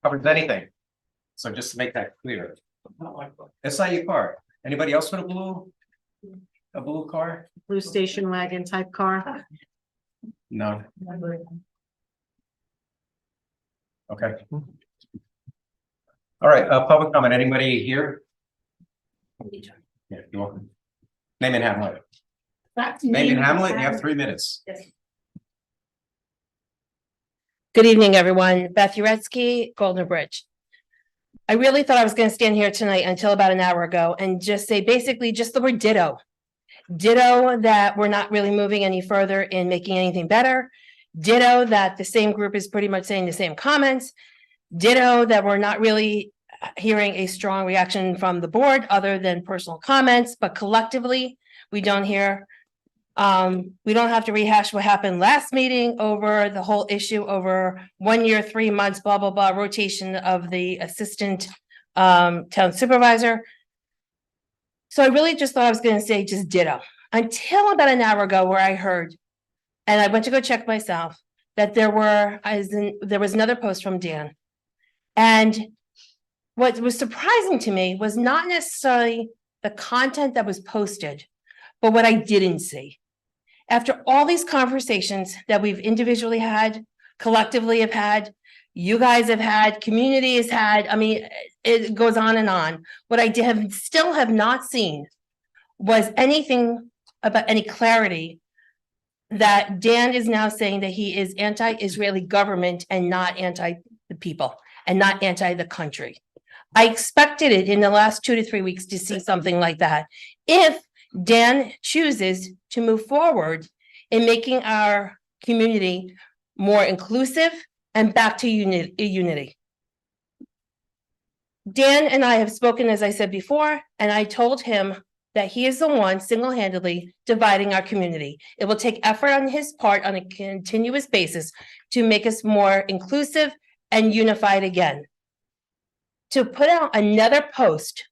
covers anything. So just to make that clear. It's not your car. Anybody else with a blue car? Blue station wagon type car. No. Okay. All right, public comment. Anybody here? Yeah, you're welcome. Name and Hamlet. Name and Hamlet, you have 3 minutes. Good evening, everyone. Beth Uretsky, Golden Bridge. I really thought I was going to stand here tonight until about an hour ago and just say basically just the word ditto. Ditto that we're not really moving any further in making anything better. Ditto that the same group is pretty much saying the same comments. Ditto that we're not really hearing a strong reaction from the board other than personal comments, but collectively we don't hear. We don't have to rehash what happened last meeting over the whole issue over 1 year, 3 months, blah, blah, blah, rotation of the assistant town supervisor. So I really just thought I was going to say just ditto until about an hour ago where I heard, and I went to go check myself, that there was another post from Dan. And what was surprising to me was not necessarily the content that was posted, but what I didn't see. After all these conversations that we've individually had, collectively have had, you guys have had, community has had, I mean, it goes on and on. What I still have not seen was anything about any clarity that Dan is now saying that he is anti-Israeli government and not anti the people and not anti the country. I expected it in the last 2 to 3 weeks to see something like that. If Dan chooses to move forward in making our community more inclusive and back to unity. Dan and I have spoken, as I said before, and I told him that he is the one single-handedly dividing our community. It will take effort on his part on a continuous basis to make us more inclusive and unified again. To put out another post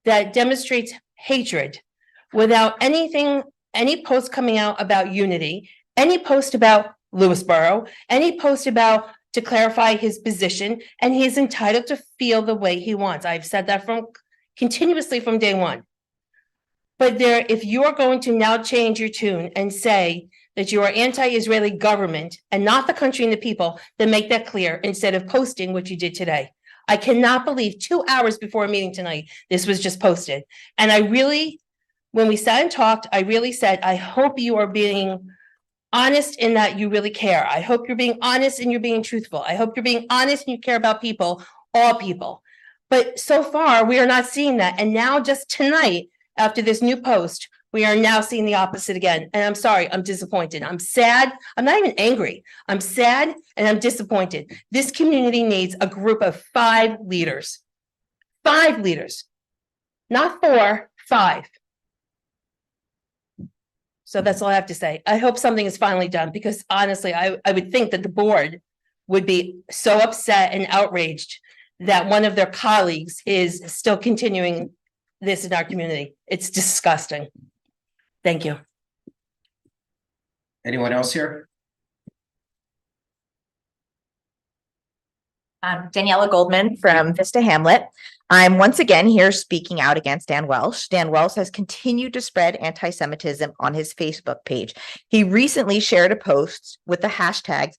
that demonstrates hatred without any post coming out about unity, any post about Lewisboro, any post about to clarify his position, and he is entitled to feel the way he wants. I've said that continuously from day one. But if you are going to now change your tune and say that you are anti-Israeli government and not the country and the people, then make that clear instead of posting what you did today. I cannot believe 2 hours before a meeting tonight, this was just posted. And I really, when we sat and talked, I really said, I hope you are being honest in that you really care. I hope you're being honest and you're being truthful. I hope you're being honest and you care about people, all people. But so far, we are not seeing that. And now just tonight, after this new post, we are now seeing the opposite again. And I'm sorry, I'm disappointed. I'm sad. I'm not even angry. I'm sad and I'm disappointed. This community needs a group of 5 leaders. 5 leaders. Not 4, 5. So that's all I have to say. I hope something is finally done because honestly, I would think that the board would be so upset and outraged that one of their colleagues is still continuing this in our community. It's disgusting. Thank you. Anyone else here? Daniela Goldman from Vista Hamlet. I'm once again here speaking out against Dan Welsh. Dan Welsh has continued to spread anti-Semitism on his Facebook page. He recently shared a post with the hashtag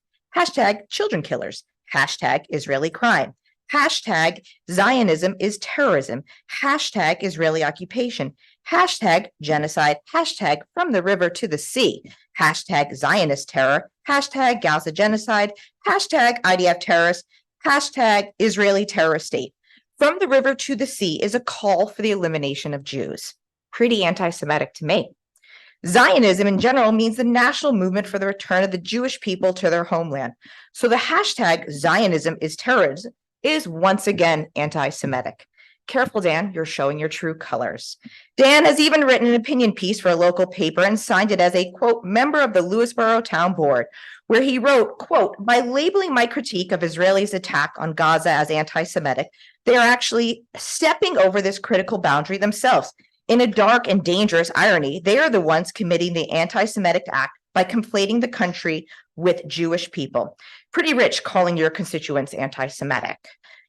children killers, hashtag Israeli crime, hashtag Zionism is terrorism, hashtag Israeli occupation, hashtag genocide, hashtag from the river to the sea, hashtag Zionist terror, hashtag Gaza genocide, hashtag IDF terrorists, hashtag Israeli terrorist state. From the river to the sea is a call for the elimination of Jews. Pretty anti-Semitic to me. Zionism in general means the national movement for the return of the Jewish people to their homeland. So the hashtag Zionism is terrorism is once again anti-Semitic. Careful, Dan, you're showing your true colors. Dan has even written an opinion piece for a local paper and signed it as a, quote, member of the Lewisboro Town Board, where he wrote, quote, by labeling my critique of Israelis' attack on Gaza as anti-Semitic, they are actually stepping over this critical boundary themselves. In a dark and dangerous irony, they are the ones committing the anti-Semitic act by conflating the country with Jewish people. Pretty rich calling your constituents anti-Semitic.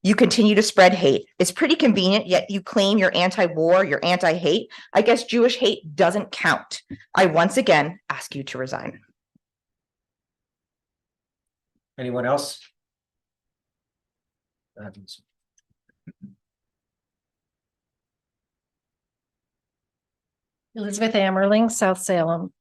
You continue to spread hate. It's pretty convenient, yet you claim you're anti-war, you're anti-hate. I guess Jewish hate doesn't count. I once again ask you to resign. Anyone else? Elizabeth Ammerling, South Salem.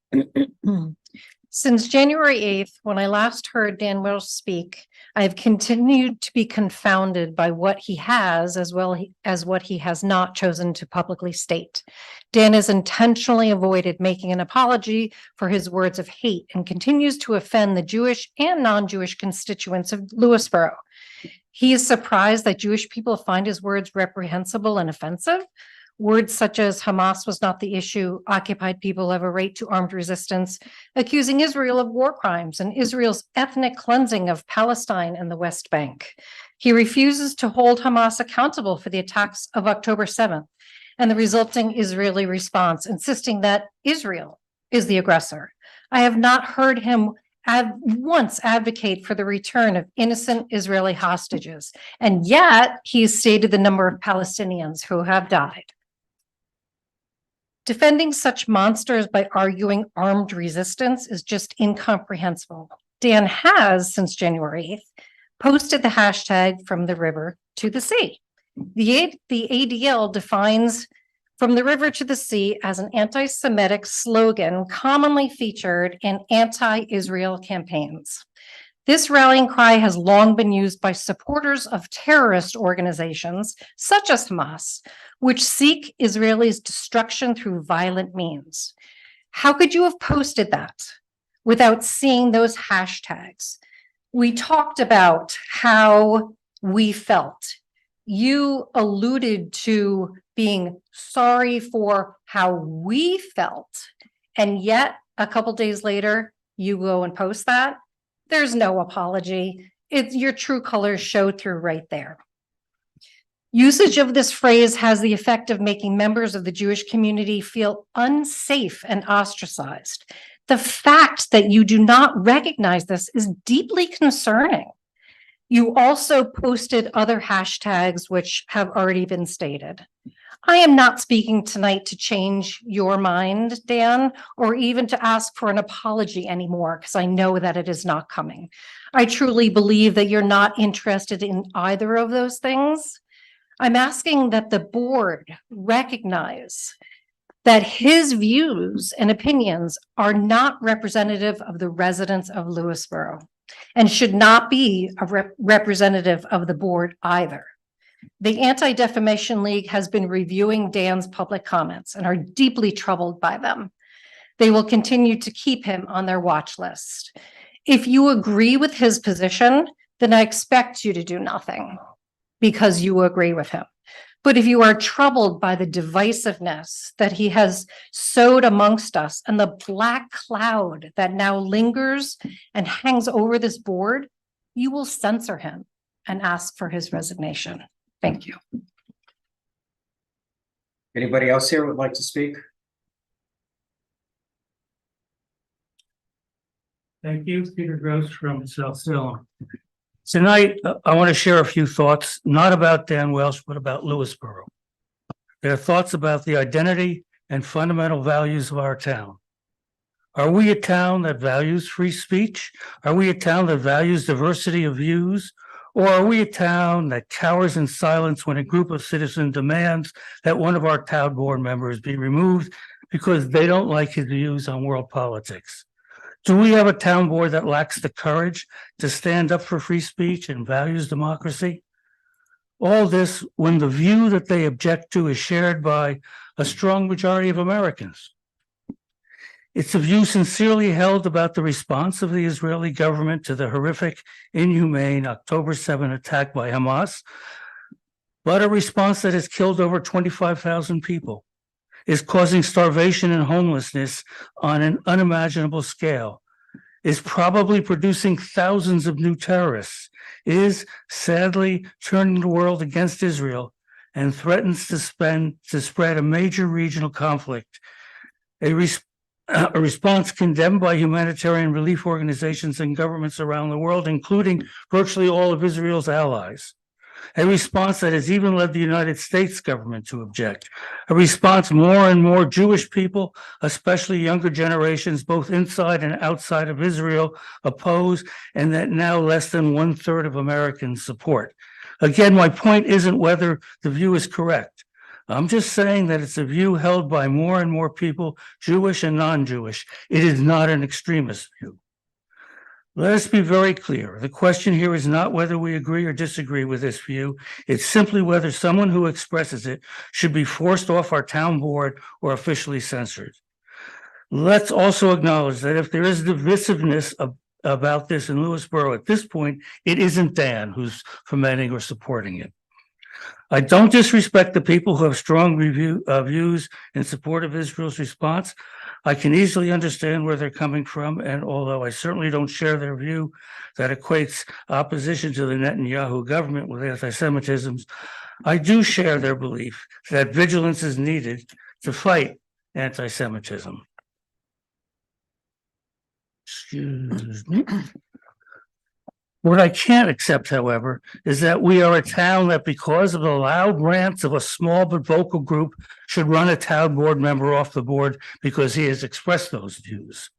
Since January 8th, when I last heard Dan Welsh speak, I have continued to be confounded by what he has as well as what he has not chosen to publicly state. Dan has intentionally avoided making an apology for his words of hate and continues to offend the Jewish and non-Jewish constituents of Lewisboro. He is surprised that Jewish people find his words reprehensible and offensive. Words such as Hamas was not the issue, occupied people have a right to armed resistance, accusing Israel of war crimes and Israel's ethnic cleansing of Palestine and the West Bank. He refuses to hold Hamas accountable for the attacks of October 7th and the resulting Israeli response, insisting that Israel is the aggressor. I have not heard him once advocate for the return of innocent Israeli hostages, and yet he's stated the number of Palestinians who have died. Defending such monsters by arguing armed resistance is just incomprehensible. Dan has, since January 8th, posted the hashtag from the river to the sea. The ADL defines from the river to the sea as an anti-Semitic slogan commonly featured in anti-Israel campaigns. This rallying cry has long been used by supporters of terrorist organizations such as Hamas, which seek Israelis' destruction through violent means. How could you have posted that without seeing those hashtags? We talked about how we felt. You alluded to being sorry for how we felt, and yet a couple days later, you go and post that. There's no apology. It's your true colors show through right there. Usage of this phrase has the effect of making members of the Jewish community feel unsafe and ostracized. The fact that you do not recognize this is deeply concerning. You also posted other hashtags which have already been stated. I am not speaking tonight to change your mind, Dan, or even to ask for an apology anymore, because I know that it is not coming. I truly believe that you're not interested in either of those things. I'm asking that the board recognize that his views and opinions are not representative of the residents of Lewisboro and should not be a representative of the board either. The Anti-Defamation League has been reviewing Dan's public comments and are deeply troubled by them. They will continue to keep him on their watch list. If you agree with his position, then I expect you to do nothing because you agree with him. But if you are troubled by the divisiveness that he has sowed amongst us and the black cloud that now lingers and hangs over this board, you will censor him and ask for his resignation. Thank you. Anybody else here would like to speak? Thank you, Peter Gross from South Salem. Tonight, I want to share a few thoughts, not about Dan Welsh, but about Lewisboro. There are thoughts about the identity and fundamental values of our town. Are we a town that values free speech? Are we a town that values diversity of views? Or are we a town that cowers in silence when a group of citizens demands that one of our town board members be removed because they don't like his views on world politics? Do we have a town board that lacks the courage to stand up for free speech and values democracy? All this when the view that they object to is shared by a strong majority of Americans. It's a view sincerely held about the response of the Israeli government to the horrific, inhumane October 7 attack by Hamas, but a response that has killed over 25,000 people, is causing starvation and homelessness on an unimaginable scale, is probably producing thousands of new terrorists, is sadly turning the world against Israel, and threatens to spread a major regional conflict. a response condemned by humanitarian relief organizations and governments around the world, including virtually all of Israel's allies. A response that has even led the United States government to object. A response more and more Jewish people, especially younger generations, both inside and outside of Israel, oppose, and that now less than 1/3 of Americans support. Again, my point isn't whether the view is correct. I'm just saying that it's a view held by more and more people, Jewish and non-Jewish. It is not an extremist view. Let us be very clear. The question here is not whether we agree or disagree with this view. It's simply whether someone who expresses it should be forced off our town board or officially censored. Let's also acknowledge that if there is divisiveness about this in Lewisboro at this point, it isn't Dan who's fomenting or supporting it. I don't disrespect the people who have strong views in support of Israel's response. I can easily understand where they're coming from, and although I certainly don't share their view that equates opposition to the Netanyahu government with anti-Semitism, I do share their belief that vigilance is needed to fight anti-Semitism. Excuse me. What I can't accept, however, is that we are a town that, because of the loud rants of a small but vocal group, should run a town board member off the board because he has expressed those views.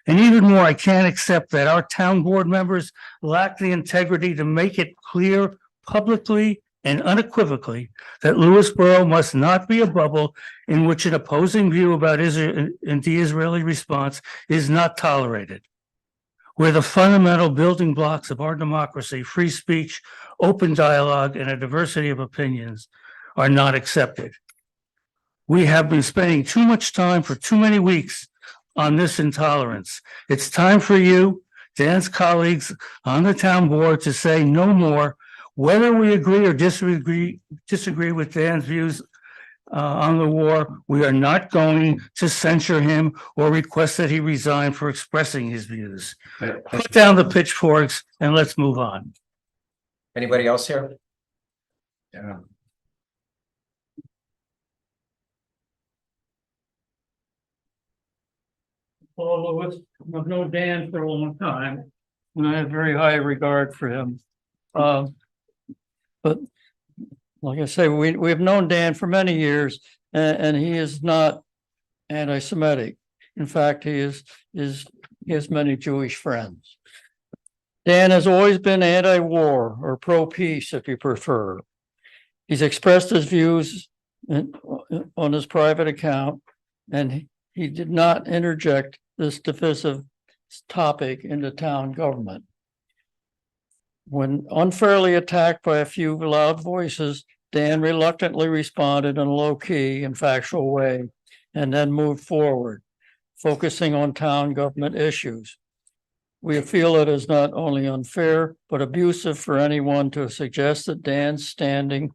And even more, I can't accept that our town board members lack the integrity to make it clear publicly and unequivocally that Lewisboro must not be a bubble in which an opposing view about Israel and the Israeli response is not tolerated, where the fundamental building blocks of our democracy, free speech, open dialogue, and a diversity of opinions are not accepted. We have been spending too much time for too many weeks on this intolerance. It's time for you, Dan's colleagues on the town board, to say no more. Whether we agree or disagree with Dan's views on the war, we are not going to censure him or request that he resign for expressing his views. Put down the pitchforks and let's move on. Anybody else here? Yeah. Paul Lewis, I've known Dan for a long time, and I have very high regard for him. But like I say, we've known Dan for many years, and he is not anti-Semitic. In fact, he has many Jewish friends. Dan has always been anti-war or pro-peace, if you prefer. He's expressed his views on his private account, and he did not interject this divisive topic into town government. When unfairly attacked by a few loud voices, Dan reluctantly responded in a low-key and factual way, and then moved forward, focusing on town government issues. We feel it is not only unfair, but abusive for anyone to suggest that Dan's standing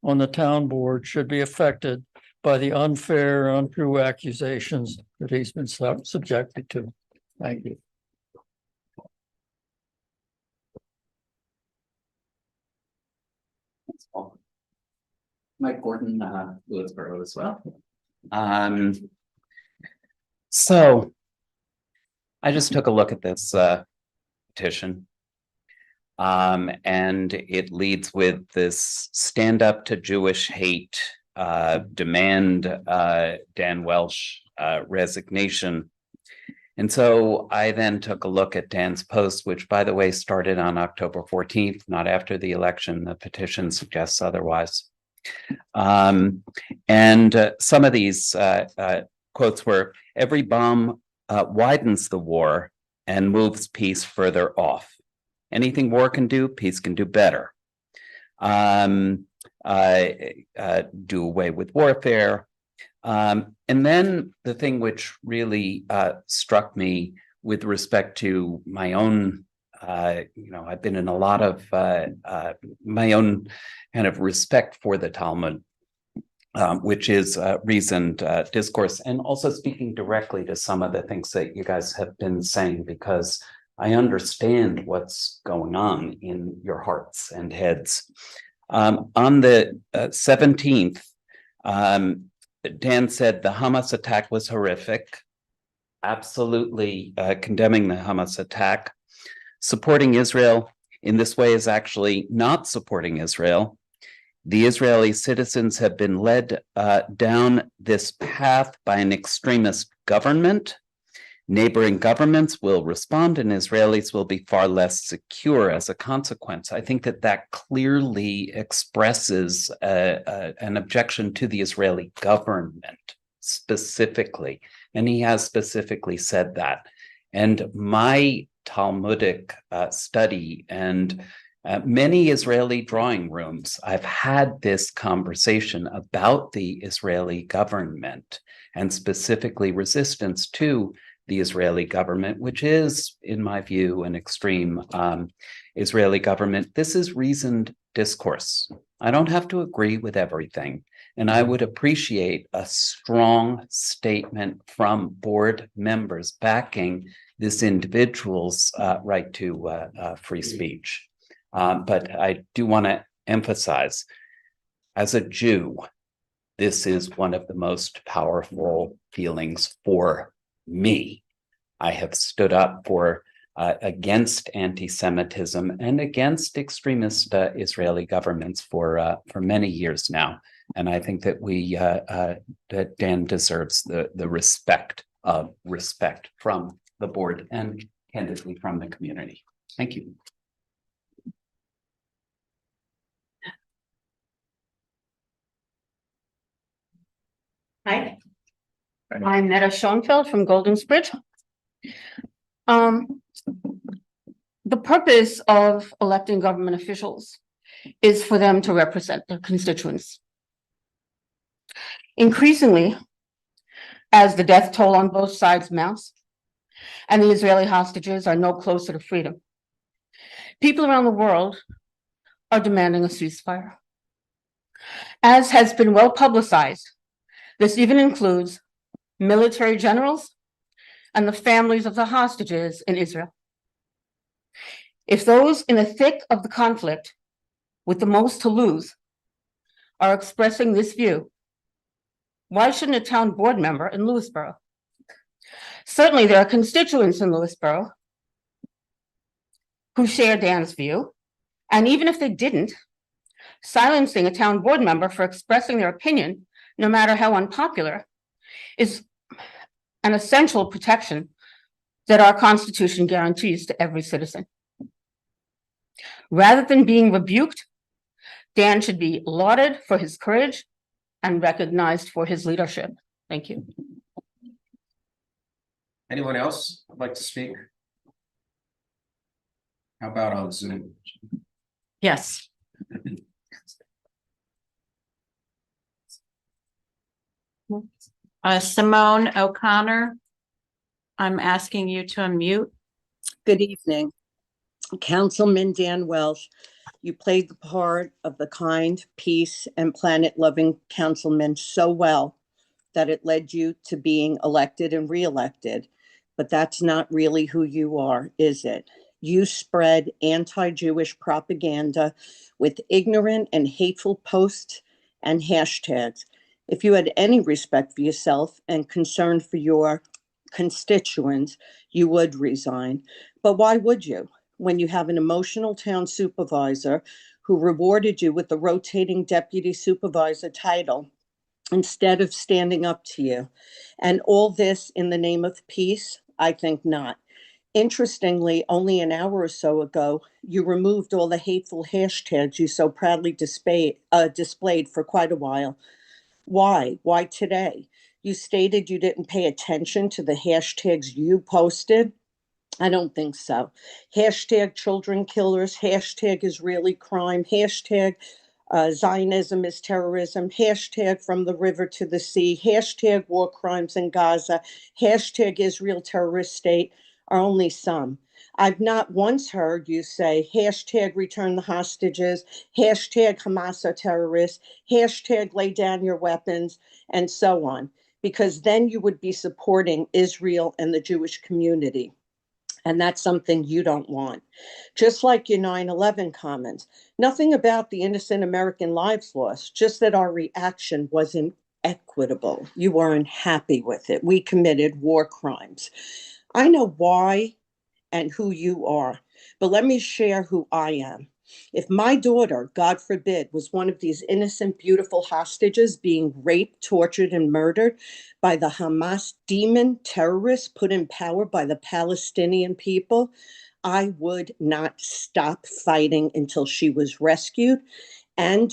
on the town board should be affected by the unfair, untrue accusations that he's been subjected to. Thank you. Mike Gordon, Lewisboro as well. So I just took a look at this petition. And it leads with this stand up to Jewish hate, demand Dan Welsh resignation. And so I then took a look at Dan's post, which, by the way, started on October 14th, not after the election. The petition suggests otherwise. And some of these quotes were, every bomb widens the war and moves peace further off. Anything war can do, peace can do better. Do away with warfare. And then the thing which really struck me with respect to my own, I've been in a lot of my own kind of respect for the Talmud, which is reasoned discourse, and also speaking directly to some of the things that you guys have been saying, because I understand what's going on in your hearts and heads. On the 17th, Dan said the Hamas attack was horrific. Absolutely condemning the Hamas attack. Supporting Israel in this way is actually not supporting Israel. The Israeli citizens have been led down this path by an extremist government. Neighboring governments will respond and Israelis will be far less secure as a consequence. I think that that clearly expresses an objection to the Israeli government specifically. And he has specifically said that. And my Talmudic study and many Israeli drawing rooms, I've had this conversation about the Israeli government and specifically resistance to the Israeli government, which is, in my view, an extreme Israeli government. This is reasoned discourse. I don't have to agree with everything. And I would appreciate a strong statement from board members backing this individual's right to free speech. But I do want to emphasize, as a Jew, this is one of the most powerful feelings for me. I have stood up for against anti-Semitism and against extremist Israeli governments for many years now, and I think that that Dan deserves the respect from the board and candidly from the community. Thank you. Hi, I'm Netta Schoenfeld from Golden's Bridge. The purpose of electing government officials is for them to represent their constituents. Increasingly, as the death toll on both sides mounts and the Israeli hostages are no closer to freedom, people around the world are demanding a ceasefire. As has been well publicized, this even includes military generals and the families of the hostages in Israel. If those in the thick of the conflict with the most to lose are expressing this view, why shouldn't a town board member in Lewisboro? Certainly there are constituents in Lewisboro who share Dan's view, and even if they didn't, silencing a town board member for expressing their opinion, no matter how unpopular, is an essential protection that our Constitution guarantees to every citizen. Rather than being rebuked, Dan should be lauded for his courage and recognized for his leadership. Thank you. Anyone else would like to speak? How about on Zoom? Yes. Simone O'Connor, I'm asking you to unmute. Good evening. Councilman Dan Welsh, you played the part of the kind, peace, and planet-loving councilman so well that it led you to being elected and reelected. But that's not really who you are, is it? You spread anti-Jewish propaganda with ignorant and hateful posts and hashtags. If you had any respect for yourself and concern for your constituents, you would resign. But why would you? When you have an emotional town supervisor who rewarded you with the rotating deputy supervisor title instead of standing up to you. And all this in the name of peace? I think not. Interestingly, only an hour or so ago, you removed all the hateful hashtags you so proudly displayed for quite a while. Why? Why today? You stated you didn't pay attention to the hashtags you posted. I don't think so. Hashtag children killers, hashtag Israeli crime, hashtag Zionism is terrorism, hashtag from the river to the sea, hashtag war crimes in Gaza, hashtag Israel terrorist state are only some. I've not once heard you say hashtag return the hostages, hashtag Hamas are terrorists, hashtag lay down your weapons, and so on, because then you would be supporting Israel and the Jewish community. And that's something you don't want. Just like your 9/11 comments, nothing about the innocent American lives lost, just that our reaction wasn't equitable. You weren't happy with it. We committed war crimes. I know why and who you are, but let me share who I am. If my daughter, God forbid, was one of these innocent, beautiful hostages being raped, tortured, and murdered by the Hamas demon terrorists put in power by the Palestinian people, I would not stop fighting until she was rescued and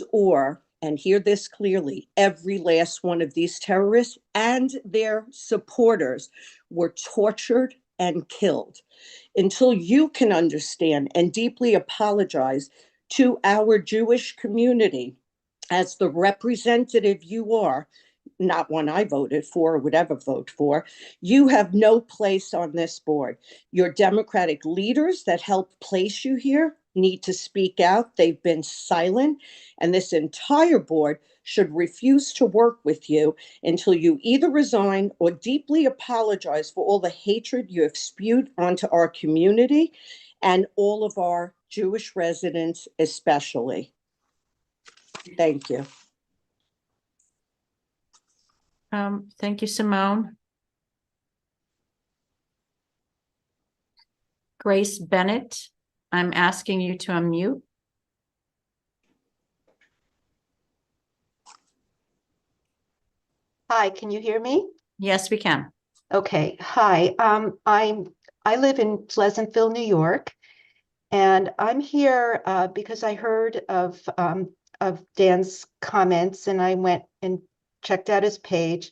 hear this clearly, every last one of these terrorists and their supporters were tortured and killed. Until you can understand and deeply apologize to our Jewish community as the representative you are, not one I voted for or would ever vote for, you have no place on this board. Your Democratic leaders that helped place you here need to speak out. They've been silent, and this entire board should refuse to work with you until you either resign or deeply apologize for all the hatred you have spewed onto our community and all of our Jewish residents especially. Thank you. Thank you, Simone. Grace Bennett, I'm asking you to unmute. Hi, can you hear me? Yes, we can. Okay, hi. I live in Pleasantville, New York, and I'm here because I heard of Dan's comments, and I went and checked out his page.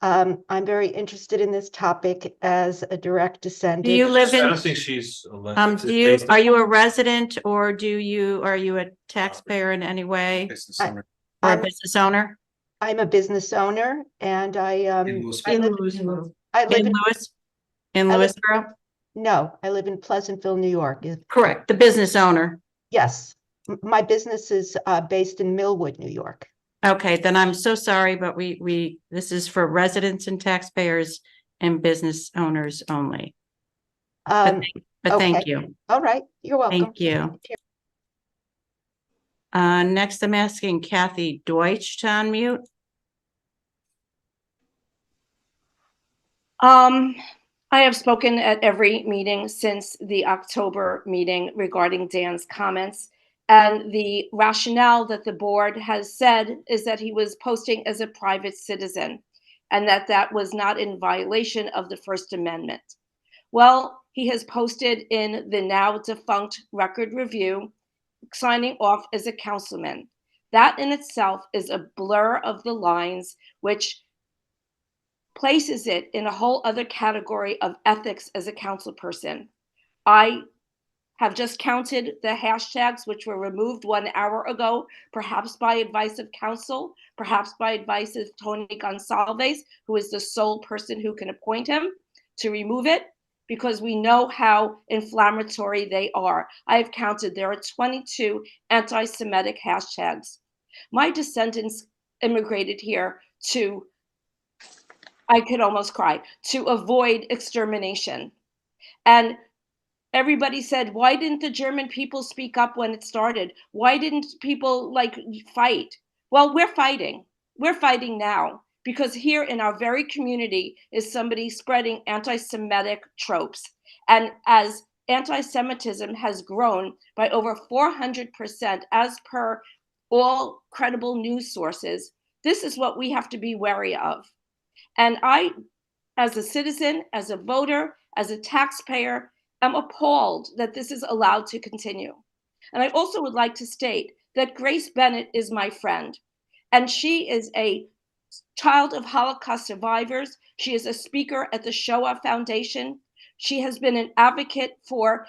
I'm very interested in this topic as a direct descendant. Do you live in, I don't think she's elected. are you a resident or are you a taxpayer in any way Business owner. or a I'm- business owner? I'm a business owner, and I live In I live- Lewisboro? no, I live in Pleasantville, New York. Correct, the business owner. Yes, my business is based in Millwood, New York. Okay, then I'm so sorry, but this is for residents and taxpayers and business owners only. But thank Okay. you. All right, you're welcome. Thank you. Next, I'm asking Kathy Deutsch to unmute. I have spoken at every meeting since the October meeting regarding Dan's comments. And the rationale that the board has said is that he was posting as a private citizen and that was not in violation of the First Amendment. Well, he has posted in the now defunct Record Review, signing off as a councilman. That in itself is a blur of the lines, which places it in a whole other category of ethics as a council person. I have just counted the hashtags which were removed 1 hour ago, perhaps by advice of council, perhaps by advice of Tony Gonsalves, who is the sole person who can appoint him to remove it, because we know how inflammatory they are. I have counted, there are 22 anti-Semitic hashtags. My descendants immigrated here to, I could almost cry, to avoid extermination. And everybody said, why didn't the German people speak up when it started? Why didn't people fight? Well, we're fighting. We're fighting now because here in our very community is somebody spreading anti-Semitic tropes. And as anti-Semitism has grown by over 400% as per all credible news sources, this is what we have to be wary of. And I, as a citizen, as a voter, as a taxpayer, am appalled that this is allowed to continue. And I also would like to state that Grace Bennett is my friend, and she is a child of Holocaust survivors. She is a speaker at the Shoah Foundation. She has been an advocate for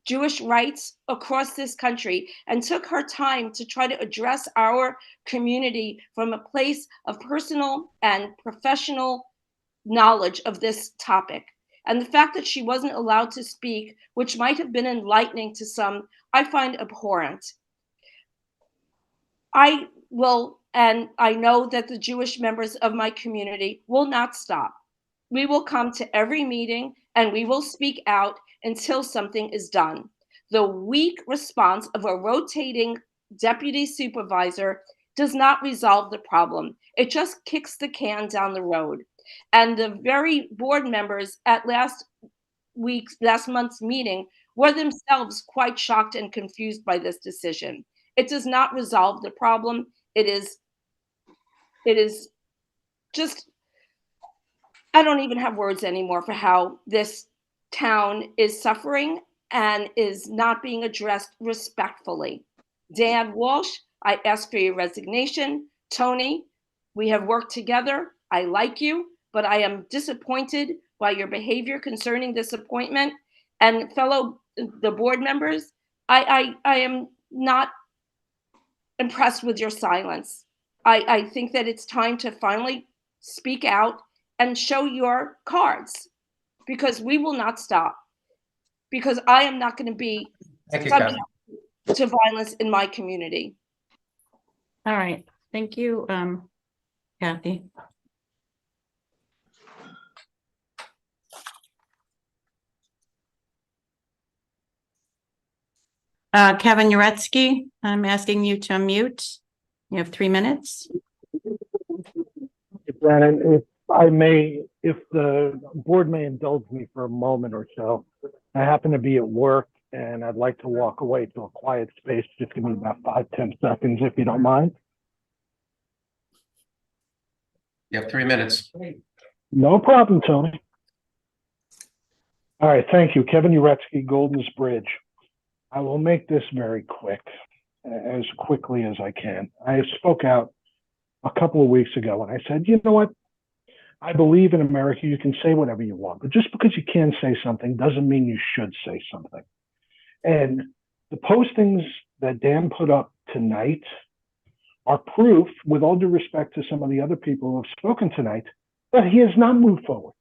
Jewish rights across this country and took her time to try to address our community from a place of personal and professional knowledge of this topic. And the fact that she wasn't allowed to speak, which might have been enlightening to some, I find abhorrent. I will, and I know that the Jewish members of my community will not stop. We will come to every meeting and we will speak out until something is done. The weak response of a rotating deputy supervisor does not resolve the problem. It just kicks the can down the road. And the very board members at last month's meeting were themselves quite shocked and confused by this decision. It does not resolve the problem. It is just, I don't even have words anymore for how this town is suffering and is not being addressed respectfully. Dan Walsh, I ask for your resignation. Tony, we have worked together. I like you, but I am disappointed by your behavior concerning this appointment. And the board members, I am not impressed with your silence. I think that it's time to finally speak out and show your cards, because we will not stop. Because I am not going to be subject to violence in my community. All right, thank you, Kathy. Kevin Uretsky, I'm asking you to unmute. You have 3 minutes. Brandon, if I may, if the board may indulge me for a moment or so, I happen to be at work and I'd like to walk away to a quiet space. Just give me about 5-10 seconds if you don't mind. You have 3 minutes. No problem, Tony. All right, thank you. Kevin Uretsky, Golden's Bridge. I will make this very quick, as quickly as I can. I spoke out a couple of weeks ago and I said, you know what? I believe in America, you can say whatever you want, but just because you can say something doesn't mean you should say something. And the postings that Dan put up tonight are proof, with all due respect to some of the other people who have spoken tonight, that he has not moved forward.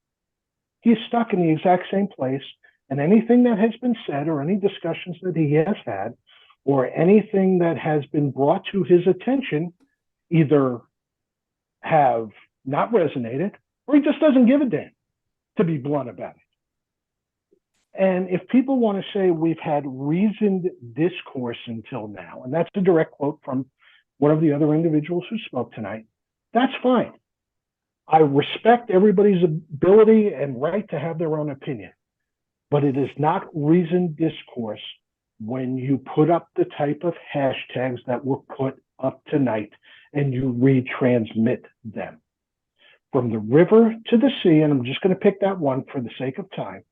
He is stuck in the exact same place, and anything that has been said or any discussions that he has had or anything that has been brought to his attention either have not resonated or he just doesn't give a damn, to be blunt about it. And if people want to say we've had reasoned discourse until now, and that's a direct quote from one of the other individuals who spoke tonight, that's fine. I respect everybody's ability and right to have their own opinion, but it is not reasoned discourse when you put up the type of hashtags that were put up tonight and you retransmit them. From the river to the sea, and I'm just going to pick that one for the sake of time,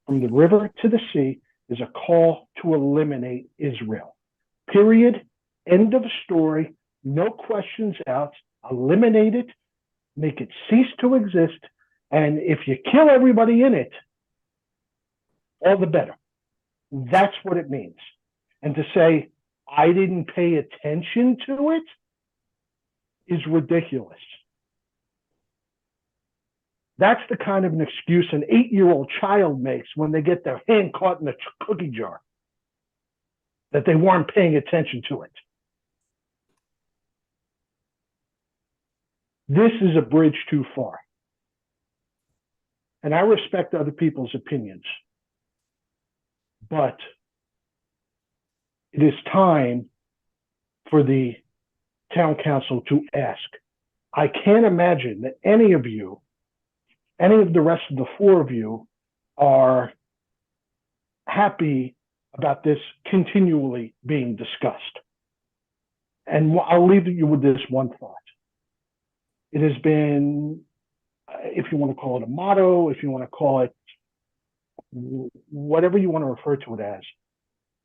from the river to the sea is a call to eliminate Israel. Period. End of story. No questions asked. Eliminate it. Make it cease to exist. And if you kill everybody in it, all the better. That's what it means. And to say, I didn't pay attention to it is ridiculous. That's the kind of an excuse an 8-year-old child makes when they get their hand caught in a cookie jar, that they weren't paying attention to it. This is a bridge too far. And I respect other people's opinions, but it is time for the town council to ask. I can't imagine that any of you, any of the rest of the 4 of you, are happy about this continually being discussed. And I'll leave you with this one thought. It has been, if you want to call it a motto, if you want to call it whatever you want to refer to it as,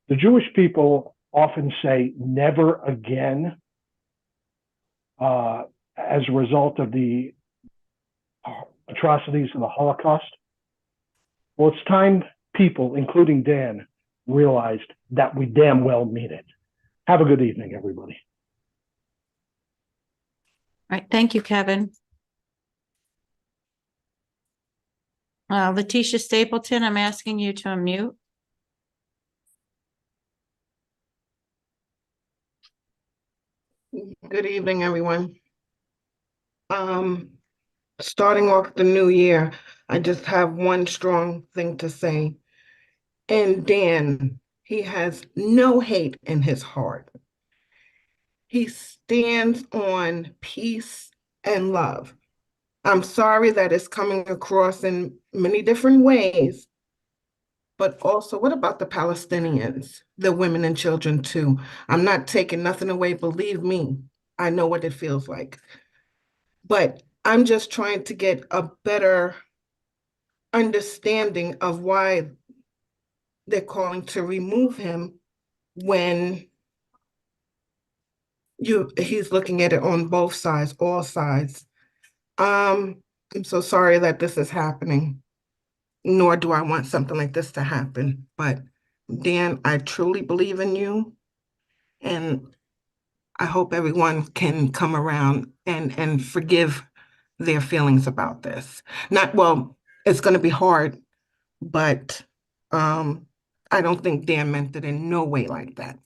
the Jewish people often say never again as a result of the atrocities of the Holocaust. Well, it's time people, including Dan, realized that we damn well mean it. Have a good evening, everybody. All right, thank you, Kevin. Letitia Stapleton, I'm asking you to unmute. Good evening, everyone. Starting off the new year, I just have one strong thing to say. And Dan, he has no hate in his heart. He stands on peace and love. I'm sorry that it's coming across in many different ways. But also, what about the Palestinians, the women and children too? I'm not taking nothing away, believe me. I know what it feels like. But I'm just trying to get a better understanding of why they're calling to remove him when he's looking at it on both sides, all sides. I'm so sorry that this is happening, nor do I want something like this to happen. But Dan, I truly believe in you, and I hope everyone can come around and forgive their feelings about this. Not, well, it's going to be hard, but I don't think Dan meant it in no way like that.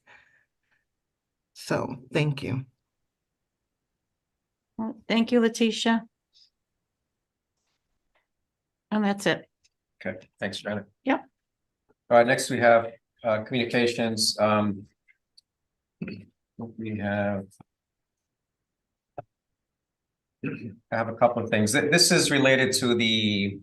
So thank you. Well, thank you, Letitia. And that's it. Okay, thanks, Janet. Yep. All right, next we have communications. We have I have a couple of things. This is related to the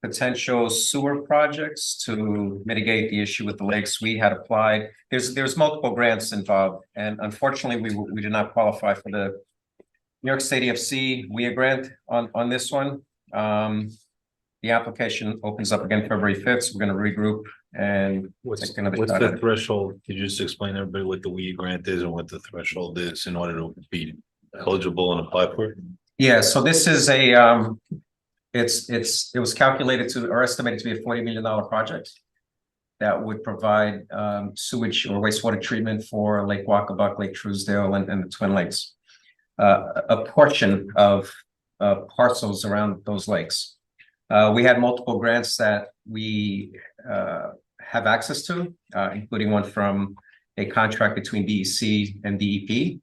potential sewer projects to mitigate the issue with the lakes. We had applied. There's multiple grants involved, and unfortunately, we did not qualify for the New York State EFC WIA grant on this one. The application opens up again February 5th. So we're going to regroup and What's take another what's shot the at it. threshold? Could you just explain to everybody what the WIA grant is and what the threshold is in order to be eligible and apply for it? Yeah, so this is a it was calculated to or estimated to be a $40 million project that would provide sewage or wastewater treatment for Lake Wacabuck, Lake Truesdale, and the Twin Lakes. A portion of parcels around those lakes. We had multiple grants that we have access to, including one from a contract between DEC and DEP,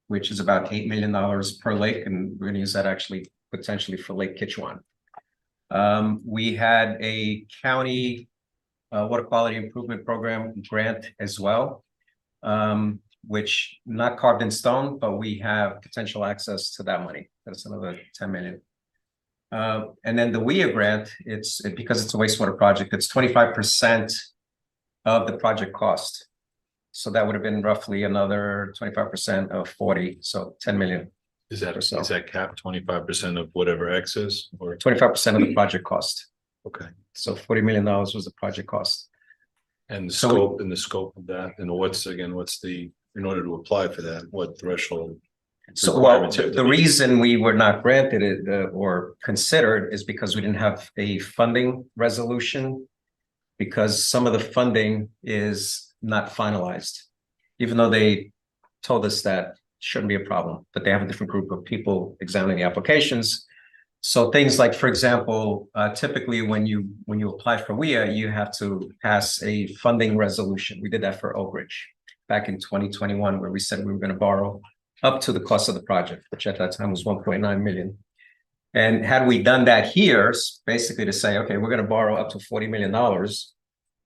which is about $8 million per lake, and we're going to use that actually potentially for Lake Kitchewan. We had a county water quality improvement program grant as well, which not carved in stone, but we have potential access to that money. That's another 10 million. And then the WIA grant, because it's a wastewater project, it's 25% of the project cost. So that would have been roughly another 25% of 40, so 10 million. Is that cap 25% of whatever excess or 25% of the project cost? Okay. So $40 million was the project cost. And the scope of that, and what's the in order to apply for that, what threshold? So, well, the reason we were not granted it or considered is because we didn't have a funding resolution, because some of the funding is not finalized, even though they told us that shouldn't be a problem, but they have a different group of people examining the applications. So things like, for example, typically when you apply for WIA, you have to pass a funding resolution. We did that for Oak Ridge back in 2021, where we said we were going to borrow up to the cost of the project, which at that time was 1.9 million. And had we done that here, basically to say, okay, we're going to borrow up to $40 million,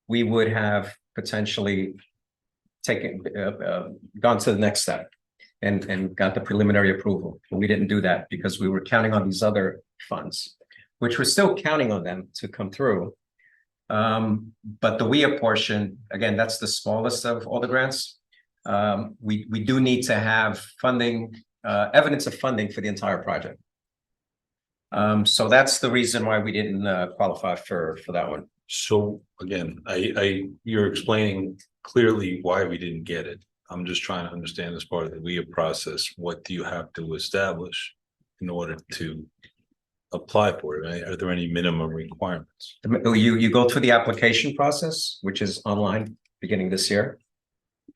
we would have potentially gone to the next step and got the preliminary approval. But we didn't do that because we were counting on these other funds, which we're still counting on them to come through. But the WIA portion, again, that's the smallest of all the grants. We do need to have funding, evidence of funding for the entire project. So that's the reason why we didn't qualify for that one. So again, you're explaining clearly why we didn't get it. I'm just trying to understand as part of the WIA process, what do you have to establish in order to apply for it? Are there any minimum requirements? You go through the application process, which is online beginning this year,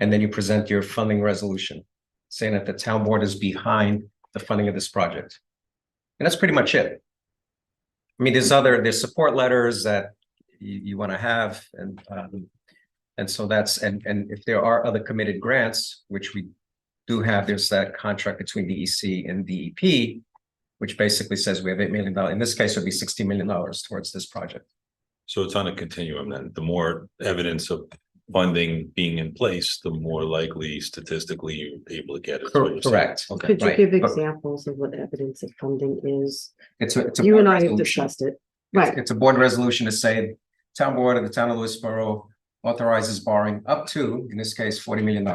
and then you present your funding resolution saying that the town board is behind the funding of this project. And that's pretty much it. I mean, there's support letters that you want to have, and so that's and if there are other committed grants, which we do have, there's that contract between DEC and DEP, which basically says we have $8 million. In this case, it would be $60 million towards this project. So it's on a continuum then. The more evidence of funding being in place, the more likely statistically you're able to get it. is what you're saying. Correct. Okay. Could you give examples of what evidence of funding is? It's a You board and I have resolution. discussed it. It's a board resolution to say, town board of the town of Lewisboro authorizes borrowing up to, in this case, $40 million.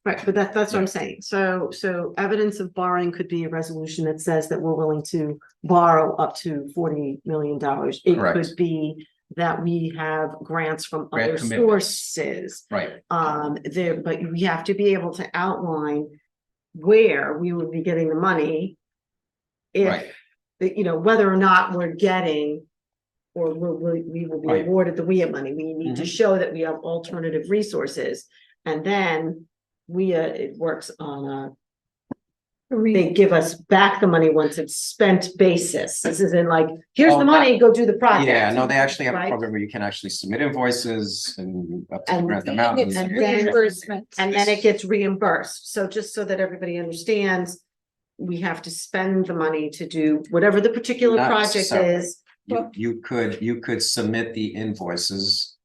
Right, but that's what I'm saying. So evidence of borrowing could be a resolution that says that we're willing to borrow up to $40 million. It Correct. could be that we have grants from Grant other commitments. sources. Right. But we have to be able to outline where we would be getting the money. Right. If, whether or not we're getting or we will be Right. awarded the WIA money. We need to show that we have alternative resources. And then WIA, it works on they give us back the money once it's spent basis. This isn't like, here's Oh, the money, go do the project. Yeah, no, they actually have a Right? program where you can actually submit invoices and up to the And grant amount. and then it gets reimbursed. So just so that everybody understands, we have to spend the money to do whatever the particular Not project necessarily. is. You could submit the invoices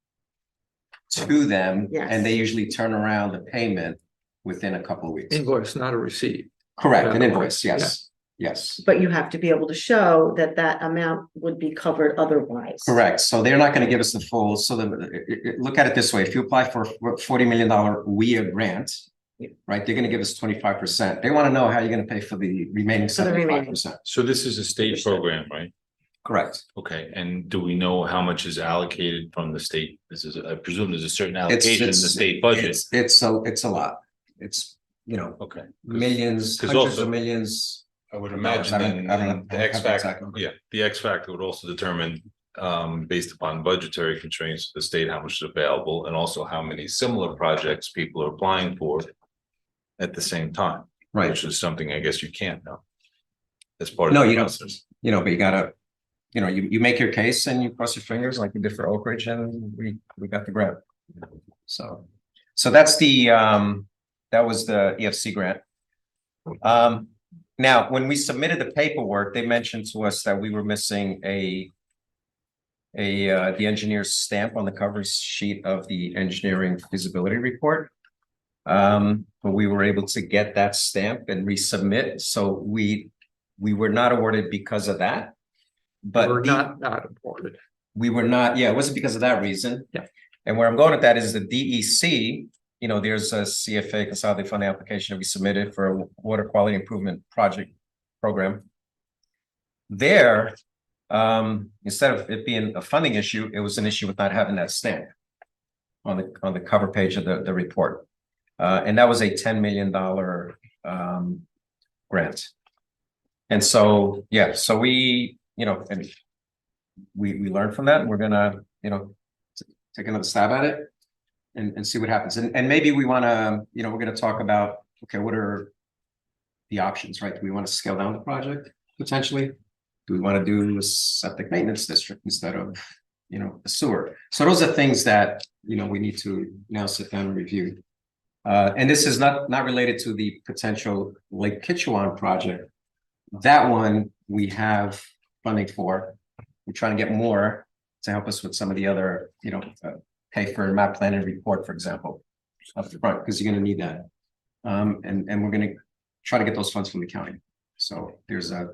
to them, Yes. and they usually turn around the payment within a couple of weeks. Invoice, not a receipt. Correct, an invoice, yes, yes. But you have to be able to show that that amount would be covered otherwise. Correct, so they're not gonna give us the full, so look at it this way, if you apply for a $40 million WIA grant, right, they're gonna give us 25%. They wanna know how you're gonna pay for the remaining For the remaining. 75%. So this is a state program, right? Correct. Okay, and do we know how much is allocated from the state? I presume there's a certain allocation in the state budget. It's a lot. It's, Okay. millions, 'Cause hundreds also- of millions. I would dollars. imagine I don't then the have X the factor, exact number. yeah, the X factor would also determine, based upon budgetary constraints, of the state, how much is available, and also how many similar projects people are applying for at the same time. Right. Which is something I guess you can't know. As part of No, the you don't. process. But you gotta, you make your case and you cross your fingers like you did for Oak Ridge, and we got the grant. So that's that was the EFC grant. Now, when we submitted the paperwork, they mentioned to us that we were missing the engineer's stamp on the cover sheet of the engineering feasibility report. But we were able to get that stamp and resubmit, so we were not awarded because of that. But We're not awarded. we were not, yeah, it wasn't because of that reason. Yeah. And where I'm going with that is the DEC, there's a CFA consolidated fund application that we submitted for a water quality improvement project program. There, instead of it being a funding issue, it was an issue with not having that stamp on the cover page of the report. And that was a $10 million grant. And so, yeah, so we, and we learned from that, and we're gonna, take another stab at it and see what happens. And maybe we wanna, we're gonna talk about, okay, what are the options, right? Do we want to scale down the project potentially? Do we want to do a septic maintenance district instead of, a sewer? So those are things that, we need to now sit down and review. And this is not related to the potential Lake Kitchewan project. That one we have funding for. We're trying to get more to help us with some of the other, pay for map plan and report, for example, up front, because you're going to need that. And we're going to try to get those funds from the county. So there's a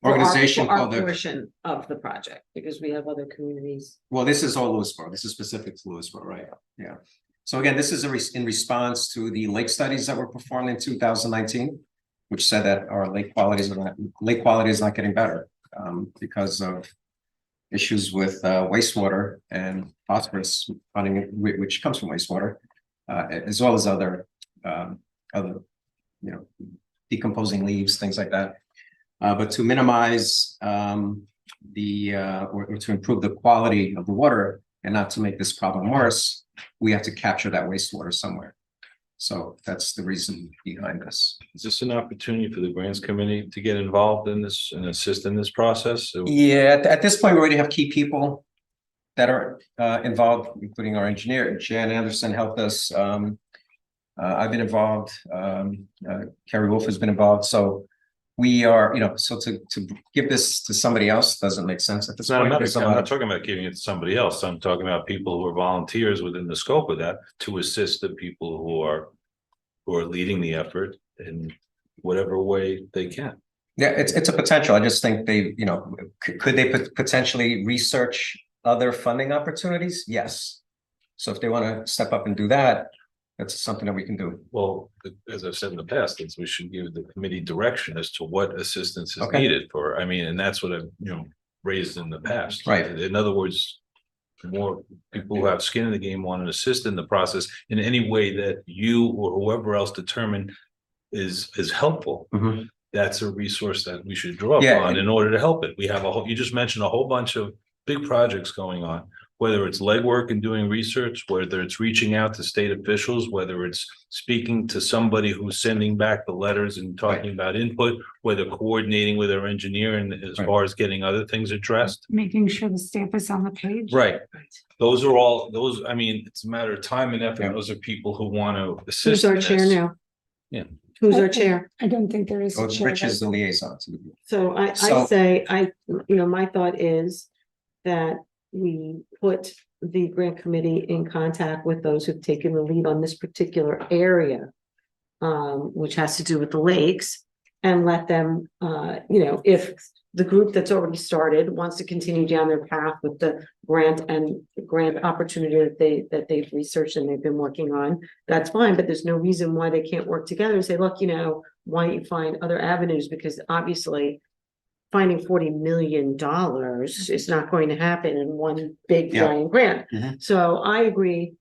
organization For our called the, portion of the project, because we have other communities. well, this is all Lewisboro. This is specific to Lewisboro, right? Yeah. So again, this is in response to the lake studies that were performed in 2019, which said that our lake quality is not getting better because of issues with wastewater and phosphorus running, which comes from wastewater, as well as other decomposing leaves, things like that. But to minimize or to improve the quality of the water and not to make this problem worse, we have to capture that wastewater somewhere. So that's the reason behind this. Is this an opportunity for the grants committee to get involved in this and assist in this process? Yeah, at this point, we already have key people that are involved, including our engineer. Jan Anderson helped us. I've been involved. Kerry Wolf has been involved. So we are, so to give this to somebody else doesn't make sense at this It's not a point. matter, There's a I'm lot not of- talking about giving it to somebody else. I'm talking about people who are volunteers within the scope of that to assist the people who are leading the effort in whatever way they can. Yeah, it's a potential. I just think they, could they potentially research other funding opportunities? Yes. So if they want to step up and do that, that's something that we can do. Well, as I've said in the past, we should give the committee direction as to what assistance is Okay. needed for, and that's what I've, raised in the past. Right. In other words, more people who have skin in the game want to assist in the process in any way that you or whoever else determine is helpful. Mhm. That's a resource that we should draw Yeah, upon in order to help it. We have you just mentioned a whole bunch of big projects going on, whether it's legwork and doing research, whether it's reaching out to state officials, whether it's speaking to somebody who's sending back the letters and talking about input, whether coordinating with our engineer and as far as getting other things addressed. Making sure the stamp is on the page. Right. Those are all it's a matter of time and effort. Those are people who want to assist. Who's our in chair this. now? Yeah. Who's our chair? I don't think there is a chair. Rich is the liaison to the group. So I So- say, my thought is that we put the grant committee in contact with those who've taken the lead on this particular area, which has to do with the lakes, and let them, if the group that's already started wants to continue down their path with the grant and grant opportunity that they've researched and they've been working on, that's fine, but there's no reason why they can't work together and say, look, why don't you find other avenues? Because obviously finding $40 million is not going to happen in one big Yeah. giant grant. Mhm. So I agree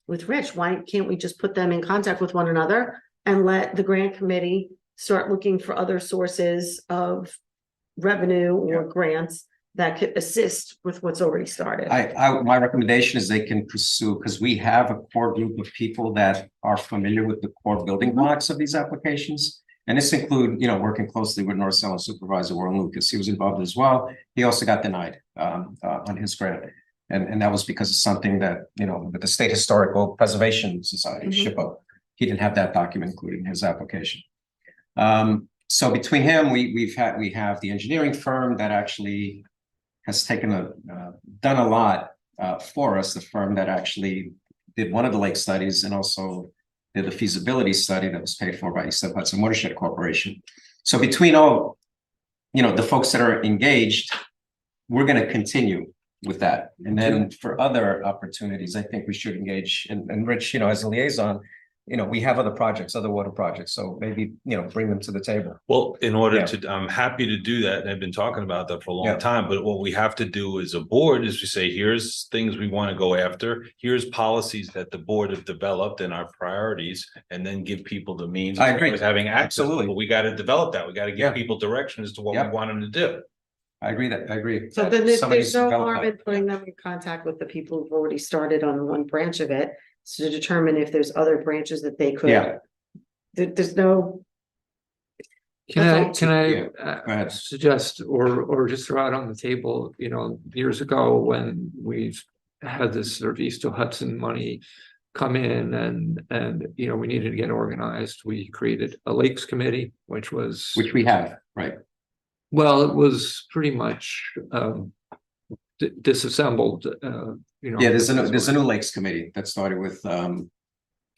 with Rich. Why can't we just put them in contact with one another and let the grant committee start looking for other sources of revenue or grants that could assist with what's already started? My recommendation is they can pursue, because we have a core group of people that are familiar with the core building blocks of these applications. And this include, working closely with North Salem Supervisor Warren Lucas. He was involved as well. He also got denied on his grant. And that was because of something that, with the State Historical Preservation Society, SHPO, he didn't have that document included in his application. So between him, we have the engineering firm that actually has done a lot for us, the firm that actually did one of the lake studies and also did the feasibility study that was paid for by East Hudson Watershed Corporation. So between all, the folks that are engaged, we're going to continue with that. And then for other opportunities, I think we should engage. And Rich, as a liaison, we have other projects, other water projects. So maybe, bring them to the table. Well, in order Yeah. to, I'm happy to do that. And I've been talking about that for a long Yeah. time, but what we have to do as a board is we say, here's things we want to go after. Here's policies that the board have developed and our priorities, and then give people the means I agree. of having access. Absolutely. But we got to develop that. We got to give Yeah. people direction as to what Yeah. we want them to do. I agree. So then there's Somebody's no developed harm that. in putting them in contact with the people who've already started on one branch of it to determine if there's other branches that they could. Yeah. There's no. Can I, Okay. can I Go ahead. suggest or just throw out on the table, years ago when we've had this sort of East to Hudson money come in and we needed to get organized, we created a Lakes Committee, which Which we have, right? well, it was pretty much disassembled, Yeah, there's a new Lakes Committee that started with,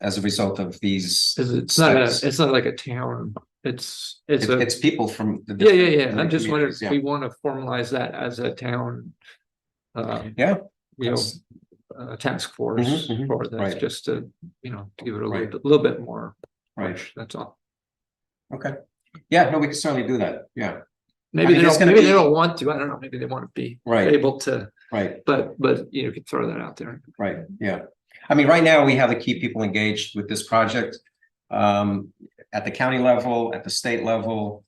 as a result of these. It's not studies. it's not like a town. It's people from. The Yeah. different I'm just wondering communities, if we want to formalize that as a town. Yeah. Task force Mhm, for this, right. just to, give it a Right. little bit more. Right. push, That's all. Okay. Yeah, no, we can certainly do that. Yeah. Maybe mean, there's gonna maybe they be- don't want to. I don't know. Maybe they want to be Right. able to, Right. but you could throw that out there. Right, yeah. I mean, right now, we have to keep people engaged with this project. At the county level, at the state level,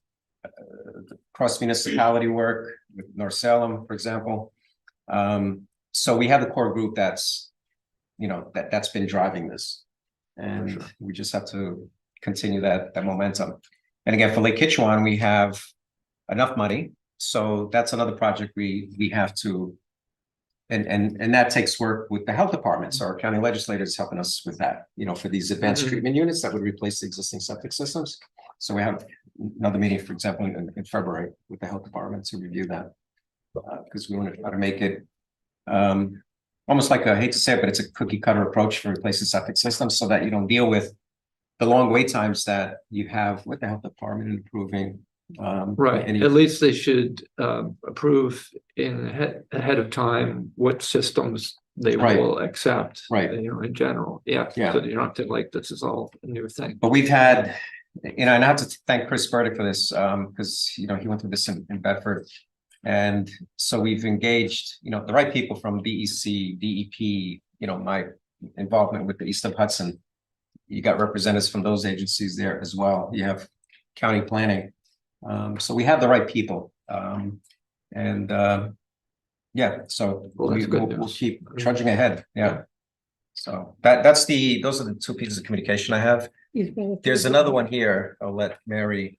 cross municipality work with North Salem, for example. So we have the core group that's, that's been driving this. And Sure. we just have to continue that momentum. And again, for Lake Kitchewan, we have enough money. So that's another project we have to. And that takes work with the health department. So our county legislators helping us with that, for these advanced Mhm. treatment units that would replace the existing septic systems. So we have another meeting, for example, in February with the health department to review that. Because we want to try to make it almost like, I hate to say it, but it's a cookie cutter approach for replacing septic systems so that you don't deal with the long wait times that you have with the health department and improving. Right, any- at least they should approve ahead of time what systems they Right. will accept. Right. You know, in general, yeah. Yeah. So you don't have to like, this is all a new thing. But we've had, and I have to thank Chris Burdick for this, because, he went through this in Bedford. And so we've engaged, the right people from BEC, DEP, my involvement with the East of Hudson. You got representatives from those agencies there as well. You have county planning. So we have the right people. Yeah, so Well, that's good we'll news. keep trudging ahead. Yeah. So those are the two pieces of communication I have. There's another one here. I'll let Mary.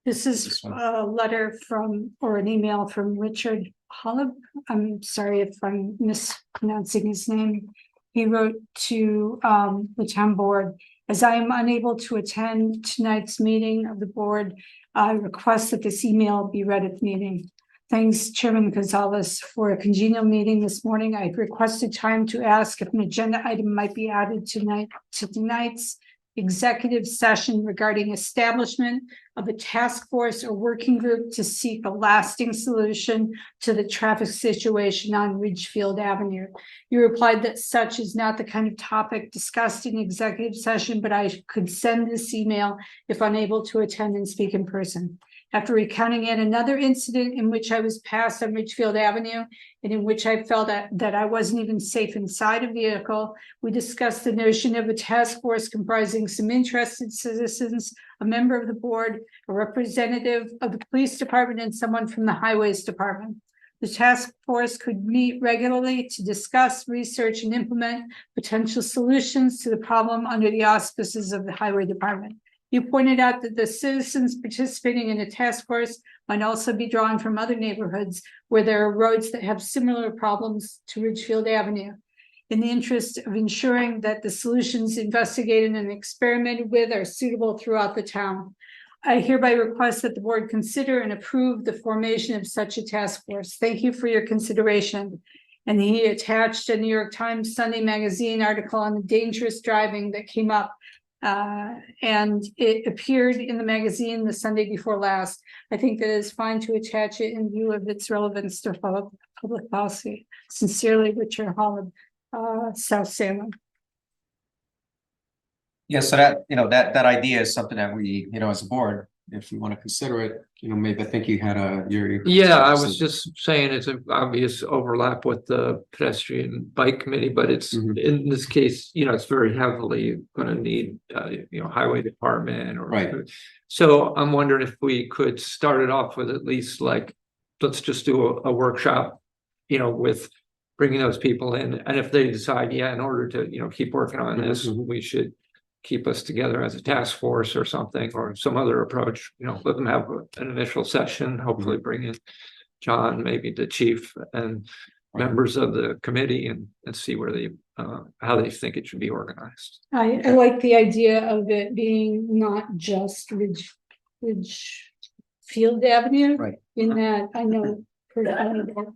This is a letter from, or an email from Richard Hollab. I'm sorry if I'm mispronouncing his name. He wrote to the town board, as I am unable to attend tonight's meeting of the board, I request that this email be read at the meeting. Thanks, Chairman Gonzalez, for a congenial meeting this morning. I requested time to ask if an agenda item might be added to tonight's executive session regarding establishment of a task force or working group to seek a lasting solution to the traffic situation on Ridgefield Avenue. You replied that such is not the kind of topic discussed in executive session, but I could send this email if unable to attend and speak in person. After recounting yet another incident in which I was passed on Ridgefield Avenue and in which I felt that I wasn't even safe inside a vehicle, we discussed the notion of a task force comprising some interested citizens, a member of the board, a representative of the police department, and someone from the highways department. The task force could meet regularly to discuss, research, and implement potential solutions to the problem under the auspices of the highway department. You pointed out that the citizens participating in a task force might also be drawn from other neighborhoods where there are roads that have similar problems to Ridgefield Avenue. In the interest of ensuring that the solutions investigated and experimented with are suitable throughout the town, I hereby request that the board consider and approve the formation of such a task force. Thank you for your consideration. And he attached a New York Times Sunday Magazine article on the dangerous driving that came up. And it appeared in the magazine the Sunday before last. I think that it's fine to attach it in view of its relevance to public policy. Sincerely, Richard Holland, South Salem. Yeah, so that idea is something that we, as a board, if we want to consider it, maybe I think you had Yeah, I was just saying it's an obvious overlap with the pedestrian bike committee, but it's in this case, it's very heavily going to need, highway department or. Right. So I'm wondering if we could start it off with at least let's just do a workshop, with bringing those people in. And if they decide, in order to, keep working on this, we should keep us together as a task force or something, or some other approach, let them have an initial session, hopefully bring in John, maybe the chief and members of the committee and see where they, how they think it should be organized. I like the idea of it being not just Ridgefield Avenue. Right. In that I know personally that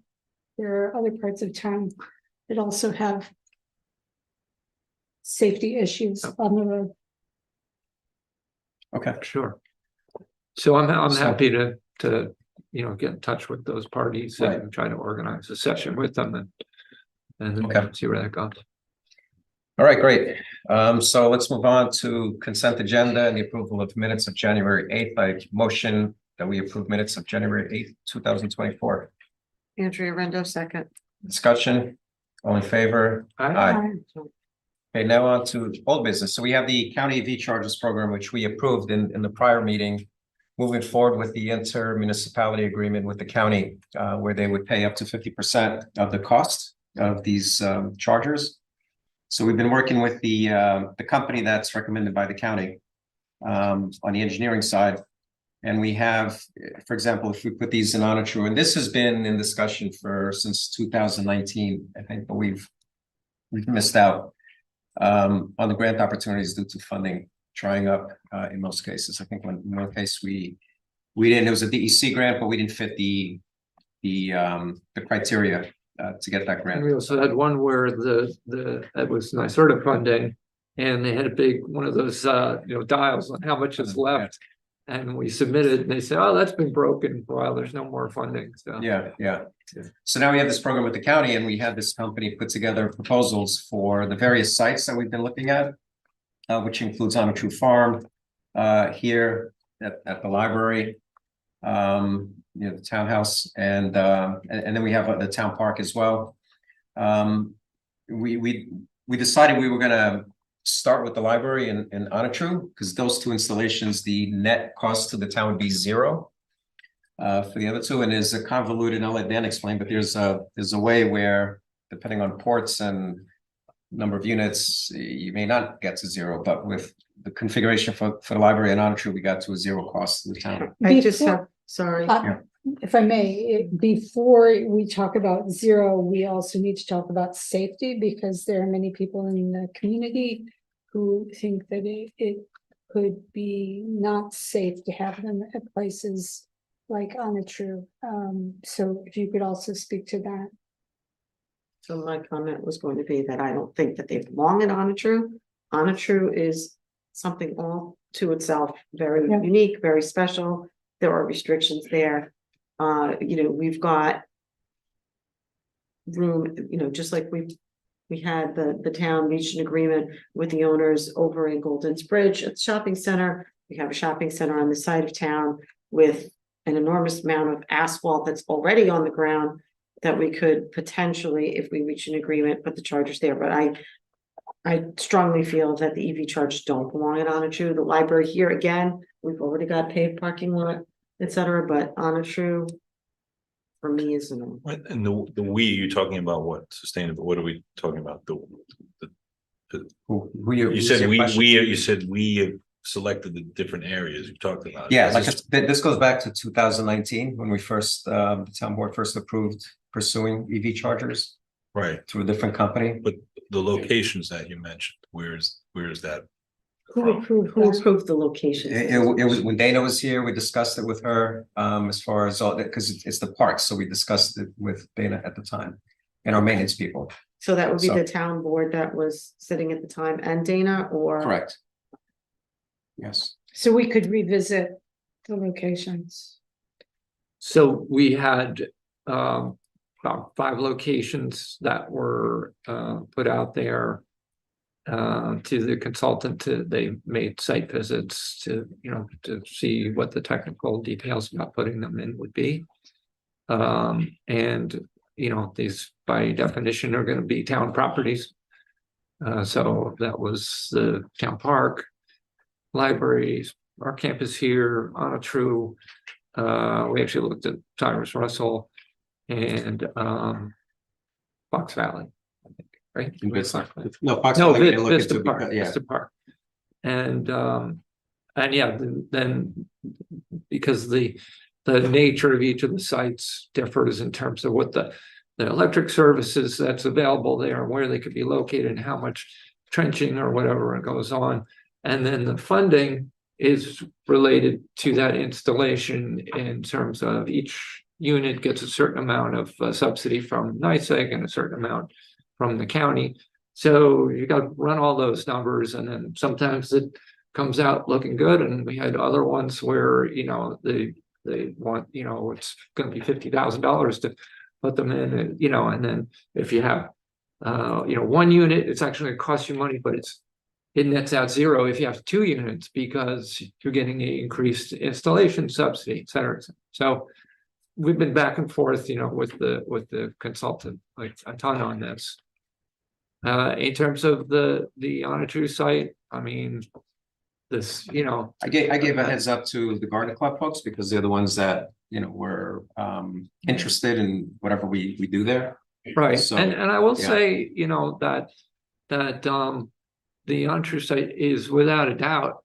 there are other parts of town that also have safety issues on the road. Okay, sure. So I'm happy to get in touch with those parties and try to organize a session with them and see where that goes. All right, great. So let's move on to consent agenda and the approval of minutes of January 8th. I motion that we approve minutes of January 8th, 2024. Andrea Rendo, second. Discussion, all in favor? Aye. Okay, now on to old business. So we have the county EV charges program, which we approved in the prior meeting, moving forward with the inter-municipality agreement with the county, where they would pay up to 50% of the cost of these chargers. So we've been working with the company that's recommended by the county on the engineering side. And we have, for example, if we put these in Onatra, and this has been in discussion since 2019, I think, but we've missed out on the grant opportunities due to funding drying up in most cases. I think in one case we didn't, it was a DEC grant, but we didn't fit the criteria to get that And grant. we also had one where it was NYSERDA funding, and they had a big, one of those, dials on how much is left. And we submitted, and they said, oh, that's been broken. Well, there's no more funding, so. Yeah. So now we have this program with the county, and we had this company put together proposals for the various sites that we've been looking at, which includes On a True Farm, here at the library, the townhouse, and then we have the town park as well. We decided we were gonna start with the library and Onatru, because those two installations, the net cost to the town would be zero. For the other two, and is a convoluted, I'll let Dan explain, but there's a way where, depending on ports and number of units, you may not get to zero, but with the configuration for the library and Onatru, we got to a zero cost to the town. I just have, sorry. If I may, before we talk about zero, we also need to talk about safety, because there are many people in the community who think that it could be not safe to have them at places like Onatru. So if you could also speak to that. So my comment was going to be that I don't think that they belong in Onatru. Onatru is something all to itself, very unique, very special. There are restrictions there. We've got room, just like we had the town reached an agreement with the owners over in Golden's Bridge at the shopping center. We have a shopping center on the side of town with an enormous amount of asphalt that's already on the ground that we could potentially, if we reach an agreement, put the chargers there. But I strongly feel that the EV chargers don't belong at Onatru. The library here, again, we've already got paved parking lot, etc. But Onatru, for me, is no. And the we, you're talking about what? Sustainable, what are we talking about? You said we have selected the different areas you talked about. Yeah, this goes back to 2019 when we first, the town board first approved pursuing EV chargers. Right. Through a different company. But the locations that you mentioned, where is that? Who approved the locations? It was when Dana was here, we discussed it with her, as far as all that, because it's the parks, so we discussed it with Dana at the time and our maintenance people. So that would be the town board that was sitting at the time, and Dana, or? Correct. Yes. So we could revisit the locations. So we had about 5 locations that were put out there to the consultant. They made site visits to see what the technical details about putting them in would be. And these by definition are going to be town properties. So that was the town park, libraries, our campus here, Onatru. We actually looked at Tyrus Russell and Fox Valley, I think, right? Vista Park. Vista Park. And yeah, then because the nature of each of the sites differs in terms of what the electric services that's available there and where they could be located and how much trenching or whatever goes on. And then the funding is related to that installation in terms of each unit gets a certain amount of subsidy from NYSEG and a certain amount from the county. So you got to run all those numbers, and then sometimes it comes out looking good. And we had other ones where, they want, it's going to be $50,000 to put them in, and then if you have, one unit, it's actually going to cost you money, but it nets out zero if you have 2 units because you're getting the increased installation subsidy, et cetera. So we've been back and forth, with the consultant, like a ton on this. In terms of the Onatru site, I mean, this, I gave a heads up to the Garden Club folks because they're the ones that, were interested in whatever we do there. Right. So, and I will say, that the Onatru site is without a doubt,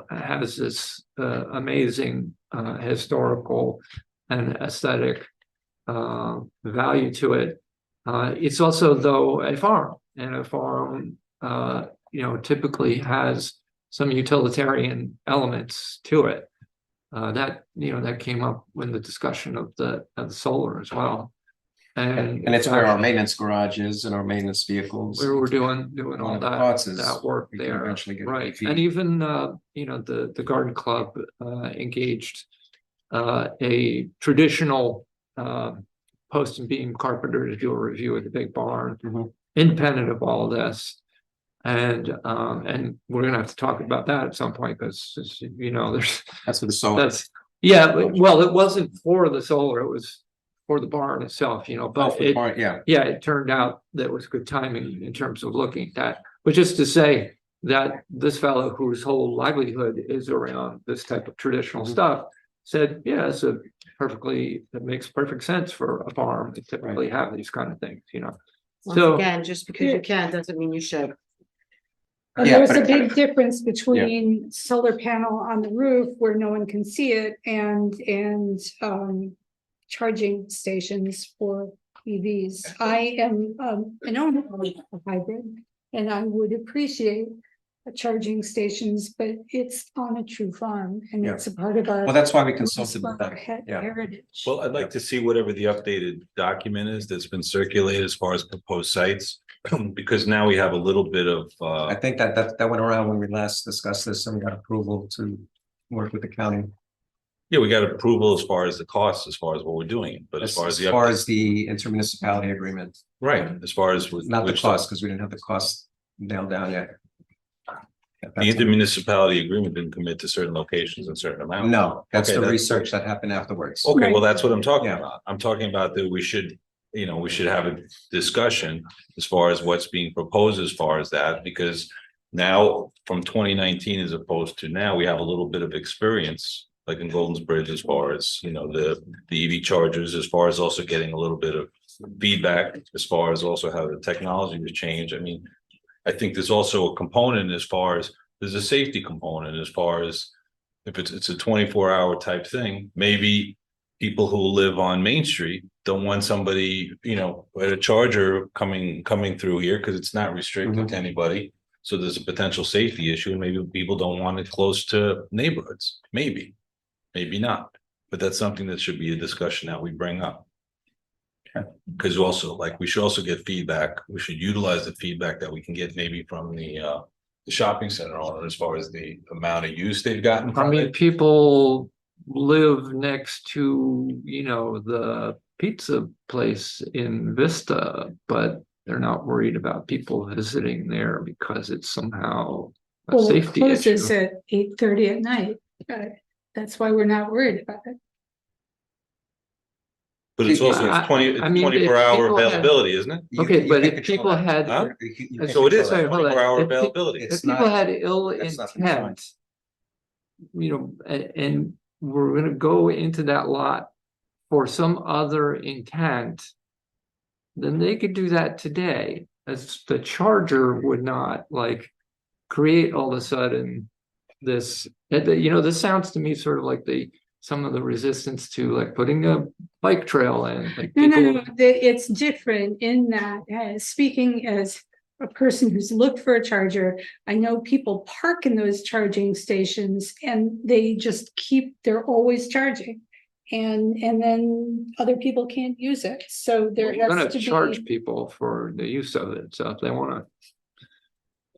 has this amazing historical and aesthetic value to it. It's also, though, a farm, and a farm typically has some utilitarian elements to it. That came up when the discussion of the solar as well. And it's where our maintenance garage is and our maintenance vehicles. We were doing One all of the that, thoughts is that work we can there, eventually get right? EV. And even, the garden club, engaged, a traditional, post and beam carpenter to do a review of the big barn, independent of all of this. And we're gonna have to talk about that at some point, because, there's. That's for the solar. Yeah, well, it wasn't for the solar, it was for the barn itself, but for the barn, yeah. yeah, it turned out that was good timing in terms of looking at that. But just to say that this fellow whose whole livelihood is around this type of traditional stuff said, yeah, that makes perfect sense for a farm to typically have these kind of things, Once So- again, just because you can doesn't mean you should. And Yeah, there's but a big difference between solar panel on the roof where no one can see it and charging stations for EVs. I am an owner of a hybrid, and I would appreciate charging stations, but it's on a true farm and Yeah. it's a part of our. Well, that's why we consulted with them. Yeah. Heritage. Well, I'd like to see whatever the updated document is that's been circulated as far as proposed sites. Because now we have a little bit of, I think that went around when we last discussed this and we got approval to work with the county. yeah, we got approval as far as the costs, as far as what we're doing, but as far as the intermunicipality agreement, right, as far as with. not the which- cost, because we didn't have the cost nailed down yet. The intermunicipality agreement didn't commit to certain locations and certain amounts. No, that's Okay, the research that happened afterwards. Okay, well, that's what I'm talking Yeah. about. I'm talking about that we should have a discussion as far as what's being proposed as far as that, because now from 2019 as opposed to now, we have a little bit of experience, like in Golden's Bridge, as far as, the EV chargers, as far as also getting a little bit of feedback, as far as also how the technology has changed. I mean, I think there's also a component as far as, there's a safety component as far as if it's a 24-hour type thing, maybe people who live on Main Street don't want somebody, at a charger coming through here, because it's not restricted to anybody. So there's a potential safety issue, and maybe people don't want it close to neighborhoods, maybe not. But that's something that should be a discussion that we bring up. Because also, like, we should also get feedback. We should utilize the feedback that we can get maybe from the shopping center owner as far as the amount of use they've gotten I from mean, it. people live next to, the pizza place in Vista, but they're not worried about people visiting there because it's somehow a Well, it safety closes issue. at 8:30 at night. That's why we're not worried about it. But it's also, it's I mean, if 24-hour people had- availability, isn't it? Okay, but if people had. Huh? You So it is Sorry, hold on. 24-hour If pe- availability. If It's people not- had ill that's not defined. intent, and we're gonna go into that lot for some other intent, then they could do that today, as the charger would not create all of a sudden this, this sounds to me sort of like some of the resistance to putting a bike trail in. No, it's different in that, speaking as a person who's looked for a charger, I know people park in those charging stations and they're always charging. And then other people can't use it, so there We're gonna has to charge be. people for the use of it, so if they wanna.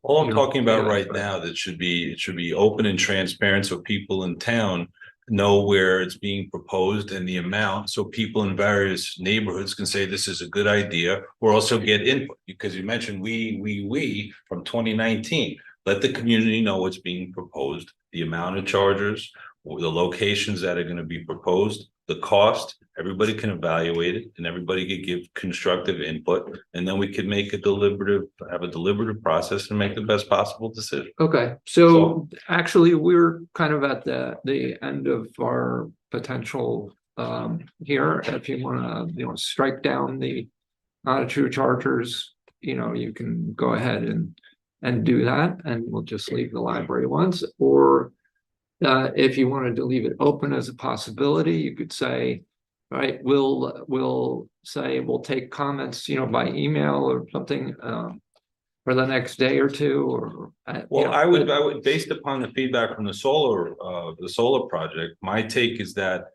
All I'm you know, talking about yeah, right but- now, it should be open and transparent, so people in town know where it's being proposed and the amount, so people in various neighborhoods can say this is a good idea, or also get input, because you mentioned we from 2019. Let the community know what's being proposed, the amount of chargers, or the locations that are gonna be proposed, the cost, everybody can evaluate it, and everybody could give constructive input, and then we could have a deliberative process and make the best possible decision. Okay, so actually, we're kind of at the end of our potential here. If you wanna, strike down the not a true chargers, you can go ahead and do that, and we'll just leave the library ones. Or if you wanted to leave it open as a possibility, you could say, right, we'll say, we'll take comments, by email or something. for the next day or two, or? Well, I would, based upon the feedback from the solar project, my take is that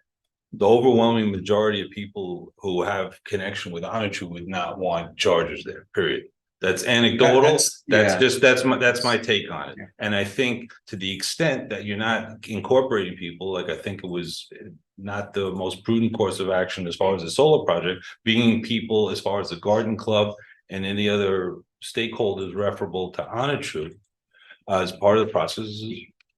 the overwhelming majority of people who have connection with Onitshu would not want chargers there, period. That's anecdotal. That's my take on it. Yeah. And I think to the extent that you're not incorporating people, like I think it was not the most prudent course of action as far as the solar project, being people as far as the garden club and any other stakeholders referable to Onitshu as part of the process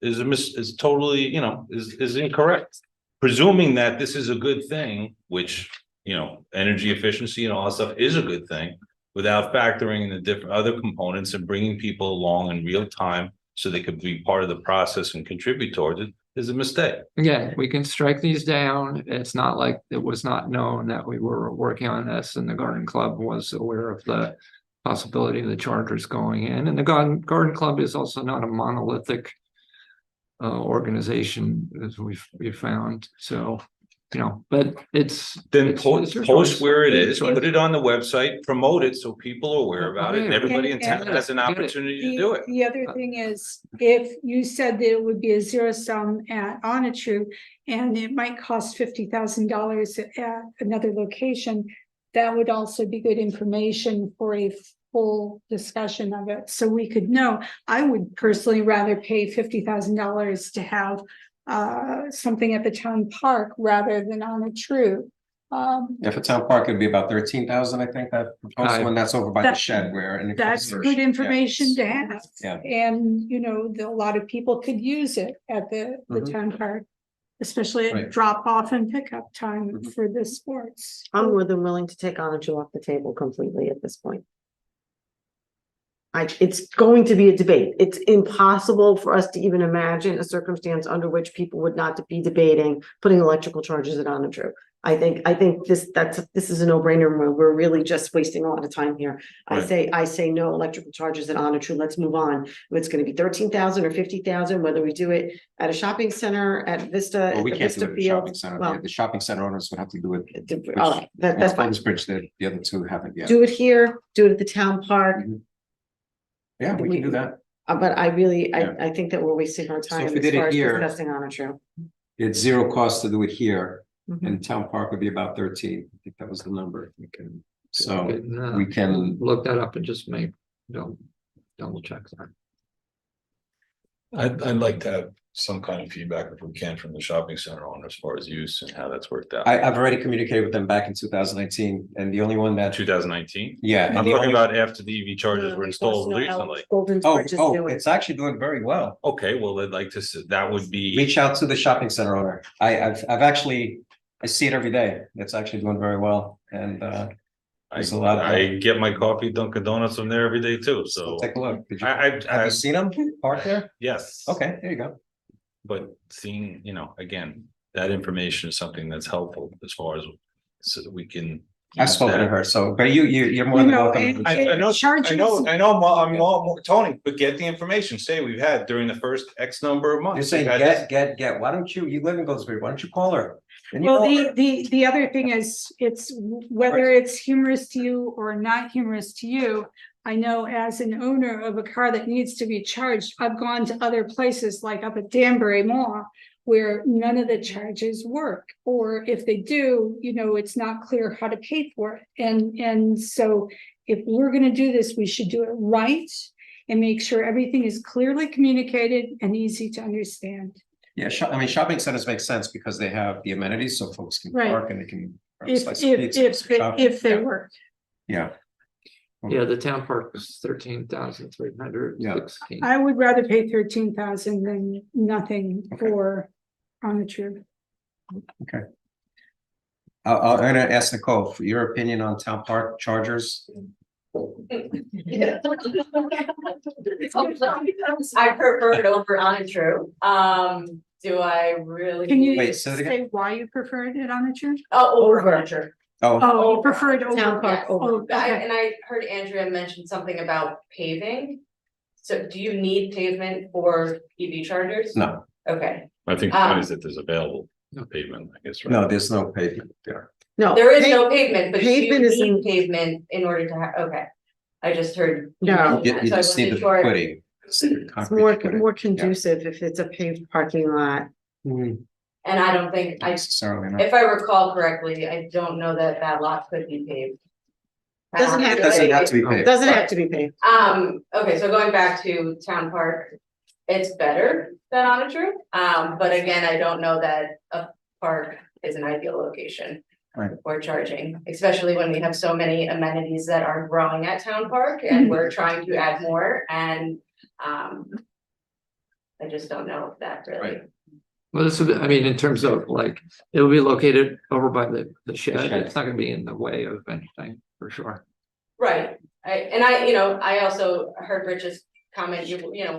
is totally, is incorrect. Presuming that this is a good thing, which, energy efficiency and all that stuff is a good thing, without factoring in the different other components and bringing people along in real time so they could be part of the process and contribute towards it, is a mistake. Yeah, we can strike these down. It's not like it was not known that we were working on this, and the garden club was aware of the possibility of the chargers going in. And the garden club is also not a monolithic organization, as we've found. So, but it's then post where it is, put it on the website, promote it so people are aware about it, and everybody in town has an opportunity to do it. The other thing is, if you said that it would be a zero sum at Onitshu, and it might cost $50,000 at another location, that would also be good information for a full discussion of it, so we could know. I would personally rather pay $50,000 to have something at the town park rather than Onitshu. Yeah, for town park, it'd be about 13,000, I think, that proposed one, that's over by the shed where. and it That's goes- good information to have. Yeah. And, a lot of people could use it at the Mhm. town park, especially at Right. drop off and pickup time Mhm. for the sports. I'm more than willing to take Onitshu off the table completely at this point. It's going to be a debate. It's impossible for us to even imagine a circumstance under which people would not be debating putting electrical charges at Onitshu. I think this is a no-brainer. We're really just wasting a lot of time here. Right. I say no electrical charges at Onitshu. Let's move on. It's going to be 13,000 or 50,000, whether we do it at a shopping center, at Vista, Well, at we the can't do Vista it at the shopping Field. center. Well, The shopping center owners would have to do it. all right, that's fine. Bridge, the other two haven't yet. Do it here, do it at the town park. Yeah, we can do that. But I really, Yeah. I think that we're wasting our time if we as did it far as here- discussing Onitshu. It's zero cost to do it here, Mhm. and town park would be about 13. I think that was the number. So can, we can, look that up and just double check that. I'd like to have some kind of feedback if we can from the shopping center owner as far as use and how that's worked out. I've already communicated with them back in 2019, and the only one that, 2019? yeah. and I'm the talking only- about after the EV chargers were installed recently. Oh, it's actually doing very well. Okay, well, I'd like to, that would be. Reach out to the shopping center owner. I've actually, I see it every day. It's actually doing very well, and there's a lot of. I get my coffee Dunkin' Donuts from there every day too, so. Take a look. Did you, Have have you seen them parked there? Yes. Okay, there you go. But seeing, again, that information is something that's helpful as far as, so that we can. I've use spoken to that. her, so, but you're more than welcome. I know, Charges- I'm all, Tony, but get the information, say we've had during the first X number of months. You're saying we've had this. get, why don't you live in Goldsberry, why don't you call her? And you Well, call her. the other thing is, it's whether it's humorous to you or not humorous to you. I know as an owner of a car that needs to be charged, I've gone to other places like up at Danbury Mall where none of the charges work, or if they do, it's not clear how to pay for it. And so if we're gonna do this, we should do it right and make sure everything is clearly communicated and easy to understand. Yeah, shopping centers make sense because they have the amenities, so folks can Right. park and they can. If slice of pizza, shop. if they Yeah. work. Yeah, Yeah, the town park was 13,316. I would rather pay 13,000 than nothing for Onitshu. okay. I'm gonna ask Nicole for your opinion on town park chargers. I prefer it over Onitshu. Do I really? Can you Wait, say it again? say why you prefer it at Onitshu? Oh, over Onitshu. Oh, you prefer it over. Town park Yes. over. Oh, okay. And I heard Andrea mention something about paving. So do you need pavement for EV chargers? No, Okay, I think the point is that there's available pavement, I guess, right? no, there's no pavement there. No. there is no pavement, but do you Pavement is in- need pavement in order to have, okay. I just heard. No. You So I just need wasn't the sure. footing. It's Concrete more, footing. more conducive if it's a paved parking lot. And I don't think, Not necessarily, no. if I recall correctly, I don't know that that lot could be paved. Doesn't have It doesn't have to be paved. Doesn't have to be paved. Okay, so going back to Town Park, it's better than Onitru. But again, I don't know that a park is an ideal location. Right. For charging, especially when we have so many amenities that are growing at Town Park and we're trying to add more and, I just don't know if that really. Right. Well, this would, I mean, in terms of like, it'll be located over by the shed. It's not gonna be in the way of anything, for sure. Right, I also heard Rich's comment,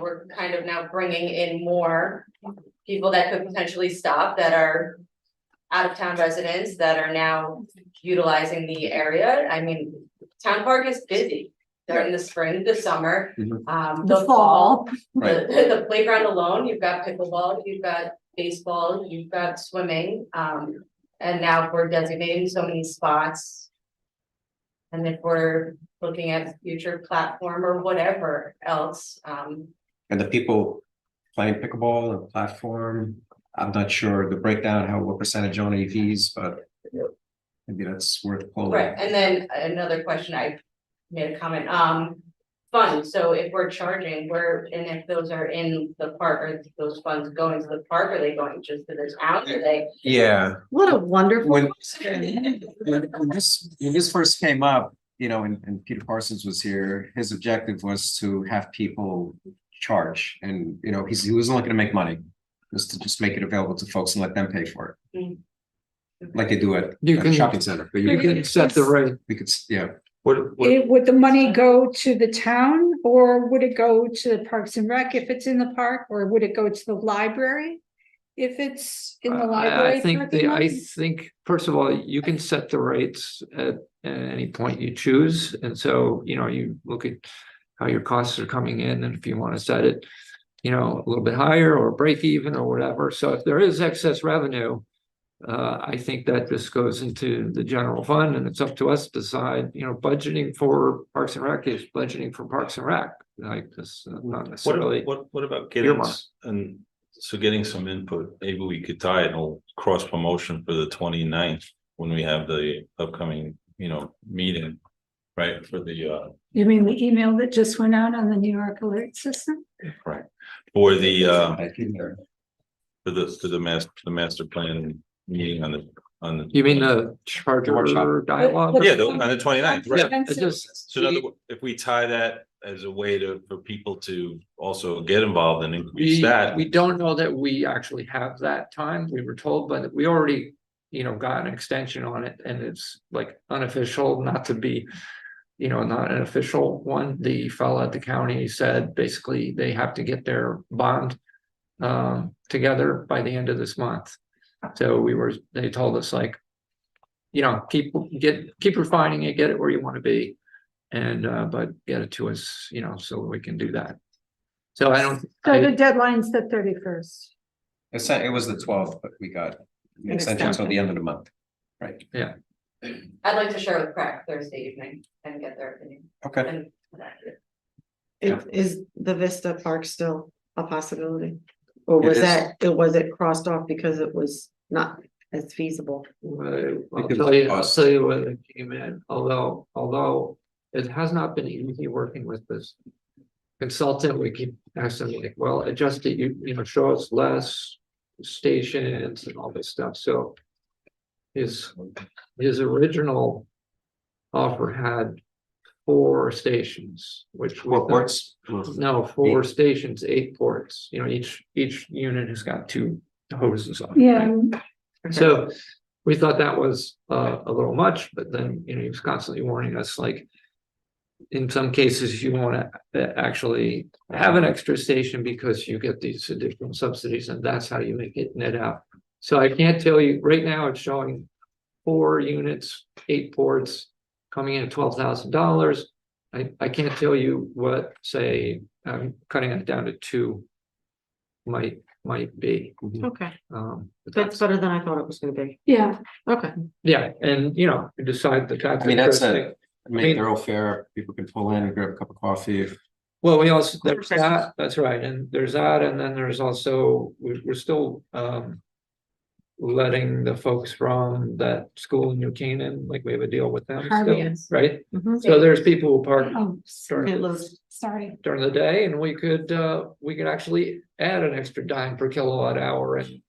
we're kind of now bringing in more people that could potentially stop that are out of town residents that are now utilizing the area. I mean, Town Park is busy during the spring, the summer, the fall. Right. The playground alone, you've got pickleball, you've got baseball, you've got swimming, and now we're designating so many spots. And if we're looking at future platform or whatever else, And the people playing pickleball and platform, I'm not sure the breakdown, what percentage on AVs, but maybe that's worth pulling. right, and then another question, I made a comment, funds, so if we're charging, and if those are in the park, are those funds going to the park, are they going just to the town, are they? Yeah. What a wonderful When- question. When this first came up, and Peter Parsons was here, his objective was to have people charge, and, he wasn't looking to make money. Was to just make it available to folks and let them pay for it. Like they do at a shopping center. But You can set the rate. We could, yeah. Would the money go to the town or would it go to the Parks and Rec if it's in the park, or would it go to the library? If it's in the library? I think parking lot? I think, first of all, you can set the rates at any point you choose. And so, you look at how your costs are coming in, and if you want to set it, a little bit higher or break even or whatever. So if there is excess revenue, I think that just goes into the general fund, and it's up to us to decide, budgeting for Parks and Rec is budgeting for Parks and Rec. Like this, not necessarily. What about getting, getting some input? Maybe we could tie it all cross promotion for the 29th when we have the upcoming, meeting, right, for the You mean the email that just went out on the New York alert system? right, for the for the master plan meeting on the. You mean the charter dialogue? Yeah, on the 29th, right? Yeah, it just, So in other words, if we tie that as a way for people to also get involved and increase that. we don't know that we actually have that time. We were told, but we already, got an extension on it, and it's like unofficial, not to be, not an official one. The fellow at the county said basically they have to get their bond together by the end of this month. So they told us like, keep refining it, get it where you want to be. And but get it to us, so we can do that. So So the deadline's the 31st. It was the 12th, but we got an extension until the end of the month. Right. Yeah. I'd like to share with Craig Thursday evening and get their opinion. Okay. Is the Vista Park still a possibility? Or was It is. it crossed off because it was not as feasible? I'll tell you what it came in, although it has not been easy working with this consultant. We keep asking like, well, adjust it, show us less stations and all this stuff. So his original offer had 4 stations, which 4 ports? No, 4 stations, 8 ports. Each unit has got 2 hoses on it. Yeah. Right? So we thought that was a little much, but then he was constantly warning us, like, in some cases you want to actually have an extra station because you get these additional subsidies, and that's how you make it net out. So I can't tell you right now. It's showing 4 units, 8 ports, coming in at $12,000. I can't tell you what, say, cutting it down to 2 might be. Okay, But that's better than I thought it was gonna be. Yeah. Okay. Yeah, and we decide the type. I mean, Make thoroughfare, people can pull in and grab a cup of coffee. Well, we also, there's that, that's right, and there's that, and then there's also, we're still letting the folks from that school in New Canaan, like we have a deal with them still, Harvey's. right? Mhm. So there's people who park Oh, during, sorry. during the day, and we could actually add an extra dime per kilowatt hour and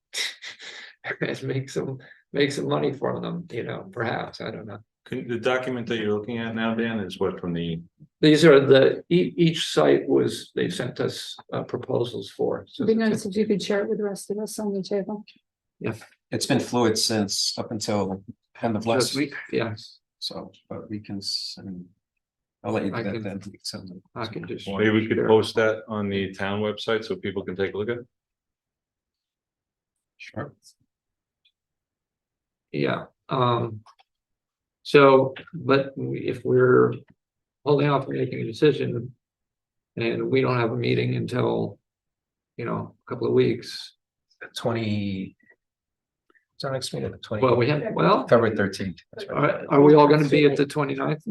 and make some money for them, you know, perhaps, I don't know. The document that you're looking at now, Dan, is what from the, These are each site was, they sent us proposals for. So It'd be nice if you could share it with the rest of us on the table. Yeah, It's been fluid since up until end of last week. yeah, So, but we can send, I'll let you do I that can- then. Send them. I can just. maybe we could post that on the town website so people can take a look at it. Sure. Yeah, so, but if we're holding off on making a decision. And we don't have a meeting until, you know, a couple of weeks. 20. It's our next meeting, the 20. Well, we have, well, February 13th. That's right. are we all gonna be at the 29th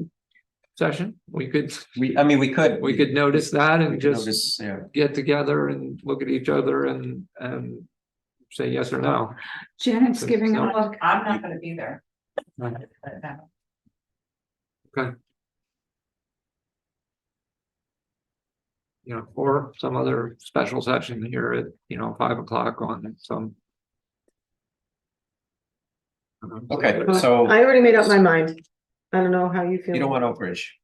session? We could I mean, we could. notice that and We could just notice, yeah. get together and look at each other and say yes or no. Janet's giving a look. I'm not gonna be there. Okay. You know, or some other special session here at, you know, 5 o'clock on some. Okay, so I already made up my mind. I don't know how you feel. you don't want Oak Ridge.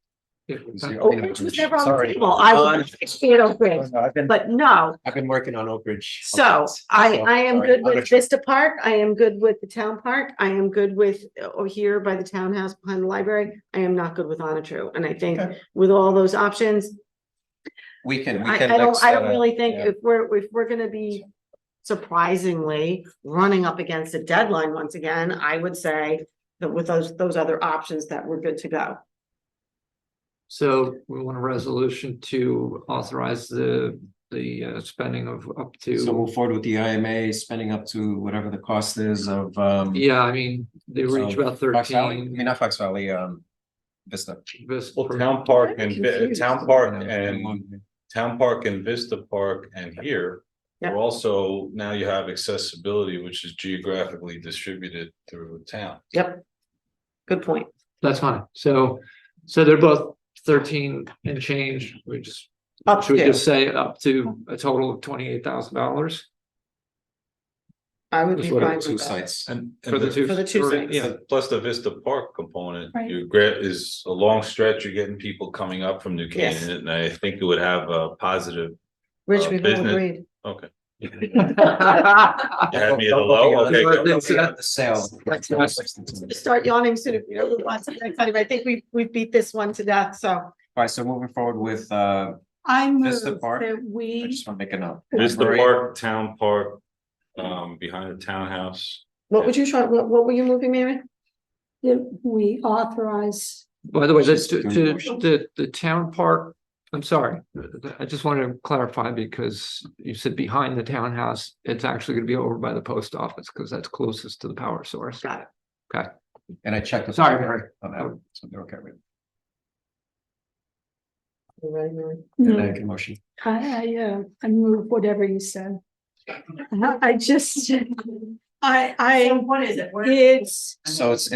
Oak Ridge was never on the Sorry. table. I would be at Oak Ridge, but no. I've been working on Oak Ridge. So I am Sorry, good with Oak Ridge. Vista Park. I am good with the town park. I am good with over here by the townhouse behind the library. I am not good with Onatru. And I think Okay. with all those options, We can. I don't really think if we're gonna be surprisingly running up against a deadline once again, I would say that with those other options that we're good to go. So we want a resolution to authorize the spending of up So to, move forward with the IMA, spending up to whatever the cost is of. yeah, I mean, they reach about Fox Valley, I 13. mean, not Fox Valley, Vista. Well, Town Park and Town Park and Vista Park and here. Yep. Are also, now you have accessibility, which is geographically distributed through the town. Yep. Good point. That's fine. So they're both 13 and change. Up Should we to. just say up to a total of $28,000? I would be For the fine two with that. sites. And For the two. For the two sites. Yeah, plus the Vista Park component, Right. you is a long stretch, you're getting people coming up from New Yes. Canaan, and I think it would have a positive. Rich, we've all business. agreed. Okay. You had me at the low, okay. Don't go. forget the sale. Start yawning soon if you don't want something exciting. I think we beat this one to death, so. All right, so moving forward with, I move Vista Park. that I we, just want to make a note. Vista Library. Park, Town Park, behind the townhouse. What would you try, what were you moving, Mary? that we authorize, by the way, Just to doing the motion. the town park, I'm sorry, I just wanted to clarify because you said behind the townhouse, it's actually gonna be over by the post office because that's closest to the power source. Got it. Okay, And I checked. with- Sorry, Mary. On that, so they're okay with it. You ready, Mary? And no, I can motion. I move whatever you said. I just, I, What is it? it's, So it's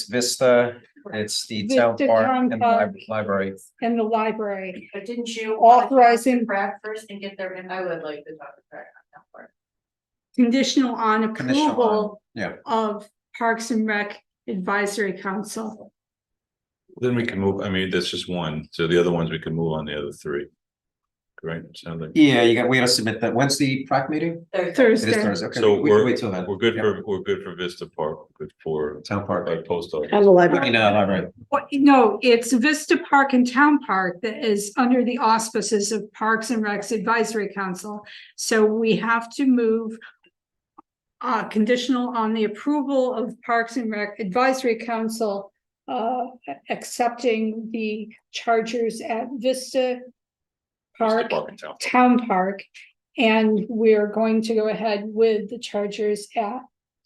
Vista, it's the town Vista park Town and Park. the library. in the library, But didn't you? Authorizing- Brad first and get their, and I would like to talk to Brad on that part. conditional on Conditional on- approval Yeah, of Parks and Rec Advisory Council. Then we can move, I mean, that's just one, so the other ones we can move on the other three. Right, sound like. yeah, we gotta submit that. When's the PrAC meeting? It is Thursday. Thursday, okay. So We can wait till then. we're good Yeah. for Vista Park, good for Town park. post office. And the I library. mean, library. What, no, it's Vista Park and Town Park that is under the auspices of Parks and Recs Advisory Council. So we have to move conditional on the approval of Parks and Rec Advisory Council accepting the chargers at Vista Park, and Town. Town Park, and we're going to go ahead with the chargers at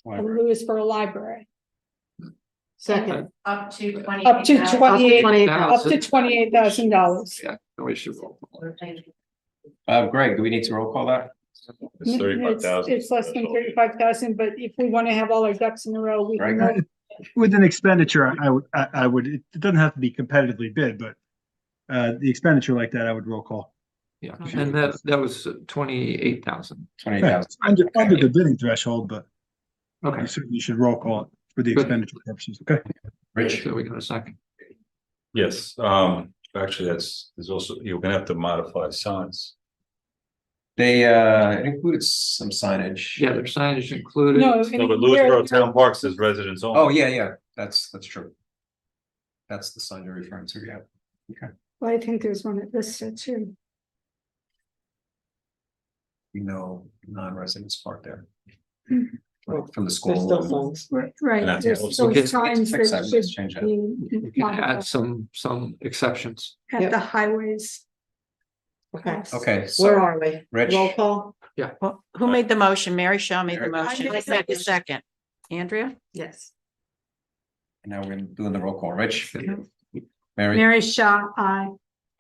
the Library. Lewisboro Library. Second. Up to twenty. Up to $28,000. $28,000. Yeah, no issue. Roll call. Greg, do we need to roll call that? It's 35,000. It's less than 35,000, but if we want to have all our ducks in a row, we can. Right. With an expenditure, I would, it doesn't have to be competitively bid, but the expenditure like that, I would roll call. Yeah, and that was 28,000. 28,000. Under the bidding threshold, but Okay. you certainly should roll call it for the Good. expenditure purposes, okay? Rich? So we got a second. Yes, actually, there's also, you're gonna have to modify signs. They it included some signage. Yeah, their signage included. No, No, but Lewisboro Town Park says residents only. Oh, yeah, that's true. That's the sign you're referring to, yeah. Okay. Well, I think there's one at Vista too. Non-residents park there. Mhm. From the There's school. still signs. Right, that's there's also- those Okay, signs fix that that, let's should change that. be You can add modified some exceptions. at Yep. the highways. Okay. Okay, Where so are we? Rich? Roll call? Well, who made the motion? Mary Shaw made the Mary. motion. I did the Second. Andrea? Yes. now we're doing the roll call. Rich? Mary? Mary Shaw, aye.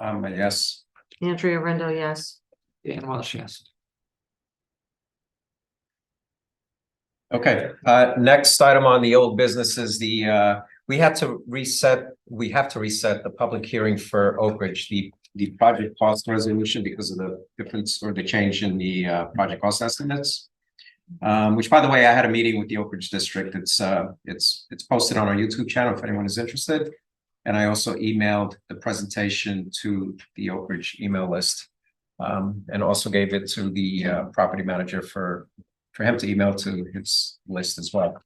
Yes. Andrea Rendo, yes. Dan Welsh, yes. Okay, next item on the old business is we have to reset the public hearing for Oak Ridge, the project cost resolution because of the difference or the change in the project cost estimates. Which, by the way, I had a meeting with the Oak Ridge District. It's posted on our YouTube channel if anyone is interested. And I also emailed the presentation to the Oak Ridge email list. And also gave it to the property manager for him to email to his list as well.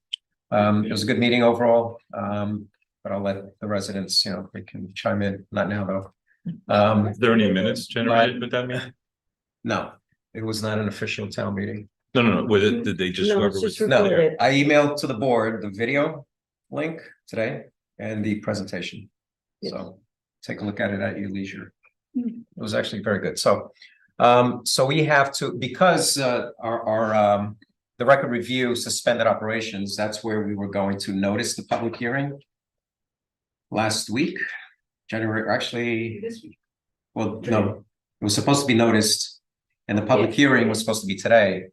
It was a good meeting overall, but I'll let the residents, they can chime in, not now though. Is there any minutes generated with that meeting? No, it was not an official town meeting. No, with it, did they just? No, whoever it's just was No, there? recorded. I emailed to the board the video link today and the presentation. So take a look at it at your leisure. It was actually very good. So we have to, because the record review suspended operations, that's where we were going to notice the public hearing last week, January, actually, well, no, it was supposed to be noticed and the public hearing was supposed to be today.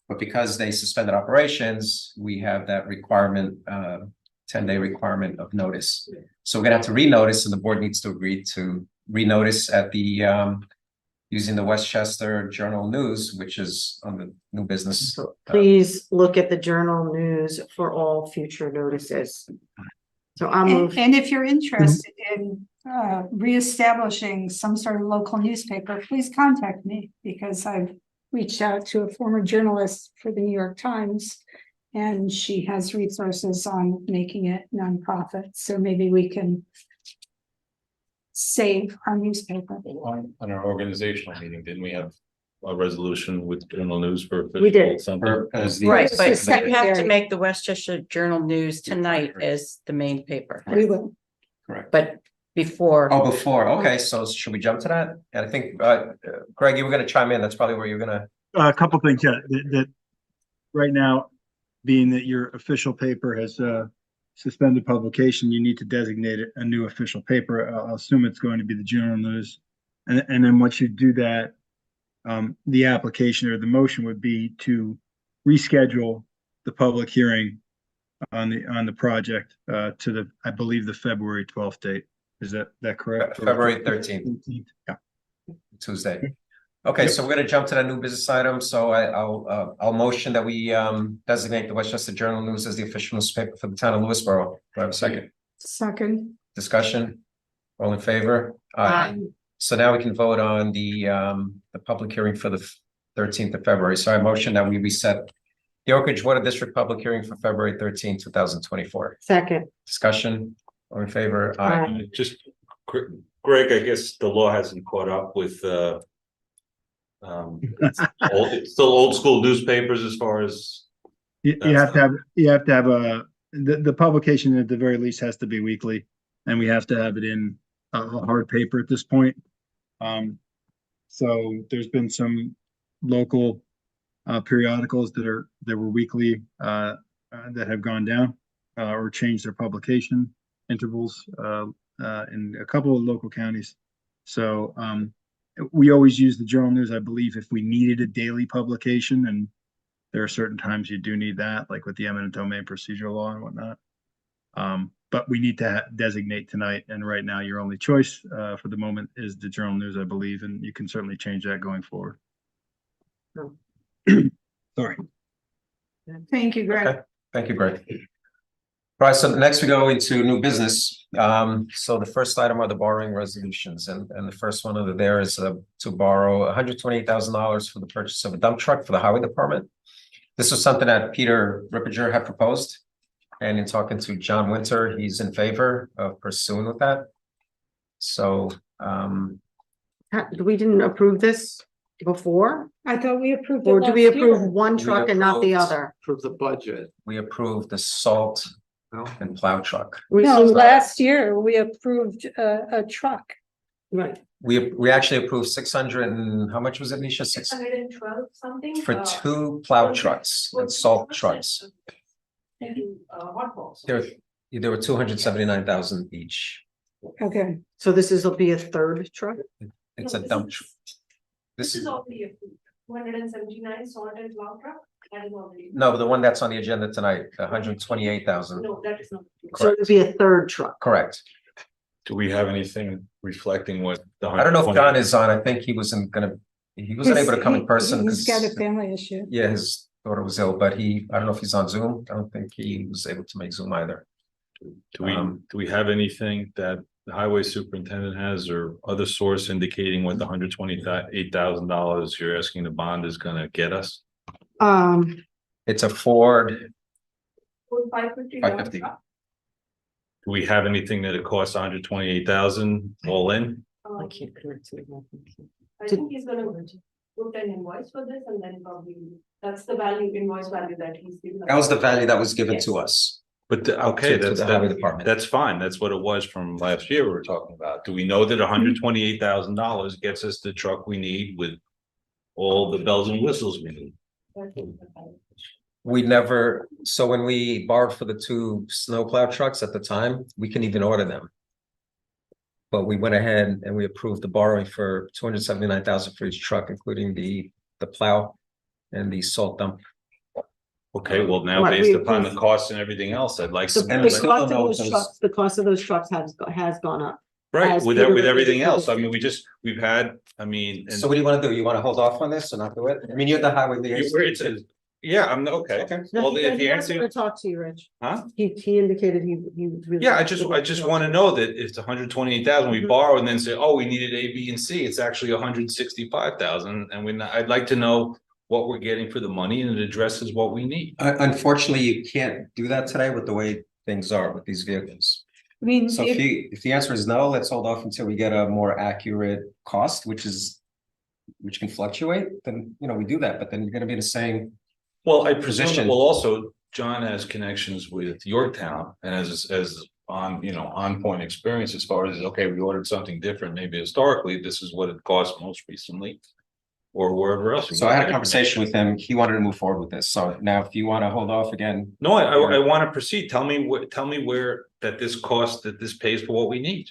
But because they suspended operations, we have that requirement, 10-day requirement of notice. So we're gonna have to renotice, and the board needs to agree to renotice at the using the Westchester Journal News, which is on the new business. Please look at the Journal News for all future notices. So I'll And, move. and if you're interested in reestablishing some sort of local newspaper, please contact me because I've reached out to a former journalist for the New York Times. And she has resources on making it nonprofit, so maybe we can save our newspaper. On our organizational meeting, didn't we have a resolution with Journal News for? We did. Something? Right, It's but the you have to secretary. make the Westchester Journal News tonight as the main paper, We will. Correct. but before. Oh, before, okay, so should we jump to that? And I think, Greg, you were gonna chime in, that's probably where you're gonna. A couple things, yeah, that right now, being that your official paper has suspended publication, you need to designate it a new official paper. I'll assume it's going to be the Journal News. And then once you do that, the application or the motion would be to reschedule the public hearing on the project to the, I believe, the February 12th date. Is that correct? February 13th. Yeah. Tuesday. Okay, so we're gonna jump to that new business item. So I'll motion that we designate the Westchester Journal News as the official newspaper for the town of Lewisboro. Do I have a second? Second. Discussion? All in favor? Aye. So now we can vote on the public hearing for the 13th of February. So I motion that we reset the Oak Ridge Water District public hearing for February 13th, 2024. Second. Discussion? All in favor? Aye. Just, Greg, I guess the law hasn't caught up with, it's still old school newspapers as far as. You have to have the publication at the very least has to be weekly, and we have to have it in a hard paper at this point. So there's been some local periodicals that were weekly that have gone down. or change their publication intervals in a couple of local counties. So we always use the Journal News, I believe, if we needed a daily publication, and there are certain times you do need that, like with the eminent domain procedural law and whatnot. But we need to designate tonight, and right now your only choice for the moment is the Journal News, I believe, and you can certainly change that going forward. Sorry. Thank you, Greg. Okay, thank you, Greg. All right, so next we go into new business. So the first item are the borrowing resolutions, and the first one over there is to borrow $128,000 for the purchase of a dump truck for the highway department. This was something that Peter Rippinger had proposed, and in talking to John Winter, he's in favor of pursuing with that. So We didn't approve this before, I thought we approved it or do we last approve year. one truck and not the approved- other? Approve the budget. we approved the salt No? and plow truck. No, last year we approved a truck. Right. We actually approved 600 and how much was it, Nisha? 612 something. For two plow trucks and salt trucks. There were 279,000 each. Okay. So this will be a third truck? It's a dump. This is, already approved. 279 salt and plow truck. That is already. no, the one that's on the agenda tonight, 128,000. No, that is not. So it'll be a third truck. Correct. Do we have anything reflecting what? The I don't know if 120 John is on. I think he wasn't able to come in person. He's got a 'cause, family issue. yeah, his daughter was ill, but I don't know if he's on Zoom. I don't think he was able to make Zoom either. Do we have anything that the highway superintendent has or other source indicating what the $128,000 you're asking the bond is gonna get us? It's a Ford 550. 550. Do we have anything that it costs 128,000 all in? I can't connect to it. I think he's gonna put an invoice for this and then probably, that's the invoice value that he's giving. That was the value that was given to Yes. us. But okay, To the highway department. that's fine. That's what it was from last year we were talking about. Do we know that $128,000 gets us the truck we need with all the bells and whistles we need? We never, so when we borrowed for the two snowplow trucks at the time, we couldn't even order them. But we went ahead and we approved the borrowing for 279,000 for each truck, including the plow and the salt dump. Okay, well, now Right, based we upon the approved- cost and everything else, I'd like some. And we still don't know if The cost of those trucks has gone up. Right, as with Peter everything Rippinger else. I said. mean, we've had, I mean. and So what do you want to do? You want to hold off on this or not do it? I mean, you're the highway liaison. It says, yeah, I'm okay. Okay. No, Well, he if the wants answer, to talk to you, Rich. huh? He indicated he was really. Yeah, I just want to know that if it's 128,000, we Mhm. borrow and then say, oh, we needed A, B, and C, it's actually 165,000. And I'd like to know what we're getting for the money and it addresses what we need. Unfortunately, you can't do that today with the way things are with these vehicles. I mean, So if the answer is no, let's hold off until we get a more accurate cost, which can fluctuate, then, we do that, but then you're gonna be in the same. Well, I presume, Position. well, also, John has connections with Yorktown and as on point experience as far as, okay, we ordered something different, maybe historically, this is what it cost most recently. Or wherever else. we So I had get a conversation with him. He wanted to move forward with this. So now if you want to hold off again. No, I want to proceed. Tell me where that this pays for what we need.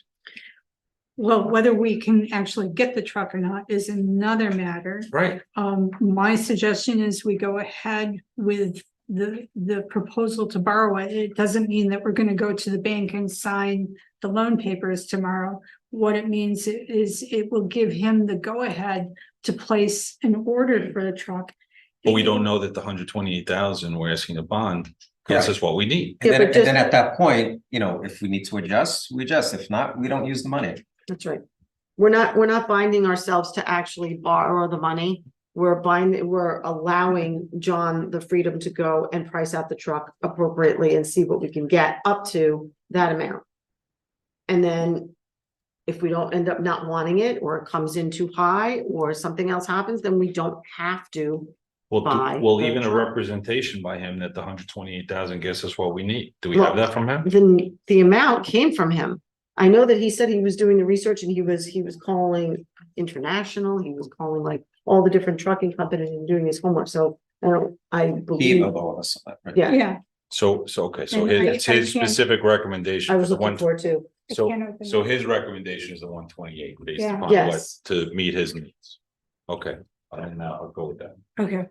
well, whether we can actually get the truck or not is another matter. Right. My suggestion is we go ahead with the proposal to borrow it. It doesn't mean that we're gonna go to the bank and sign the loan papers tomorrow. What it means is it will give him the go-ahead to place an order for the truck. But we don't know that the 128,000 we're asking a bond gets us what we need. And then at that point, if we need to adjust, we adjust. If not, we don't use the money. That's right. We're not binding ourselves to actually borrow the money. We're allowing John the freedom to go and price out the truck appropriately and see what we can get up to that amount. And then if we don't end up not wanting it, or it comes in too high, or something else happens, then we don't have to. buy the Even a truck. representation by him that the 128,000 gets us what we need. Do we have that from him? The amount came from him. I know that he said he was doing the research and he was calling international, he was calling like all the different trucking companies and doing his homework, so I He believe. of all of us. Right? Yeah. Yeah, Okay, so And it's I his can't- specific recommendation. I was for looking one. for it too. I So, can't open so it. his recommendation is the 128 based Yeah. upon what, Yes. to meet his needs. Okay, and I'll go with that. Okay.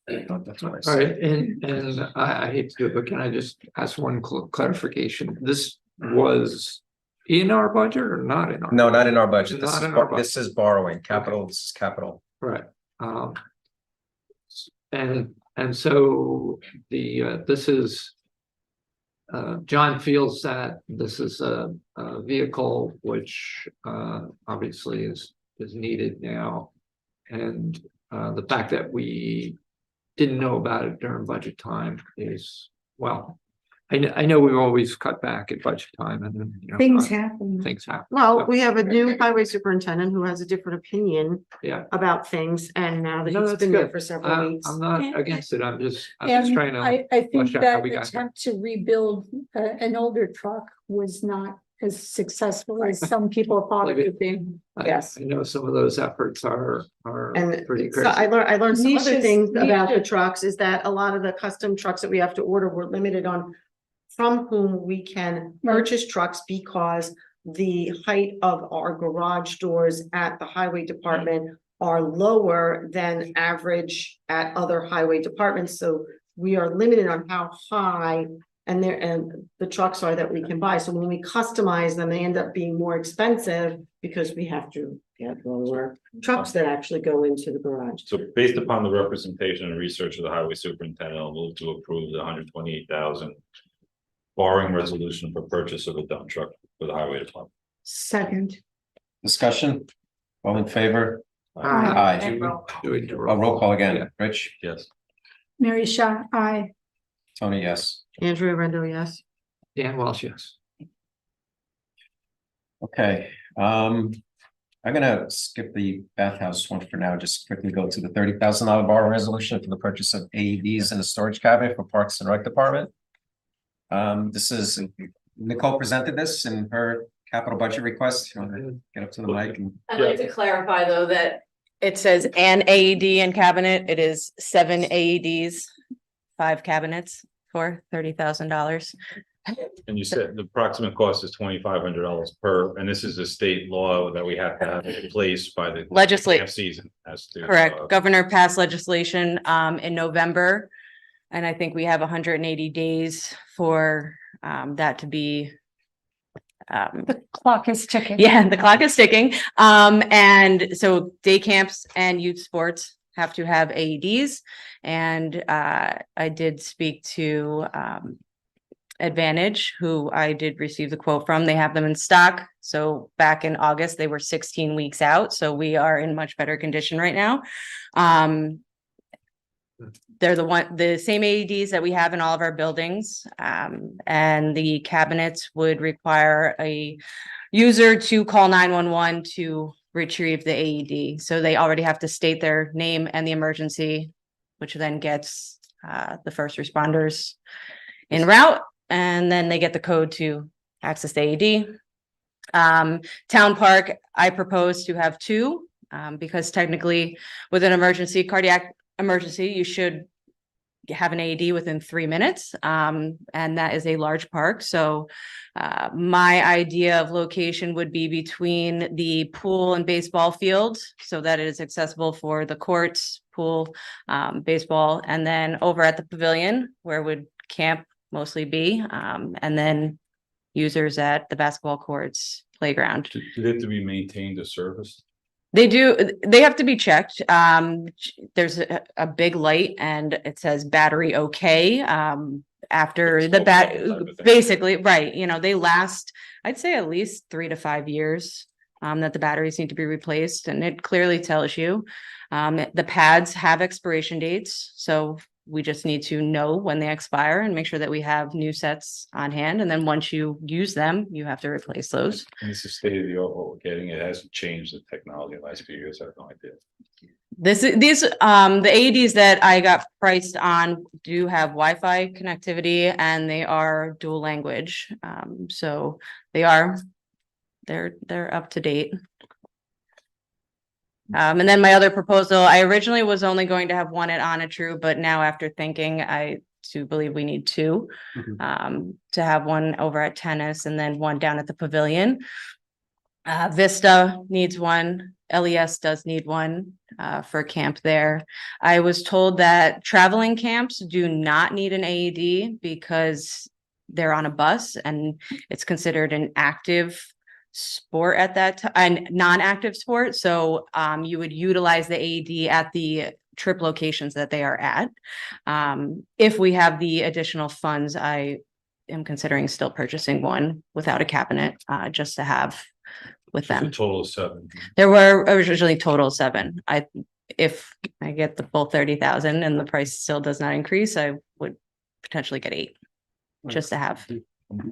That's what I All said. right, and I hate to do it, but can I just ask one clarification? This was in our budget or not in our? No, not in our budget. Not in our budget. This is borrowing, capital, this is capital. Right. And so this is. John feels that this is a vehicle which obviously is needed now. And the fact that we didn't know about it during budget time is, well, I know we've always cut back at budget time and then, you know, Things happen. things happen. Well, So, we have a new highway superintendent who has a different opinion yeah. about things, and now that No, he's that's been there good. for several weeks. I'm not against it. I'm just And trying to. I think flesh out how that we got here. attempt to rebuild an older truck was not as successful as some people thought it would be. Yes. I know some of those efforts are And pretty so crazy. I learned some other Niches- things about the niches. trucks, is that a lot of the custom trucks that we have to order, were limited on from whom we can purchase trucks, because the height of our garage doors at the highway department are lower than average at other highway departments. So we are limited on how high and the trucks are that we can buy. So when we customize them, they end up being more expensive because we have to get lower trucks that actually go into the garage. So based upon the representation and research of the highway superintendent, I'll move to approve the 128,000 borrowing resolution for purchase of a dump truck for the highway department. Second. Discussion? All in favor? Aye. Aye. Doing the Roll call Yeah. again. Rich? Yes. Mary Shaw, aye. Tony, yes. Andrea Rendo, yes. Dan Welsh, yes. Okay, I'm gonna skip the bathhouse one for now, just quickly go to the $30,000 borrow resolution for the purchase of AEDs in the storage cabinet for Parks and Rec Department. This is, Nicole presented this in her capital budget request. You want to get up to the mic and I'd like to clarify though that it says an AED in cabinet. It is 7 AEDs, 5 cabinets for $30,000. And you said the approximate cost is $2,500 per, and this is a state law that we have to have in place by the Legislate. camp season as to. Correct. Governor passed legislation in November. And I think we have 180 days for that to be. The clock is ticking. Yeah, the clock is ticking. And so day camps and youth sports have to have AEDs. And I did speak to Advantage, who I did receive the quote from. They have them in stock. So back in August, they were 16 weeks out. So we are in much better condition right now. They're the same AEDs that we have in all of our buildings. And the cabinets would require a user to call 911 to retrieve the AED. So they already have to state their name and the emergency, which then gets the first responders en route, and then they get the code to access the AED. Town Park, I propose to have 2, because technically with an cardiac emergency, you should have an AED within 3 minutes. And that is a large park. So my idea of location would be between the pool and baseball field so that it is accessible for the courts, pool, baseball, and then over at the pavilion where would camp mostly be. And then users at the basketball courts, playground. Do they have to be maintained or serviced? They do, they have to be checked. There's a big light and it says battery okay. After the basically, right, you know, they last, I'd say at least 3 to 5 years. That the batteries need to be replaced, and it clearly tells you. The pads have expiration dates, so we just need to know when they expire and make sure that we have new sets on hand. And then once you use them, you have to replace those. And this is state of the art what we're getting. It hasn't changed the technology in the last few years. I have no idea. The AEDs that I got priced on do have Wi-Fi connectivity and they are dual language. So they're up to date. And then my other proposal, I originally was only going to have one at Onitru, but now after thinking, to believe we need two. To have one over at tennis and then one down at the pavilion. Vista needs one. LES does need one for camp there. I was told that traveling camps do not need an AED because they're on a bus and it's considered an active sport at that time, and non-active sport. So you would utilize the AED at the trip locations that they are at. If we have the additional funds, I am considering still purchasing one without a cabinet, just to have with So it's a them. total of 7. There were originally total 7. If I get the full 30,000 and the price still does not increase, I would potentially get 8, just to have.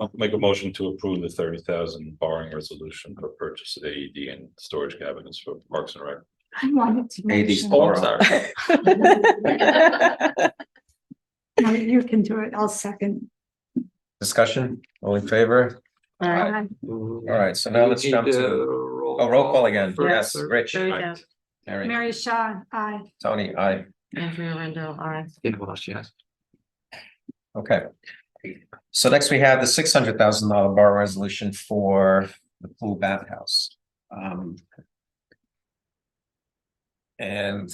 I'll make a motion to approve the 30,000 borrowing resolution for purchase of AED and storage cabinets for Parks and Rec. I wanted to mention. No, you can do it. I'll second. Discussion, all in favor? Aye. All right, so now let's jump to, roll call again. Yes, Rich. There Aye. Mary, Mary Shaw, aye. Tony, aye. Andrea Rendell, aye. Dan Welsh, yes. Okay. So next we have the $600,000 borrow resolution for the pool bathhouse. And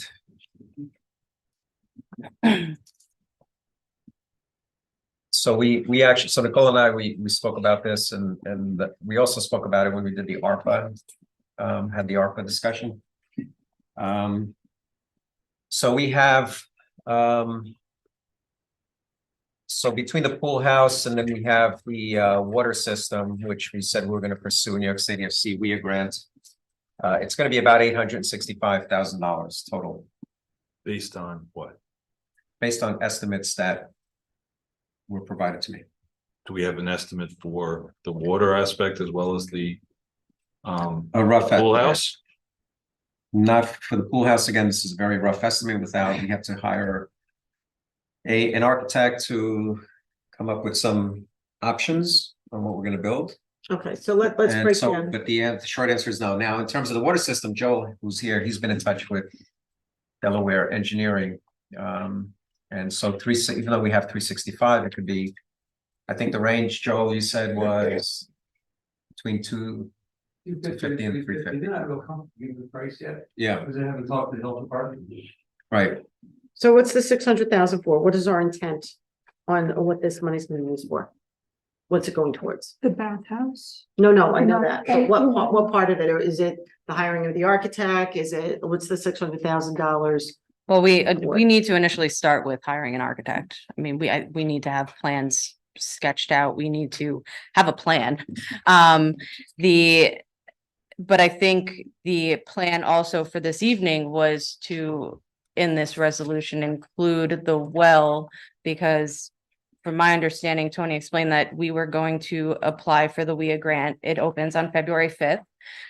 so we actually, so Nicole and I, we spoke about this and we also spoke about it when we did the ARPA, had the ARPA discussion. So we have, so between the pool house and then we have the water system, which we said we were going to pursue New York City FC WIA grant. It's going to be about $865,000 total. Based on what? Based on estimates that were provided to me. Do we have an estimate for the water aspect as well as the A rough pool estimate. house? Not for the pool house. Again, this is a very rough estimate without, we have to hire an architect to come up with some options on what we're going to build. Okay, so let's And break so, down. but the short answer is no. Now, in terms of the water system, Joe, who's here, he's been in touch with Delaware Engineering. And so even though we have 365, it could be, I think the range, Joe, you said was between 250 and 350. They're not real comfortable giving the price yet. Yeah. Because they haven't talked to the health department. Right. So what's the 600,000 for? What is our intent on what this money's gonna be used for? What's it going towards? The bathhouse. No, I know No. that, but what part of it, or is it the hiring of the architect? Is it, what's the $600,000? Well, we need to initially start with hiring an architect. I mean, we need to have plans sketched out. We need to have a plan. But I think the plan also for this evening was to, in this resolution, include the well, because from my understanding, Tony explained that we were going to apply for the WIA grant. It opens on February 5th.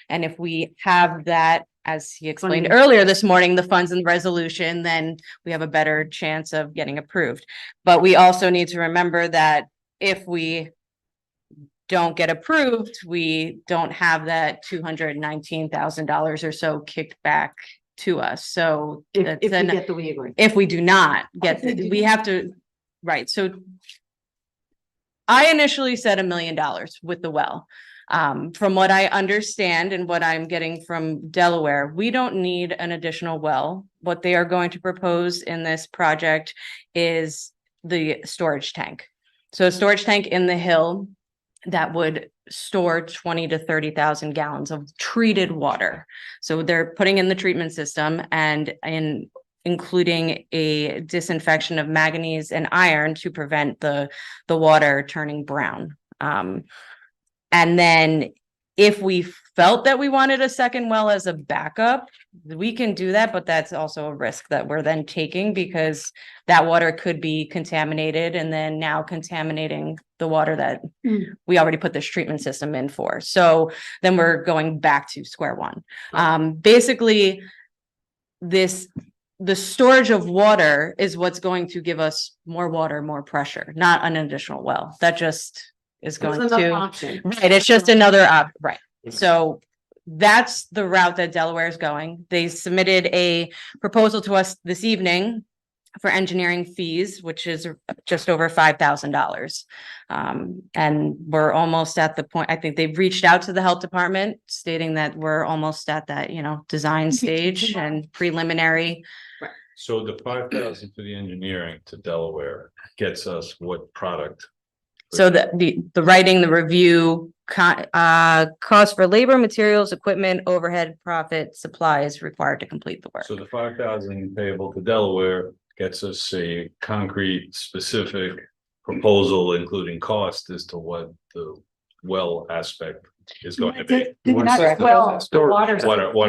And if we have that, as he explained Funding. earlier this morning, the funds in the resolution, then we have a better chance of getting approved. But we also need to remember that if we don't get approved, we don't have that $219,000 or so kicked back to us. So If we get the WIA grant. if we do not get, we have to, right, so I initially said $1 million with the well. From what I understand and what I'm getting from Delaware, we don't need an additional well. What they are going to propose in this project is the storage tank. So a storage tank in the hill that would store 20 to 30,000 gallons of treated water. So they're putting in the treatment system and including a disinfection of manganese and iron to prevent the water turning brown. And then if we felt that we wanted a second well as a backup, we can do that, but that's also a risk that we're then taking because that water could be contaminated and then now contaminating the water that we already put this treatment system in for. So then we're going back to square one. Basically, the storage of water is what's going to give us more water, more pressure, not an additional well. That just is going It's another to, option. right, it's just another right. So that's the route that Delaware is going. They submitted a proposal to us this evening for engineering fees, which is just over $5,000. And we're almost at the point, I think they've reached out to the health department stating that we're almost at that, design stage and preliminary. So the 5,000 for the engineering to Delaware gets us what product? So the writing, the review, cost for labor, materials, equipment, overhead, profit, supplies required to complete the work. So the 5,000 payable to Delaware gets us a concrete, specific proposal, including cost as to what the well aspect is going to be. Water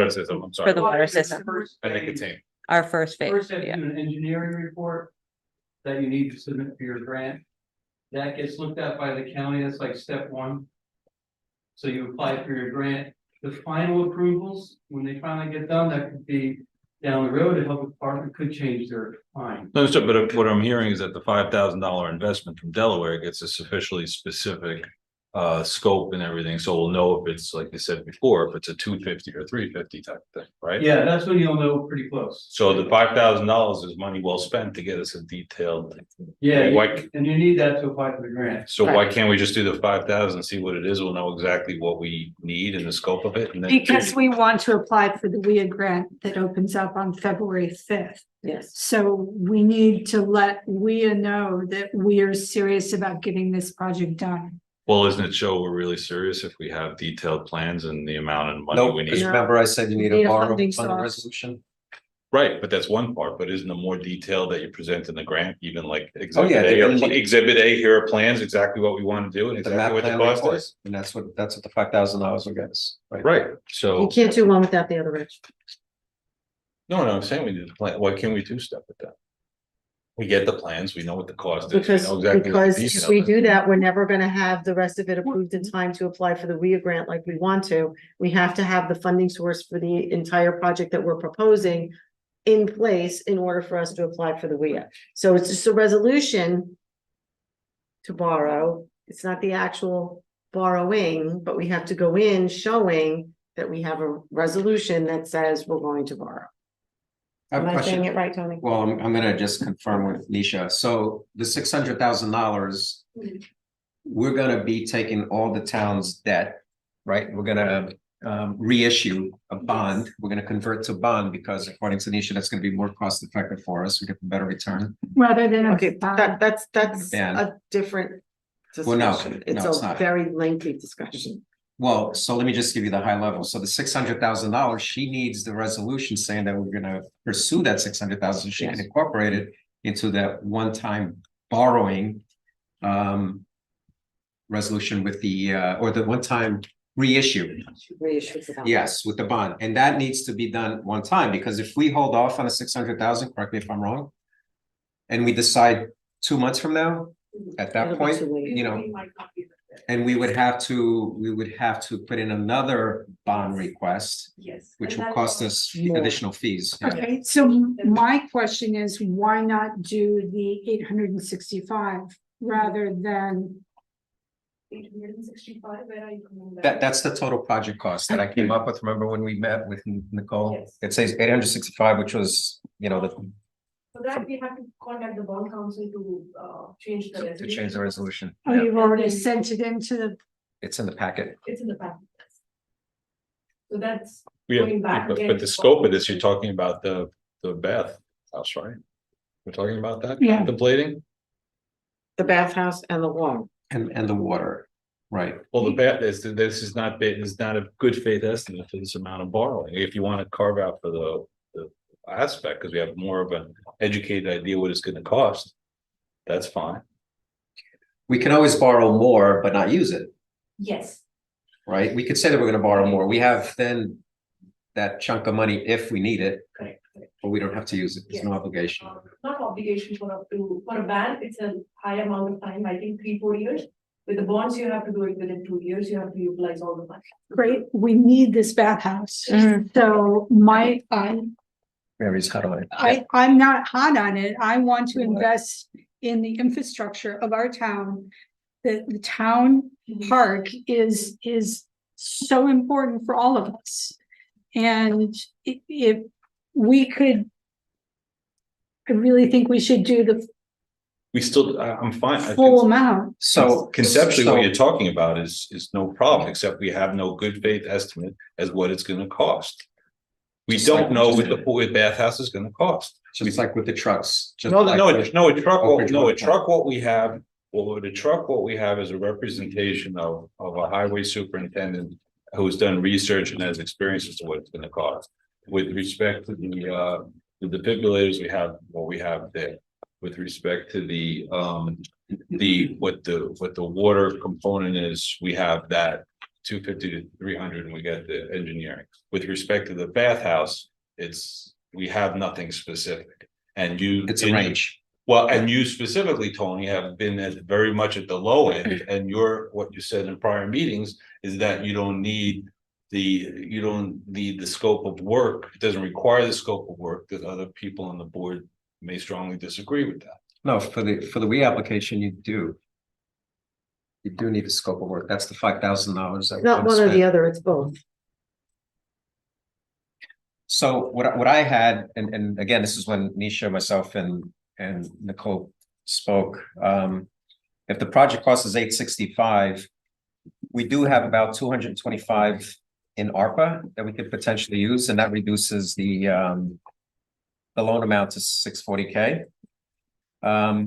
System, I'm sorry. For the water system. And the container. Our first phase. First, have an engineering report that you need to submit for your grant. That gets looked at by the county. That's like step one. So you apply for your grant. The final approvals, when they finally get done, that could be down the road. The health department could change their mind. No, so, but what I'm hearing is that the $5,000 investment from Delaware gets a sufficiently specific scope and everything, so we'll know if it's, like you said before, if it's a 250 or 350 type of thing, right? Yeah, that's when you'll know pretty close. So the $5,000 is money well spent to get us a detailed. Yeah, Why, and you need that to apply for the grant. so why can't we just do the 5,000, see what it is? We'll know exactly what we need and the scope of it, and then. Because we want to apply for the WIA grant that opens up on February 5th. Yes. So we need to let WIA know that we are serious about getting this project done. Well, doesn't it show we're really serious if we have detailed plans and the amount of money No, we because need? remember I said you need Need a a borrow funding fund source. resolution? Right, but that's one part, but isn't the more detail that you present in the grant, even like Oh, exhibit yeah, A, or and- exhibit A, here are plans, exactly what we want to do and The map exactly what the plan cost report, is? and that's what the $5,000 will get us, right? Right, You so, can't do one without the other, Rich. no, I'm saying we need the plan, why can't we two-step with that? We get the plans, we know what the cost is, we Because, know exactly. what the because if detail we is. do that, we're never gonna have the rest of it approved in time to apply for the WIA grant like we want to. We have to have the funding source for the entire project that we're proposing in place in order for us to apply for the WIA. So it's just a resolution to borrow. It's not the actual borrowing, but we have to go in showing that we have a resolution that says we're going to borrow. I have Am a I saying question. it right, Tony? Well, I'm gonna just confirm with Nisha. So the $600,000, we're gonna be taking all the town's debt, right? We're gonna reissue a bond. We're gonna convert to bond because according to Nisha, that's gonna be more cost effective for us. We get a better return. Rather than. Okay, that's Ban. a different Well, no, discussion. no, it's It's a not. very lengthy discussion. Well, so let me just give you the high level. So the $600,000, she needs the resolution saying that we're gonna pursue that 600,000. She can Yes. incorporate it into that one-time borrowing resolution with the or the one-time reissue. Reissue the bond. Yes, with the bond. And that needs to be done one time, because if we hold off on the 600,000, correct me if I'm wrong, and we decide 2 months from now, at that It'll be point, too late. you know, and we would have to put in another bond request, Yes. which will cost us More. additional fees. Yeah. Okay, so my question is, why not do the 865 rather than? 865, where are you coming That's the total project cost that I came up with. Remember when we met with Nicole? Yes. It says 865, which was, the For that, we have to contact the bond council to change the to resolution. change the resolution. Oh, Yeah. you've already sent it into the, It's in the packet. It's in the packet. So that's Yeah, going back but again. the scope of this, you're talking about the bath house, right? We're talking about that, Yeah. contemplating? The bathhouse and the wall. And the water, right? Well, the bath this is not a good faith estimate for this amount of borrowing. If you want to carve out for the aspect, because we have more of an educated idea what it's gonna cost, that's fine. We can always borrow more, but not use it, Yes. right? We could say that we're gonna borrow more. We have then that chunk of money if we need it, Correct. but we don't have to use it. There's no obligation. Not obligation for a ban, it's a high amount of time, I think 3-4 years. With the bonds, you have to do it within 2 years, you have to utilize all the money. great, we need this bathhouse. So Mary's how do I? I'm not hot on it. I want to invest in the infrastructure of our town. The town park is so important for all of us. And if we could I really think we should do the We still, I'm fine. full amount. So Conceptually, what so- you're talking about is no problem, except we have no good faith estimate as what it's gonna cost. We Just like don't we know just what the did. pool bathhouse is gonna cost. Just like with the trucks. just No, like no, with no, a truck, Oak Ridge Road. what we have, well, with a truck, what we have is a representation of a highway superintendent who's done research and has experience as to what it's gonna cost. With respect to the defibrillators, we have what we have there. With respect to what the water component is, we have that 250 to 300, and we get the engineering. With respect to the bathhouse, we have nothing specific. And It's a range. Well, and you specifically, Tony, have been very much at the low end, and what you said in prior meetings is that you don't need the scope of work. It doesn't require the scope of work, that other people on the board may strongly disagree with that. No, for the reapplication, you do. You do need a scope of work. That's the $5,000. Not one or the other, it's both. So what I had, and again, this is when Nisha, myself, and Nicole spoke. If the project cost is $865, we do have about 225 in ARPA that we could potentially use, and that reduces the loan amount to $640K.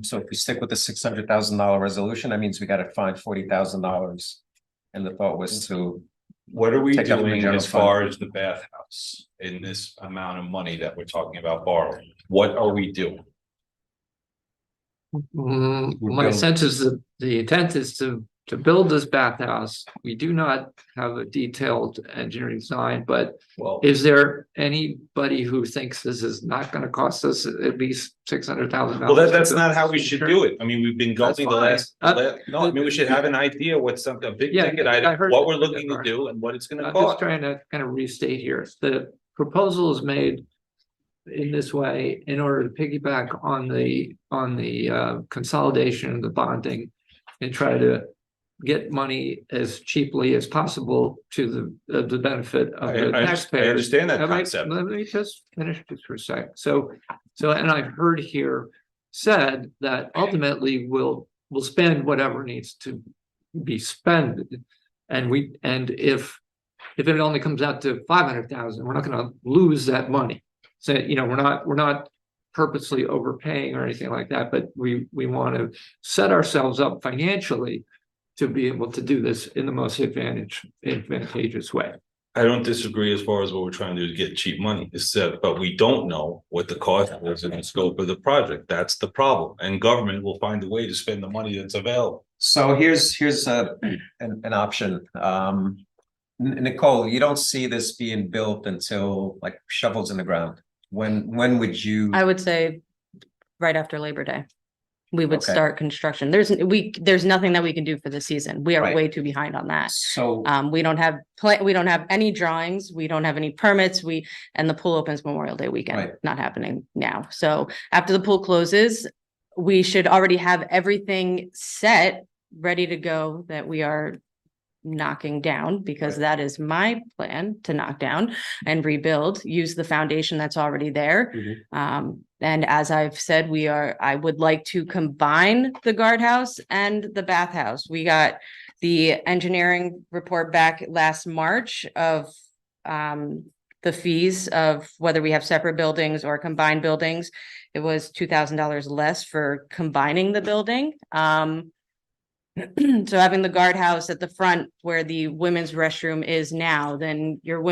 So if we stick with the $600,000 resolution, that means we got to find $40,000. And the thought was to. What are we take that from the doing general as far fund. as the bathhouse in this amount of money that we're talking about borrowing? What are we doing? My build- sense is that the intent is to build this bathhouse. We do not have a detailed engineering design, but Well, is there anybody who thinks this is not gonna cost us at least $600,000? well, that's not how we should do it. I mean, we've been going That's the fine. last, no, I mean, we should have an idea what's something, a big Yeah, ticket I item, heard what that. we're looking to Alright. do and what it's gonna I'm just cost. trying to kind of restate here. The proposal is made in this way in order to piggyback on the consolidation of the bonding and try to get money as cheaply as possible to the benefit of the I taxpayers. understand that All right, concept. let me just finish this for a sec. So, and I've heard here said that ultimately we'll spend whatever needs to be spent. And if it only comes out to 500,000, we're not gonna lose that money. So, we're not purposely overpaying or anything like that, but we want to set ourselves up financially to be able to do this in the most advantageous way. I don't disagree as far as what we're trying to do to get cheap money, but we don't know what the cost is and the scope of the project. That's the problem. And government will find a way to spend the money that's available. So here's an option. Nicole, you don't see this being built until like shovels in the ground. When would you? I would say right after Labor Day. We would Okay. start construction. There's nothing that we can do for the season. We are Right. way too behind on that. So We don't have any drawings. We don't have any permits. And the pool opens Memorial Day weekend, Right. not happening now. So after the pool closes, we should already have everything set, ready to go that we are knocking down, because that is my plan, to knock down and rebuild, use the foundation that's already there. And as I've said, I would like to combine the guardhouse and the bathhouse. We got the engineering report back last March of the fees of whether we have separate buildings or combined buildings. It was $2,000 less for combining the building. So having the guardhouse at the front where the women's restroom is now, then your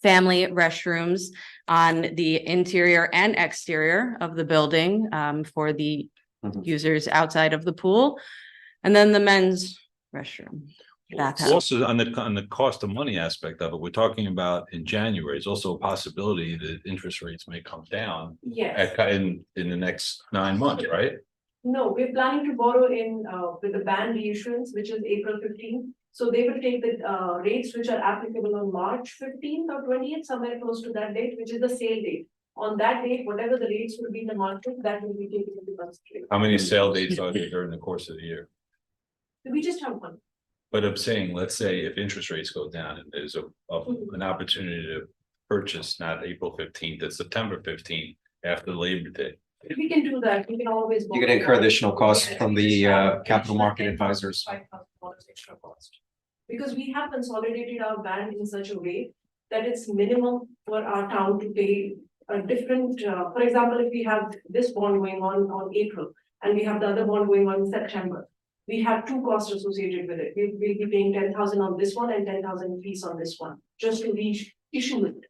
family restrooms on the interior and exterior of the building for the users outside of the pool, and then the men's restroom. Bathhouse. Also, on the cost of money aspect of it, we're talking about in January, it's also a possibility that interest rates may come down Yes. in the next 9 months, right? No, we're planning to borrow with the band reissuance, which is April 15th. So they will take the rates which are applicable on March 15th or 20th, somewhere close to that date, which is the sale date. On that date, whatever the rates will be in the market, that will be taken into consideration. How many sale dates are there during the course of the year? We just have one. But I'm saying, let's say if interest rates go down and there's an opportunity to purchase not April 15th, it's September 15th, after Labor Day. We can do that. We can always. You're gonna incur additional costs from the capital market advisors. $5,000 extra cost. Because we have consolidated our band in such a way that it's minimum for our town to pay a different, for example, if we have this bond going on April and we have the other bond going on in September, we have two costs associated with it. We'll be paying 10,000 on this one and 10,000 fees on this one, just to reach issuement.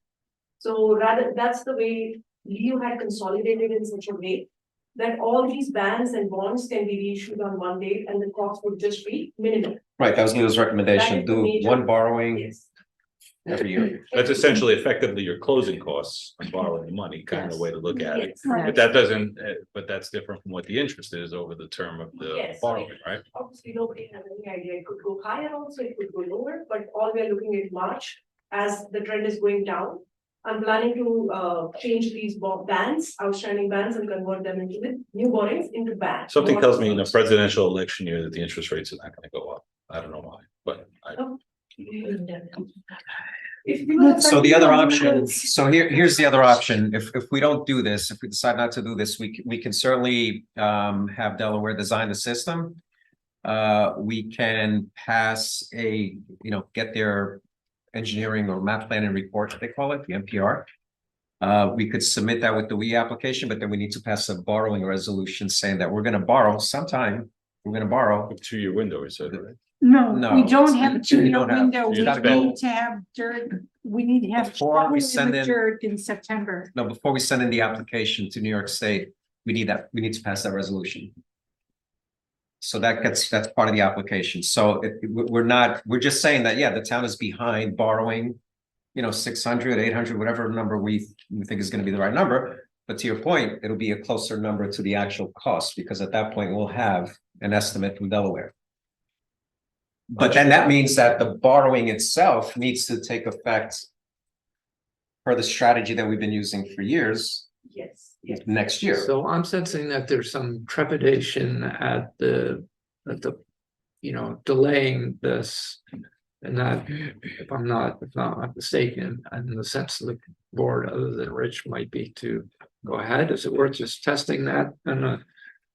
So rather, that's the way Leo had consolidated in such a way that all these bands and bonds can be reissued on one date and the cost would just be minimal. Right, that was Leo's recommendation, That is the do major- one borrowing Yes. every year. That's essentially effectively your closing costs on borrowing the money, kind of way to look at it. Yes. Right. But that doesn't, but that's different from what the interest is over the term of the Yes. borrowing, right? Obviously, nobody has any idea. It could go higher also, it could go lower, but all we are looking at March as the trend is going down. I'm planning to change these bands, outstanding bands, and convert them into the new borrowings into bands. Something tells me in a presidential election year that the interest rates are not gonna go up. I don't know why, but I. So the other option, so here's the other option. If we don't do this, if we decide not to do this, we can certainly have Delaware design the system. We can pass get their engineering or map planning report, they call it, the MPR. We could submit that with the WE application, but then we need to pass a borrowing resolution saying that we're gonna borrow sometime. We're gonna borrow. A 2-year window, is that right? No, No, we don't have a you two-year don't have- window. you We gotta go- need to have dirt. We need to have Before we shovel send in the in- dirt in September. No, before we send in the application to New York State, we need to pass that resolution. So that's part of the application. So we're just saying that, yeah, the town is behind borrowing, 600, 800, whatever number we think is gonna be the right number. But to your point, it'll be a closer number to the actual cost, because at that point we'll have an estimate from Delaware. But then that means that the borrowing itself needs to take effect per the strategy that we've been using for years. Yes. Next year. So I'm sensing that there's some trepidation at the, delaying this. And that, if I'm not mistaken, and the sense of the board, other than Rich, might be to go ahead. Is it worth just testing that? And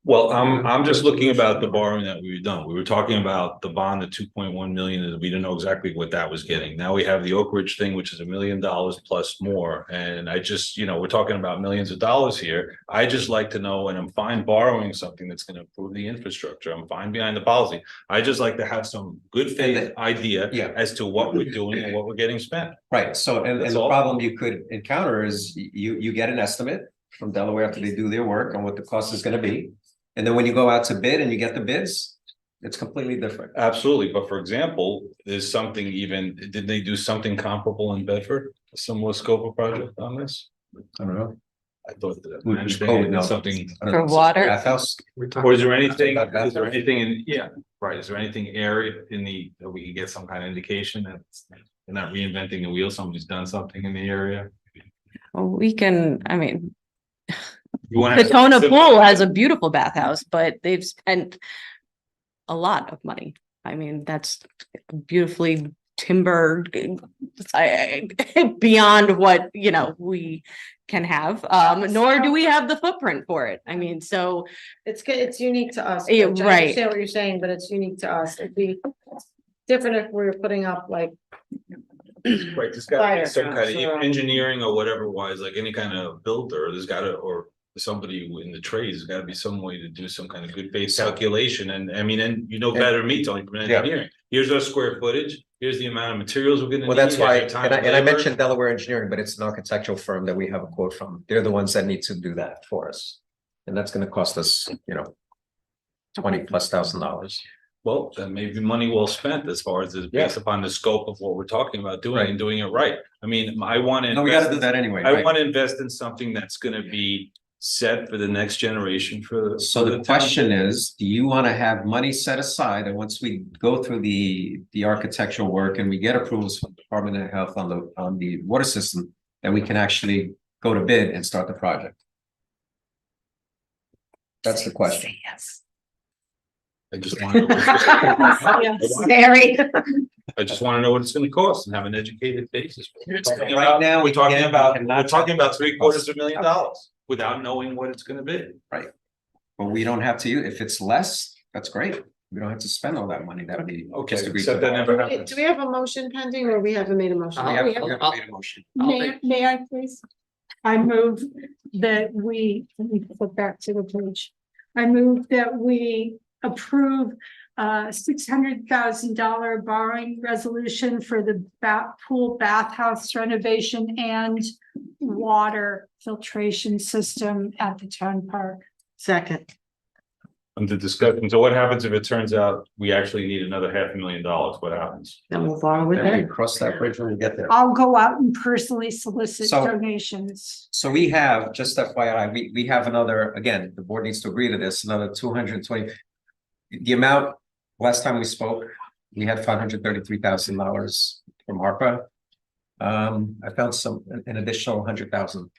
Well, I'm just looking about the borrowing that we've done. We were talking about the bond, the 2.1 million, and we didn't know exactly what that was getting. Now we have the Oak Ridge thing, which is $1 million plus more. And I just, we're talking about millions of dollars here. I just like to know, and I'm fine borrowing something that's going to improve the infrastructure. I'm fine behind the policy. I just like to have some good faith idea as to what we're doing and what we're getting spent. Right, so, and That's the all. problem you could encounter is you get an estimate from Delaware after they do their work on what the cost is gonna be. And then when you go out to bid and you get the bids, it's completely different. Absolutely, but for example, there's something did they do something comparable in Bedford? A similar scope of project on this? I don't know. I thought that. We I'm just saying code now. something. For water? Bathhouse? Or is there anything is there anything area that we can get some kind of indication that they're not reinventing the wheel, somebody's done something in the area? Well, we can, You want to Katona Pool has a beautiful bathhouse, but they've spent a lot of money. That's beautifully timbered beyond what, we can have. Nor do we have the footprint for it. So It's unique to us. Yeah, Rich. I right. understand what you're saying, but it's unique to us. It'd be different if we were putting up like. Right, there's got to be Fire some kind trucks of or- engineering or whatever wise, like any kind of builder, or somebody in the trades, there's got to be some way to do some kind of good faith calculation. And and you know better than me, Tony, from engineering. Here's our square footage, here's the amount of materials we're gonna need. Well, that's why, here's the time and I labor. mentioned Delaware Engineering, but it's an architectural firm that we have a quote from. They're the ones that need to do that for us. And that's gonna cost us, $20,000+. Well, that may be money well spent as far as based upon the scope of what we're talking about doing and doing it right. I want to. No, we gotta do that anyway, I right? want to invest in something that's gonna be set for the next generation So the question is, do you want to have money set aside, and once we go through the architectural work and we get approvals from the Department of Health on the water system, that we can actually go to bid and start the project? That's the question. Yes. I just want to. Very. I just want to know what it's gonna cost and have an educated basis. Right now, we're talking again, about, we cannot- $750,000. without knowing what it's gonna be. Right. But we don't have to, if it's less, that's great. We don't have to spend all that money. That'll be. Okay, just agree except to that never Do happens. we have a motion pending or we haven't made a motion? We have, We we have- haven't made a motion. May I please? I move that let me flip back to the page. I move that we approve $600,000 borrowing resolution for the pool bathhouse renovation and water filtration system at the town park. Second. The discussion, so what happens if it turns out we actually need another $500,000? What happens? Then we'll borrow with Then we it. cross that bridge when we get there. I'll go out and personally solicit So- donations. So we have, just FYI, we have another, again, the board needs to agree to this, another 220. The amount, last time we spoke, we had $533,000 from ARPA. I found an additional 100,000.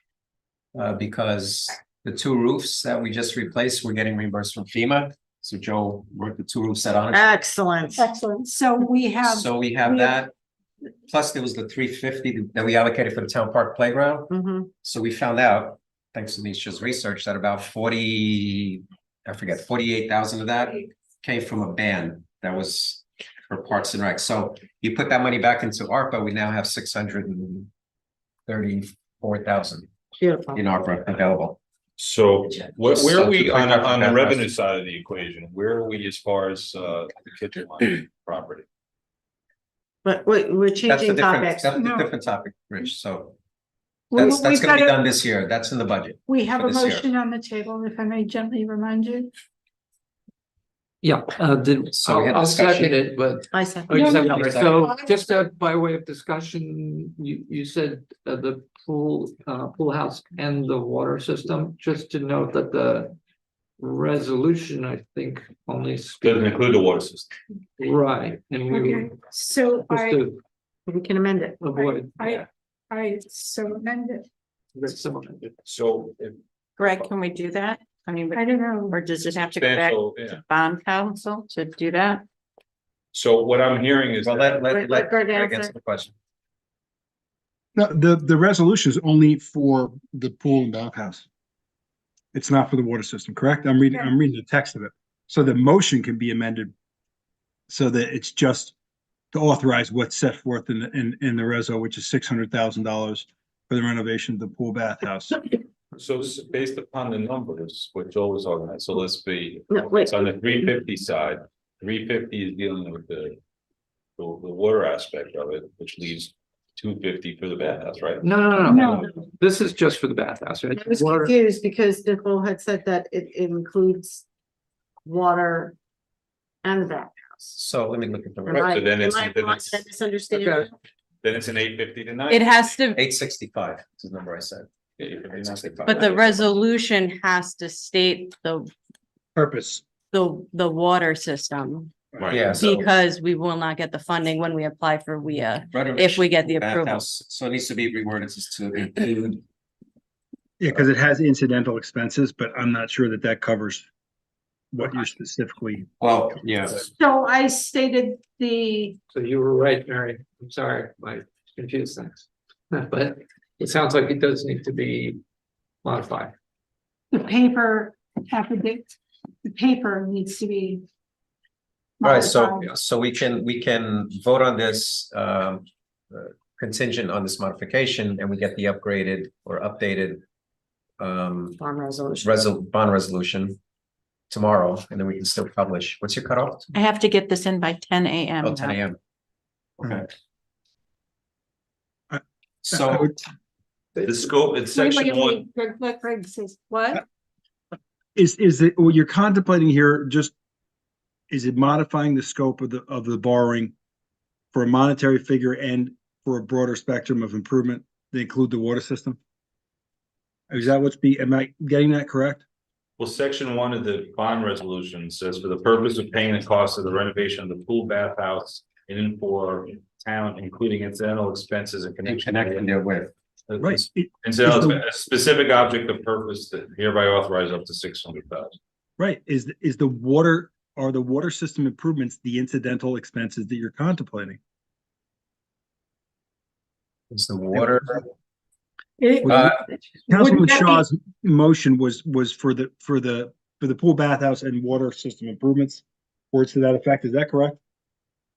Because the two roofs that we just replaced, we're getting reimbursed from FEMA. So Joe worked the two roofs set on it. Excellent. Excellent. So we have. So we have that. Plus there was the 350 that we allocated for the town park playground. Mhm. So we found out, thanks to Nisha's research, that about 48,000 of that came from a ban that was for Parks and Rec. So you put that money back into ARPA, we now have 634,000 Beautiful. in ARPA available. So where are we on the 2.5 revenue side of the equation? Where are we as far as the kitchen line property? But we're That's a changing different, topics. that's a No. different topic, Rich, so. We- That's we've gonna be got a- done this year, that's in the budget. We have for a this year. motion on the table, if I may gently remind you. Yeah, So we had I'll discussion. second it, but. I said. Oh, you No, said- no, no. So just by way of discussion, you said the pool house and the water system, just to note that the resolution, I think, only. Doesn't include the water system. Right, and we, Okay, so just to We can amend it. avoid. I so amend it. So if Greg, can we do that? I mean, I don't know. or does it have to go back substantial, yeah. to bond council to do that? So what I'm hearing is. Well, that- let Greg Greg answer. answer the question. No, the resolution is only for the pool and bathhouse. It's not for the water system, correct? I'm reading the text of it. So the motion can be amended so that it's just to authorize what's set forth in the reso, which is $600,000 for the renovation of the pool bathhouse. So based upon the numbers, which always organized, so let's be, No, wait. it's on the 350 side. 350 is dealing with the water aspect of it, which leaves 250 for the bathhouse, right? No. This is just for the bathhouse, right? I was Water- confused because Nicole had said that it includes water and the bathhouse. So let me look at the. Am I, So then am it's- I then wrong? it's- Did I misunderstand? Okay. Then it's an 850 to 9. It has to, 865 is the number I said. 865. but the resolution has to state Purpose. the water system. Yeah, so Because we will not get the funding when we apply for WIA, if renovation we get the approval. bathhouse, so it needs to be reworded just to include. Yeah, because it has incidental expenses, but I'm not sure that covers what you're specifically. Well, yeah. So I stated the, So you were right, Mary. I'm sorry, I confused things. But it sounds like it does need to be modified. the paper affidavit, the paper needs to be. All right, so modified. we can vote on this contingent on this modification, and we get the upgraded or updated Bond resolution. bond resolution tomorrow, and then we can still publish. What's your cutoff? I have to get this in by 10 a.m. Oh, 10 a.m. Okay. I So would- The scope, it's Wait, section wait, one. wait, Greg, let Greg says, what? Is it, what you're contemplating here, just, is it modifying the scope of the borrowing for a monetary figure and for a broader spectrum of improvement that include the water system? Is that am I getting that correct? Well, section 1 of the bond resolution says for the purpose of paying the cost of the renovation of the pool bathhouse in for town, including incidental expenses and connection. connecting there with. Right. Incidental, a specific object of purpose that hereby authorize up to 600,000. Right, is the water, are the water system improvements the incidental expenses that you're contemplating? Is the water, Councilman Shaw's motion was for the pool bathhouse and water system improvements. Words to that effect. Is that correct?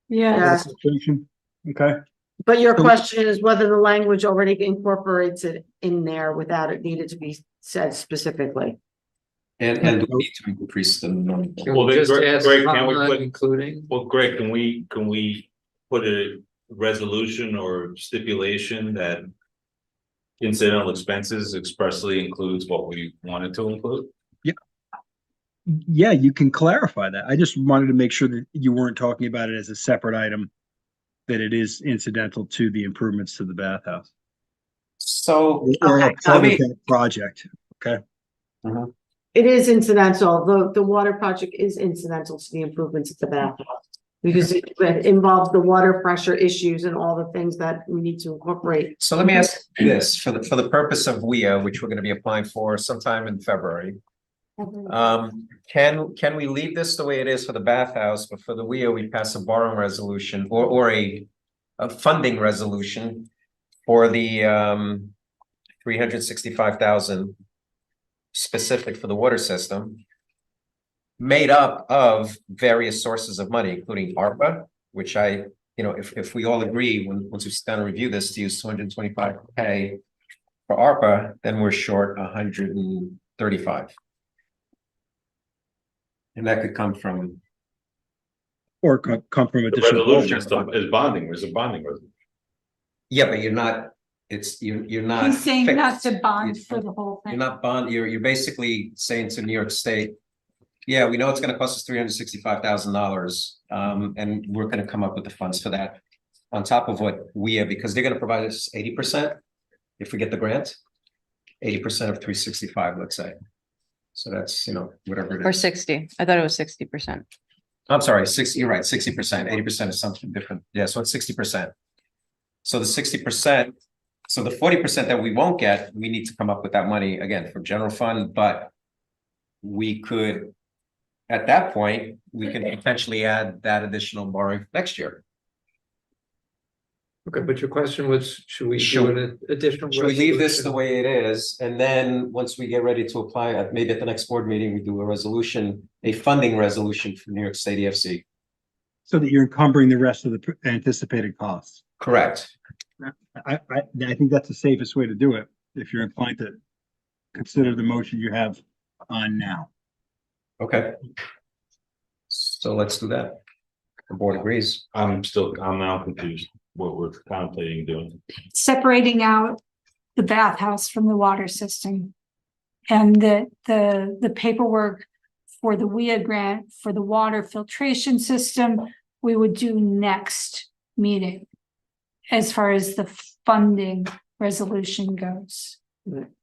Yes. Okay. But your question is whether the language already incorporates it in there without it needed to be said specifically. And we need to increase the number. Well, then, Just Greg, ask can we how put, including? well, Greg, can we put a resolution or stipulation that incidental expenses expressly includes what we wanted to include? Yeah, you can clarify that. I just wanted to make sure that you weren't talking about it as a separate item, that it is incidental to the improvements to the bathhouse. So, Or a okay, part let me- of that project, okay? It is incidental. The water project is incidental to the improvements at the bathhouse. Because it involves the water pressure issues and all the things that we need to incorporate. So let me ask this, for the purpose of WIA, which we're gonna be applying for sometime in February. Can we leave this the way it is for the bathhouse, but for the WIA, we pass a borrowing resolution or a funding resolution for the 365,000 specific for the water system, made up of various sources of money, including ARPA, which if we all agree, once we sit down and review this, to use 225K for ARPA, then we're short 135. And that could come from. Or come from The additional. resolution is bonding, there's a bonding resolution. Yeah, but you're not, you're not. He's saying not fixed. to bond for the whole You're thing. not bond, you're basically saying to New York State, yeah, we know it's gonna cost us $365,000. And we're gonna come up with the funds for that. On top of what because they're gonna provide us 80% if we get the grant. 80% of 365, let's say. So that's, whatever it is. Or 60. I thought it was 60%. I'm sorry, 60, you're right, 60%, 80% is something different. Yeah, so it's 60%. So the 60%, so the 40% that we won't get, we need to come up with that money again from general fund, but we could, at that point, we can potentially add that additional borrowing next year. Okay, but your question was, should we Should- do an additional? Should we leave this the resolution? way it is? And then once we get ready to apply, maybe at the next board meeting, we do a resolution, a funding resolution for New York State EFC. So that you're encumbering the rest of the anticipated costs. Correct. I think that's the safest way to do it, if you're inclined to consider the motion you have on now. Okay. So let's do that. The board agrees. I'm now confused what we're contemplating doing. Separating out the bathhouse from the water system. And the paperwork for the WIA grant for the water filtration system, we would do next meeting. As far as the funding resolution goes.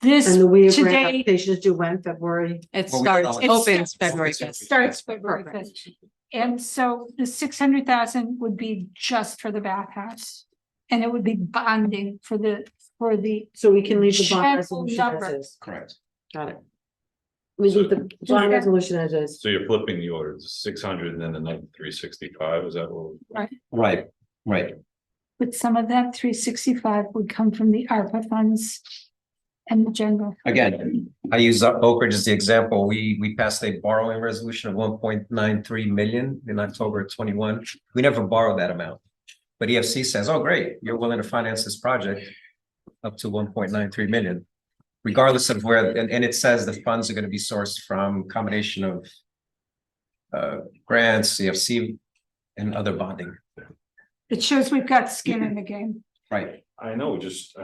This And the WIA grant today, application is due when, February? It Well, we starts, don't know. opens February 5th. starts February 5th. And so the 600,000 would be just for the bathhouse. And it would be bonding for the. So we can leave the bond General resolution number. as is. Correct. Got it. We leave the bond resolution as is. So you're flipping the order, it's 600 and then the next 365, is that what? Right. But some of that 365 would come from the ARPA funds and the general. Again, I use Oak Ridge as the example. We passed a borrowing resolution of 1.93 million in October of 21. We never borrowed that amount. But EFC says, oh, great, you're willing to finance this project up to 1.93 million. Regardless of where, and it says the funds are going to be sourced from a combination of grants, CFC, and other bonding. It shows we've got skin in the game. Right. I know, there's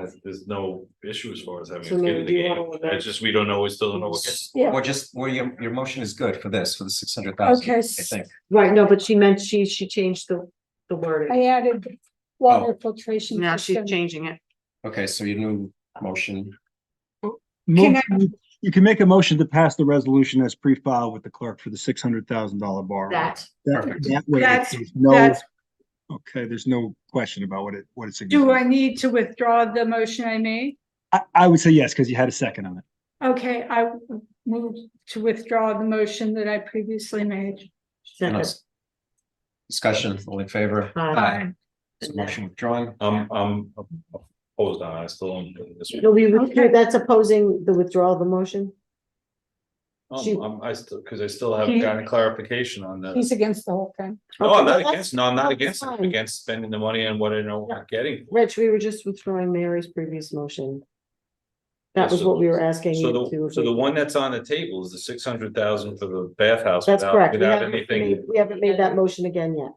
no issue as far as having So skin maybe in do the you game. wanna look at- It's just, we don't know, we still don't know what. Well, your motion is good for this, for the 600,000, Okay. I think. Right, no, but she meant she changed the wording. I added water filtration. Now she's system. changing it. Okay, so your new motion. You can make a motion to pass the resolution as pre-filed with the clerk for the $600,000 borrow. That. That way, That's- there's no, that's- okay, there's no question about what it's. Do I need to withdraw the motion I made? I would say yes, because you had a second on it. Okay, I move to withdraw the motion that I previously made. Second. Discussion, all in favor? Aye. So motion withdrawn. I'm opposed on, I still don't. No, that's opposing the withdrawal of the motion? She- I still, because I still haven't gotten clarification on that. He's against the whole thing. No, I'm not Okay, against, no, I'm not that's against it, I'm fine. against spending the money on what I know we're getting. Rich, we were just withdrawing Mary's previous motion. Yeah, That was so- what we were asking So you the, to. so the one that's on the table is the 600,000 for the bathhouse. That's without- correct. We Without haven't anything, made, we haven't made that motion again yet.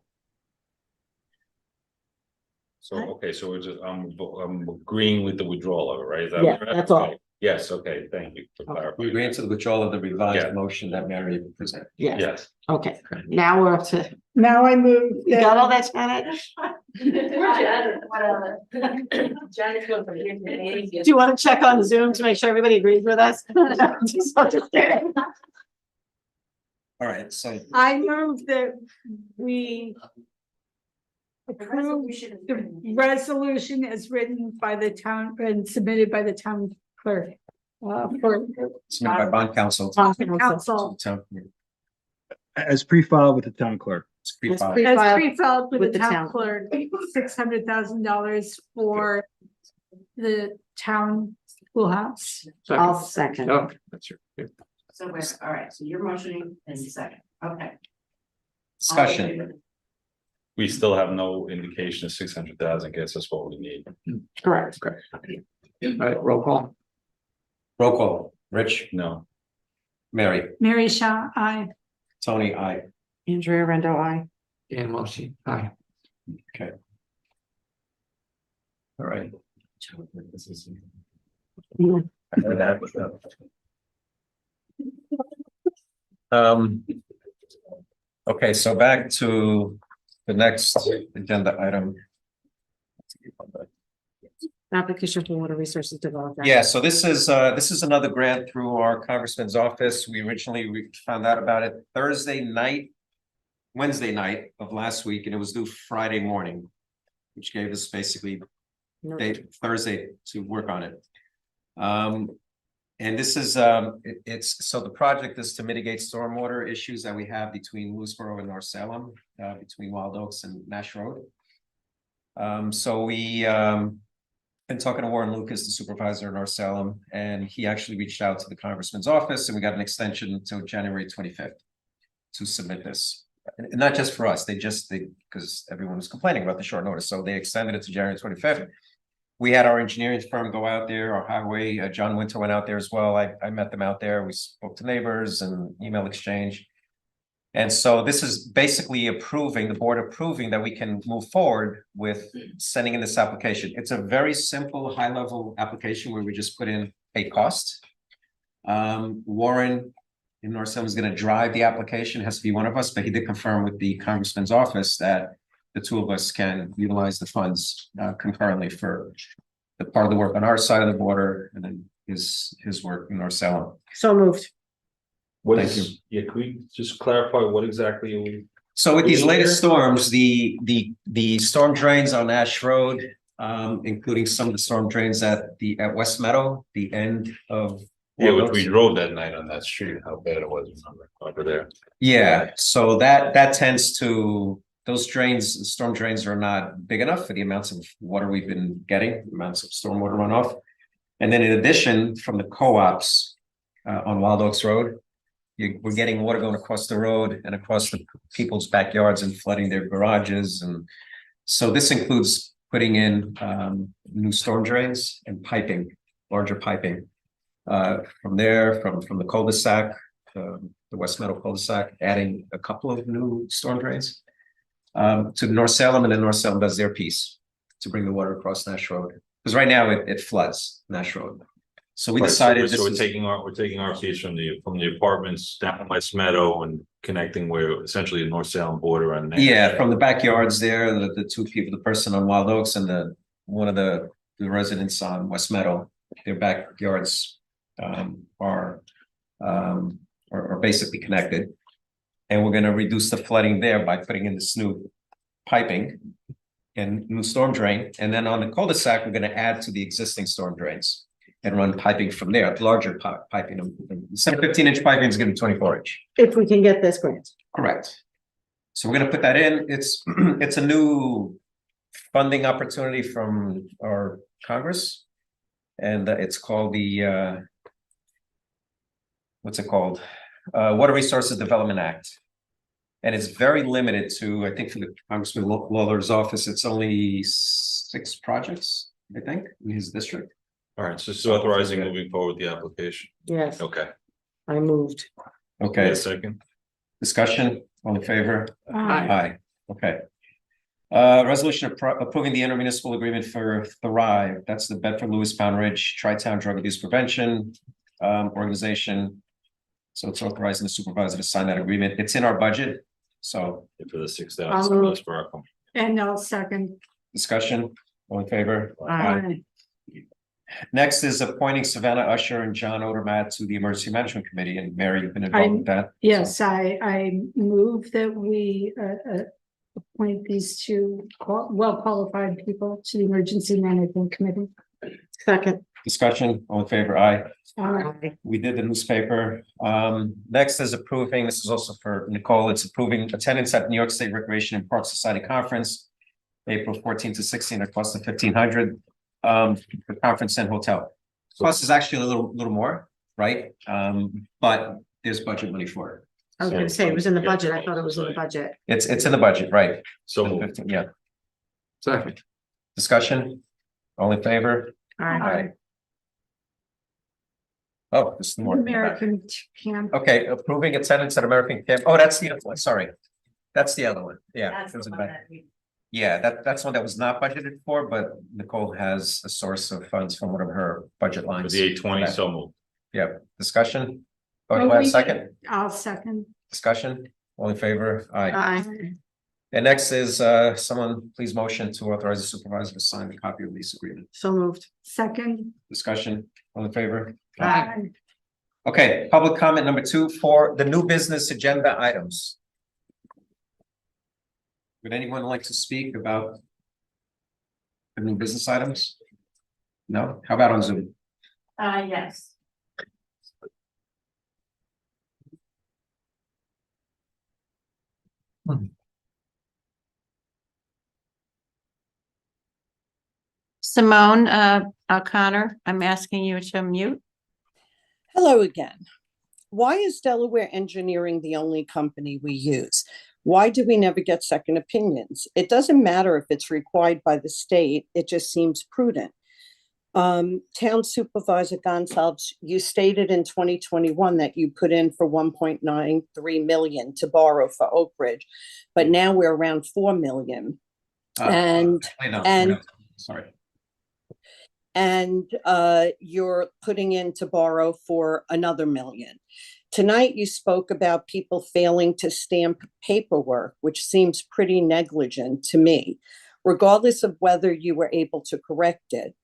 so, okay, so we're just, I'm agreeing with the withdrawal of it, right? Is that Yeah, correct? that's all. Okay. Yes, okay, thank you for clarifying. We agree to the withdrawal of the Yeah. revised motion that Mary presented. Yes, Yes. okay, now we're up to, Now I move. you got all that, Janet? Do you want to check on Zoom to make sure everybody agrees with us? Just understand. All right, so I move that we approve the resolution as written by the town and submitted by the town clerk. For submitted by bond council. council, Town- As pre-filed with the town clerk. it's pre-filed. as pre-filed with with the the town town clerk, $600,000 for the town schoolhouse. I'll second. Oh, that's your. yeah. So where, all right, so you're motioning in second, okay. Discussion. We still have no indication of 600,000 gets us what we need. Correct. All right, roll call. Roll call. Rich, No. Mary, Mary Shaw, I. Tony, I. Andrea Rendo, I. Dan Welsh, aye. Okay. All right. This is. I heard that. Okay, so back to the next agenda item. Application for water resources development. Yeah, so this is another grant through our congressman's office. We originally found out about it Wednesday night of last week, and it was due Friday morning, which gave us basically Thursday to work on it. And this is, it's, so the project is to mitigate stormwater issues that we have between Lewisboro and North Salem, between Wild Oaks and Nash Road. So we, been talking to Warren Lucas, the supervisor in North Salem, and he actually reached out to the congressman's office, and we got an extension until January 25th to submit this. And not just for us, because everyone was complaining about the short notice, so they extended it to January 25th. We had our engineering firm go out there, our highway, John Winter went out there as well. I met them out there. We spoke to neighbors and email exchange. And so this is basically the board approving that we can move forward with sending in this application. It's a very simple, high-level application where we just put in a cost. Warren in North Salem is going to drive the application. It has to be one of us, but he did confirm with the congressman's office that the two of us can utilize the funds concurrently for the part of the work on our side of the border and then his work in North Salem. So moved. What Thank is, yeah, can we just clarify what exactly are we? So with these Doing latest here? storms, the storm drains on Ash Road, including some of the storm drains at West Meadow, the end of. Yeah, which we drove that night on that street, how bad it was over there. Yeah, so that tends to, those drains, storm drains are not big enough for the amounts of water we've been getting, amounts of stormwater runoff. And then in addition, from the co-ops on Wild Oaks Road, we're getting water going across the road and across the people's backyards and flooding their garages. And so this includes putting in new storm drains and piping, larger piping. From there, from the cul-de-sac, the West Meadow cul-de-sac, adding a couple of new storm drains to North Salem, and then North Salem does their piece to bring the water across Nash Road. Because right now it floods Nash Road. So we Right, decided so we're taking our piece from the apartments down West Meadow and connecting where essentially the North Salem border on. Yeah, from the backyards there, the two people, the person on Wild Oaks and one of the residents on West Meadow, their backyards are basically connected. And we're gonna reduce the flooding there by putting in this new piping and new storm drain. And then on the cul-de-sac, we're gonna add to the existing storm drains and run piping from there, larger piping. Instead of 15-inch piping, it's gonna be 24-inch. If we can get this grant. Correct. So we're gonna put that in. It's a new funding opportunity from our Congress. And it's called the, what's it called? Water Resources Development Act. And it's very limited to, I think for the Congressman Lawler's office, it's only 6 projects, I think, in his district. All right, so it's authorizing moving forward the application. Yes, Okay. I moved. Okay, Second. discussion, all in favor? Aye. Aye, okay. Resolution approving the intermunicipal agreement for Thrive. That's the Bedford Lewis Pound Ridge Tri-Town Drug Abuse Prevention organization. So it's authorizing the supervisor to sign that agreement. It's in our budget, so For the 6,000, that's for our company. And I'll second. discussion, all in favor? Aye. Next is appointing Savannah Usher and John Odermatt to the Emergency Management Committee, and Mary, you've been involved with that. Yes, I move that we appoint these two well-qualified people to the Emergency Management Committee. Second. Discussion, all in favor? Aye. Aye. We did the newspaper. Next is approving, this is also for Nicole, it's approving attendance at New York State Recreation and Park Society Conference, April 14 to 16, at cost of $1,500, for conference and hotel. Cost is actually a little more, right? But there's budget money for it. I was gonna say, it was in the budget. I thought it was in the budget. It's in the budget, right? So 15, yeah. Second. Discussion, all in favor? Aye. Oh, this is more. American Camp. Okay, approving attendance at American Camp. Oh, that's the other one, sorry. That's the other one, yeah. it was in the back. Yeah, that's one that was not budgeted for, but Nicole has a source of funds from one of her budget For lines. the 820, so moved. Yeah, discussion? Oh, Oh, do I have a we- second? I'll second. Discussion? All in favor? Aye. Aye. And next is someone please motion to authorize the supervisor to sign the copy of lease agreement. So moved. Second. Discussion? All in favor? Aye. Okay, public comment number 2 for the new business agenda items. Would anyone like to speak about the new business items? No? How about on Zoom? Yes. Simone O'Connor, I'm asking you to mute. Hello again. Why is Delaware Engineering the only company we use? Why do we never get second opinions? It doesn't matter if it's required by the state, it just seems prudent. Town Supervisor Gonsalves, you stated in 2021 that you put in for 1.93 million to borrow for Oak Ridge, but now we're around 4 million. Sorry. And you're putting in to borrow for another million. Tonight, you spoke about people failing to stamp paperwork, which seems pretty negligent to me, regardless of whether you were able to correct it.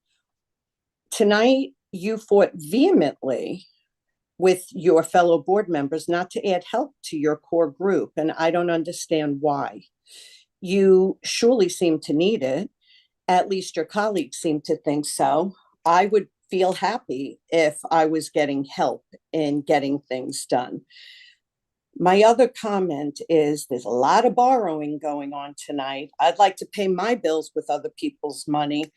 Tonight, you fought vehemently with your fellow board members not to add help to your core group, and I don't understand why. You surely seem to need it. At least your colleagues seem to think so. I would feel happy if I was getting help in getting things done. My other comment is there's a lot of borrowing going on tonight. I'd like to pay my bills with other people's money.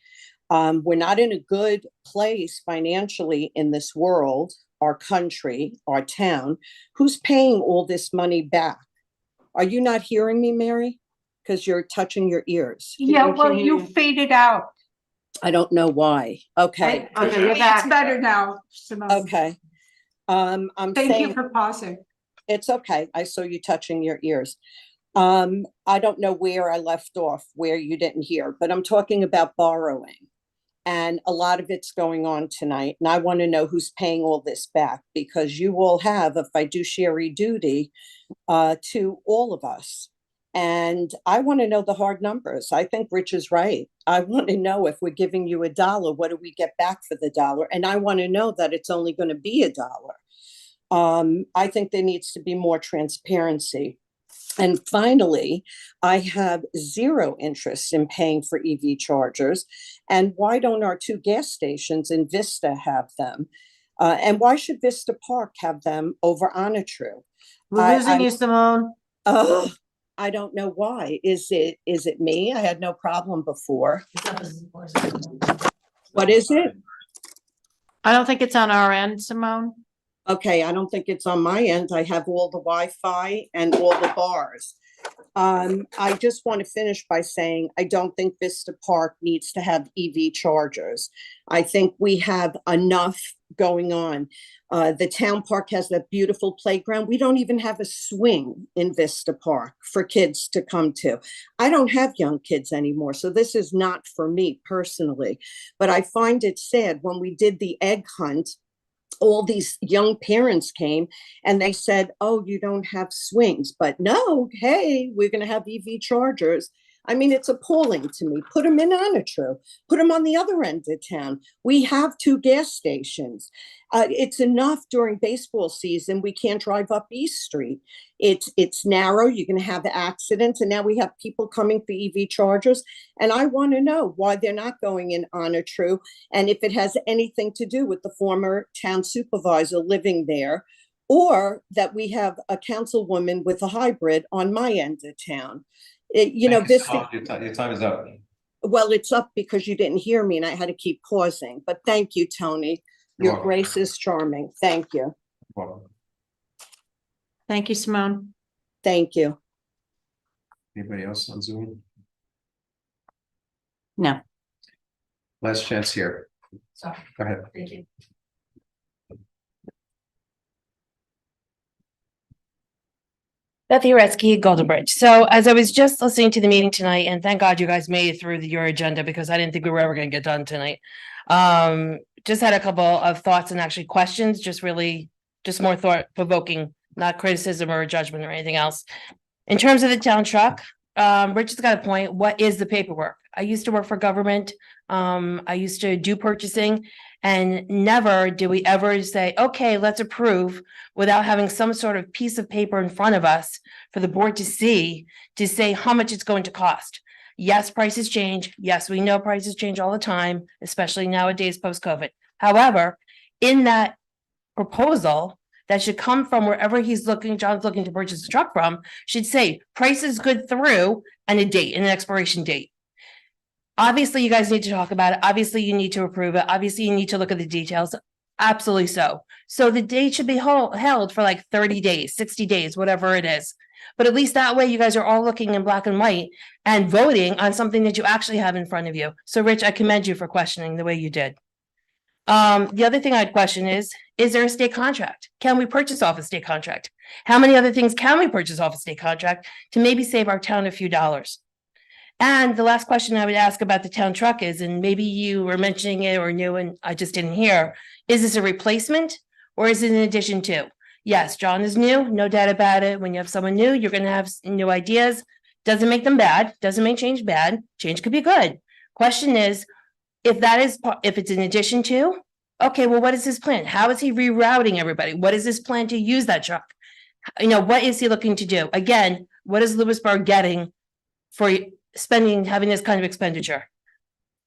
We're not in a good place financially in this world, our country, our town. Who's paying all this money back? Are you not hearing me, Mary? Because you're touching your ears. Yeah, well, you faded out. I don't know why. Okay. Okay, you're back. It's better now, Simone. Okay. I'm Thank you saying for pausing. it's okay. I saw you touching your ears. I don't know where I left off, where you didn't hear, but I'm talking about borrowing. And a lot of it's going on tonight. And I want to know who's paying all this back, because you all have a fiduciary duty to all of us. And I want to know the hard numbers. I think Rich is right. I want to know if we're giving you $1, what do we get back for the dollar? And I want to know that it's only going to be $1. I think there needs to be more transparency. And finally, I have zero interest in paying for EV chargers. And why don't our 2 gas stations in Vista have them? And why should Vista Park have them over Onitru? We're losing you, Simone. Oh, I don't know why. Is it me? I had no problem before. What is it? I don't think it's on our end, Simone. Okay, I don't think it's on my end. I have all the Wi-Fi and all the bars. I just want to finish by saying I don't think Vista Park needs to have EV chargers. I think we have enough going on. The town park has that beautiful playground. We don't even have a swing in Vista Park for kids to come to. I don't have young kids anymore, so this is not for me personally. But I find it sad when we did the egg hunt, all these young parents came and they said, oh, you don't have swings. But no, hey, we're going to have EV chargers. I mean, it's appalling to me. Put them in Onatru. Put them on the other end of town. We have 2 gas stations. It's enough during baseball season. We can't drive up East Street. It's narrow. You're going to have accidents. And now we have people coming for EV chargers. And I want to know why they're not going in Onatru, and if it has anything to do with the former town supervisor living there, or that we have a councilwoman with a hybrid on my end of town. This. Your time is up. Well, it's up because you didn't hear me and I had to keep pausing. But thank you, Tony. Your grace is charming. Thank you. Thank you, Simone. Thank you. Anybody else on Zoom? No. Last chance here. Sorry. Go ahead. Thank you. Beth Uretsky, Golden Bridge. So as I was just listening to the meeting tonight, and thank God you guys made it through your agenda because I didn't think we were ever going to get done tonight. Just had a couple of thoughts and actually questions, just more thought provoking, not criticism or judgment or anything else. In terms of the town truck, Rich has got a point. What is the paperwork? I used to work for government. I used to do purchasing, and never do we ever say, okay, let's approve without having some sort of piece of paper in front of us for the board to see, to say how much it's going to cost. Yes, prices change. Yes, we know prices change all the time, especially nowadays post-COVID. However, in that proposal that should come from wherever John's looking to purchase the truck from, should say prices good through and a date, and an expiration date. Obviously, you guys need to talk about it. Obviously, you need to approve it. Obviously, you need to look at the details. Absolutely so. So the date should be held for like 30 days, 60 days, whatever it is. But at least that way you guys are all looking in black and white and voting on something that you actually have in front of you. So Rich, I commend you for questioning the way you did. The other thing I'd question is there a state contract? Can we purchase off a state contract? How many other things can we purchase off a state contract to maybe save our town a few dollars? And the last question I would ask about the town truck is, and maybe you were mentioning it or knew and I just didn't hear, is this a replacement or is it in addition to? Yes, John is new, no doubt about it. When you have someone new, you're going to have new ideas. Doesn't make them bad, doesn't make change bad. Change could be good. Question is, if it's in addition to, okay, well, what is his plan? How is he rerouting everybody? What is his plan to use that truck? What is he looking to do? Again, what is Lewisboro getting for having this kind of expenditure?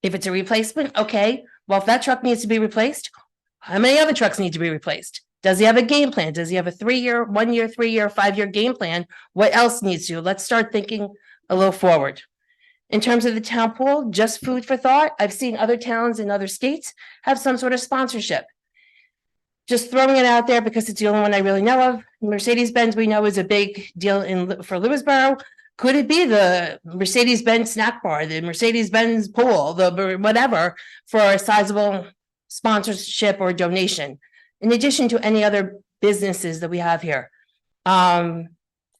If it's a replacement, okay, well, if that truck needs to be replaced, how many other trucks need to be replaced? Does he have a game plan? Does he have a 3-year, 1-year, 3-year, 5-year game plan? What else needs to? Let's start thinking a little forward. In terms of the town pool, just food for thought. I've seen other towns in other states have some sort of sponsorship. Just throwing it out there because it's the only one I really know of. Mercedes-Benz, we know, is a big deal for Lewisboro. Could it be the Mercedes-Benz snack bar, the Mercedes-Benz pool, the whatever, for a sizable sponsorship or donation, in addition to any other businesses that we have here? And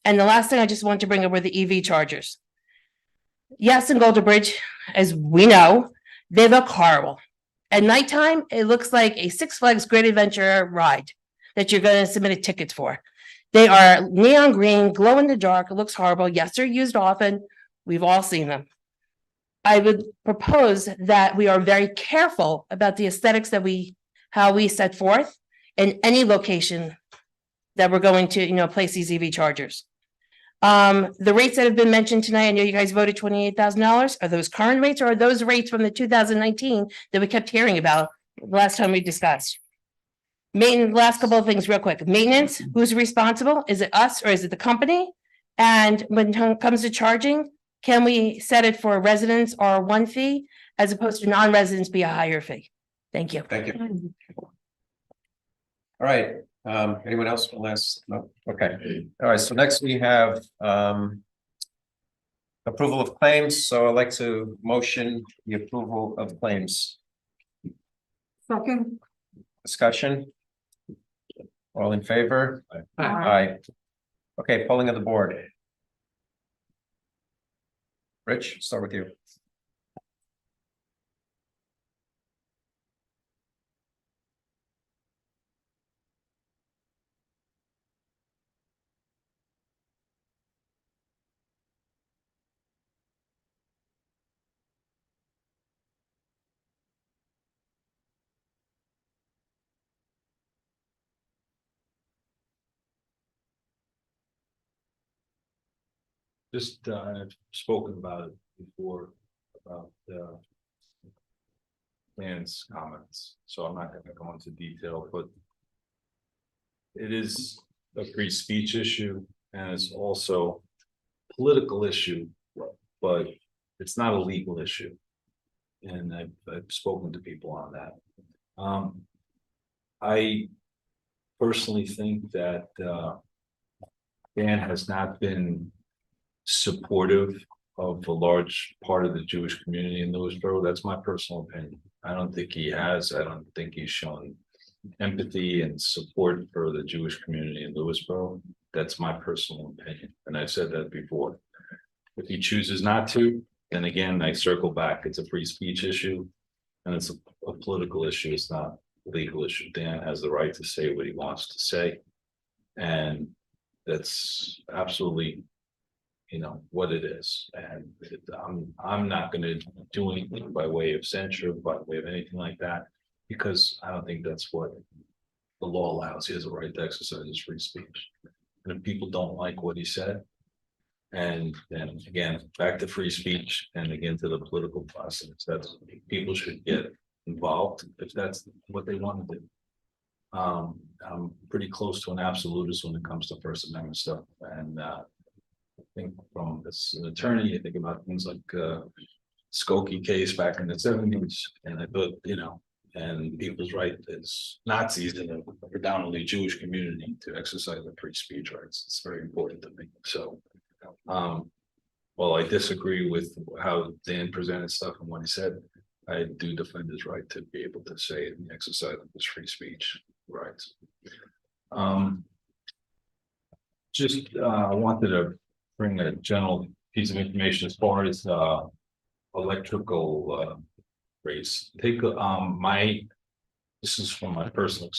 the last thing I just want to bring up were the EV chargers. Yes, in Golden Bridge, as we know, they look horrible. At nighttime, it looks like a Six Flags Great Adventure ride that you're going to submit a ticket for. They are neon green, glow in the dark. It looks horrible. Yes, they're used often. We've all seen them. I would propose that we are very careful about the aesthetics how we set forth in any location that we're going to, place these EV chargers. The rates that have been mentioned tonight, I know you guys voted $28,000. Are those current rates or are those rates from the 2019 that we kept hearing about last time we discussed? Last couple of things real quick. Maintenance, who's responsible? Is it us or is it the company? And when it comes to charging, can we set it for residents or one fee as opposed to non-residents be a higher fee? Thank you. Thank you. All right, anyone else? Last, no, okay. All right, so next we have, approval of claims. So I'd like to motion the approval of claims. Second. Discussion? All in favor? Aye. Aye. Okay, polling of the board. Rich, start with you. Just, I've spoken about it before, about, Dan's comments, so I'm not gonna go into detail, but it is a free speech issue, and it's also a political issue, but it's not a legal issue. And I've spoken to people on that. I personally think that, Dan has not been supportive of a large part of the Jewish community in Lewisboro. That's my personal opinion. I don't think he has. I don't think he's shown empathy and support for the Jewish community in Lewisboro. That's my personal opinion, and I've said that before. If he chooses not to, then again, I circle back. It's a free speech issue, and it's a political issue. It's not a legal issue. Dan has the right to say what he wants to say, and that's absolutely, what it is. And I'm not gonna do anything by way of censure, by way of anything like that, because I don't think that's what the law allows. He has a right to exercise his free speech. And if people don't like what he said, and then again, back to free speech and again to the political process, that's, people should get involved if that's what they want to do. I'm pretty close to an absolutist when it comes to First Amendment stuff, and I think from as an attorney, I think about things like Skokie case back in the 70s, and I thought, and people's right as Nazis in a predominantly Jewish community to exercise their free speech rights. It's very important to me. So, while I disagree with how Dan presented stuff and what he said, I do defend his right to be able to say it in the exercise of his free speech rights. I wanted to bring a general piece of information as far as electrical rates. This is from my personal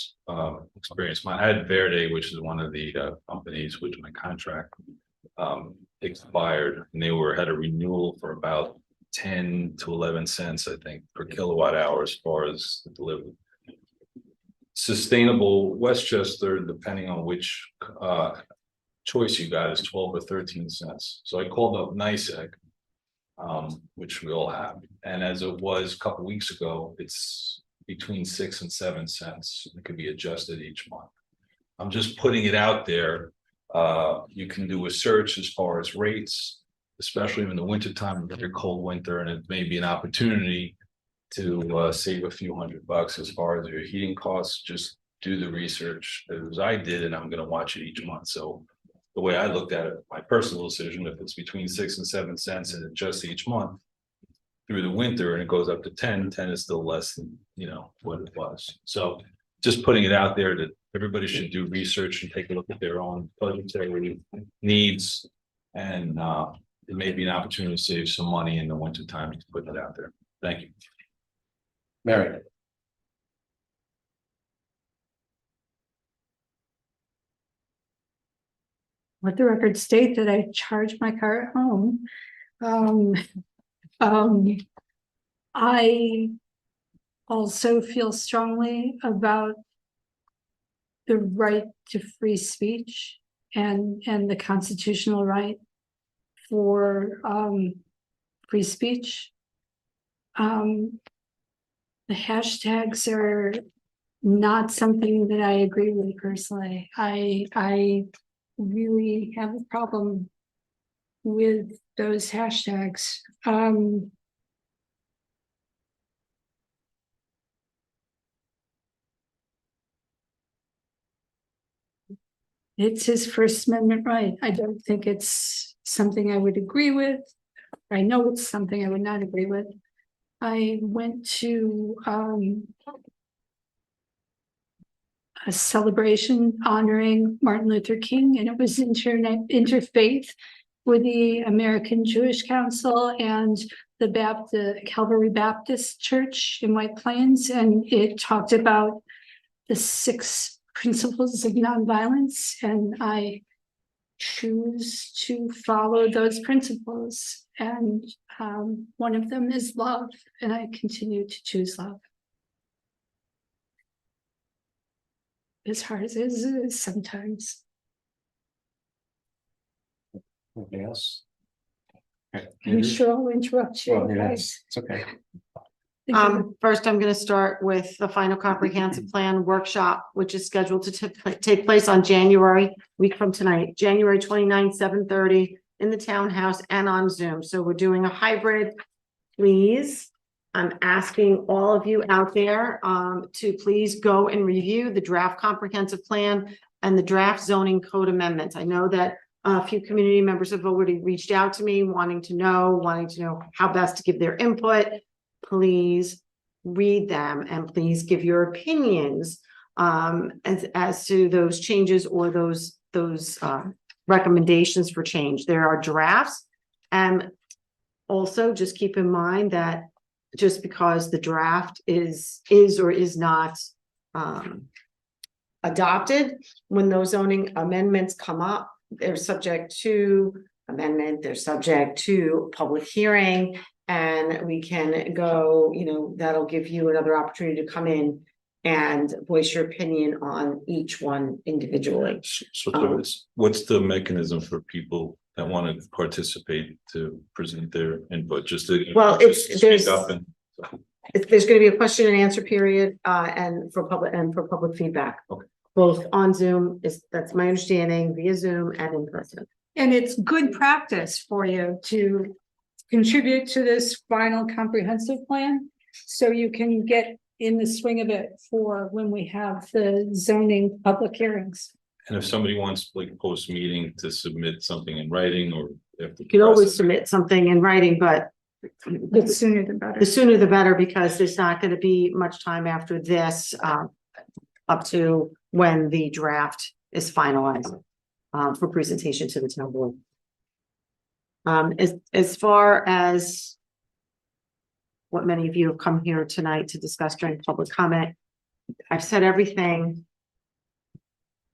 experience. I had Verde, which is one of the companies which my contract expired, and they had a renewal for about 10 to 11 cents, I think, per kilowatt hour as far as the delivery. Sustainable Westchester, depending on which choice you got, is 12 or 13 cents. So I called up NICEAG, which we all have, and as it was a couple weeks ago, it's between 6 and 7 cents. It could be adjusted each month. I'm just putting it out there. You can do a search as far as rates, especially in the wintertime, a very cold winter, and it may be an opportunity to save a few $100 as far as your heating costs. Just do the research as I did, and I'm going to watch it each month. So the way I looked at it, my personal decision, if it's between 6 and 7 cents and adjust each month through the winter and it goes up to 10 is still less than, what it was. So just putting it out there that everybody should do research and take a look at their own budgetary needs. And it may be an opportunity to save some money in the winter time to put that out there. Thank you. Mary. Let the record state that I charge my car at home. I also feel strongly about the right to free speech and the constitutional right for free speech. The hashtags are not something that I agree with personally. I really have a problem with those hashtags. It's his First Amendment right. I don't think it's something I would agree with. I know it's something I would not agree with. I went to a celebration honoring Martin Luther King, and it was interfaith with the American Jewish Council and the Calvary Baptist Church in White Plains, and it talked about the 6 principles of nonviolence, and I choose to follow those principles. And one of them is love, and I continue to choose love. As hard as it is sometimes. Anything else? I'm sure I'll interrupt you. It's okay. First, I'm going to start with the final comprehensive plan workshop, which is scheduled to take place on January, week from tonight, January 29th, 7:30 in the townhouse and on Zoom. So we're doing a hybrid. Please, I'm asking all of you out there to please go and review the draft comprehensive plan and the draft zoning code amendments. I know that a few community members have already reached out to me wanting to know how best to give their input. Please read them and please give your opinions as to those changes or those recommendations for change. There are drafts, and also just keep in mind that just because the draft is or is not adopted, when those zoning amendments come up, they're subject to amendment, they're subject to public hearing, and we can go, that'll give you another opportunity to come in and voice your opinion on each one individually. So what's the mechanism for people that want to participate to present their input? There's going to be a question and answer period and for public feedback. Okay. Both on Zoom, that's my understanding, via Zoom and in person. And it's good practice for you to contribute to this final comprehensive plan, so you can get in the swing of it for when we have the zoning public hearings. And if somebody wants, like, post meeting to submit something in writing, or if You can always submit something in writing, but the sooner the better. The sooner the better, because there's not going to be much time after this up to when the draft is finalized for presentation to the town board. As far as what many of you have come here tonight to discuss during public comment, I've said everything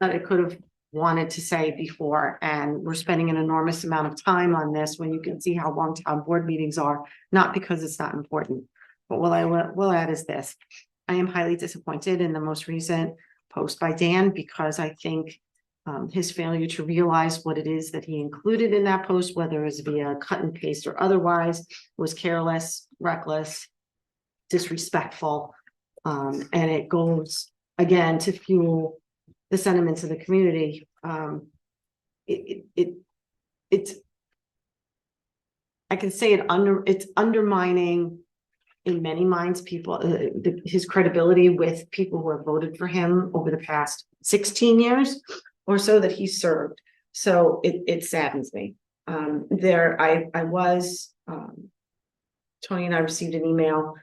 that I could have wanted to say before, and we're spending an enormous amount of time on this when you can see how long town board meetings are, not because it's not important. But what I will add is this: I am highly disappointed in the most recent post by Dan, because I think his failure to realize what it is that he included in that post, whether it was via cut and paste or otherwise, was careless, reckless, disrespectful, and it goes again to fuel the sentiments of the community. It's I can say it's undermining in many minds his credibility with people who have voted for him over the past 16 years or so that he served. So it saddens me. Tony and I received an email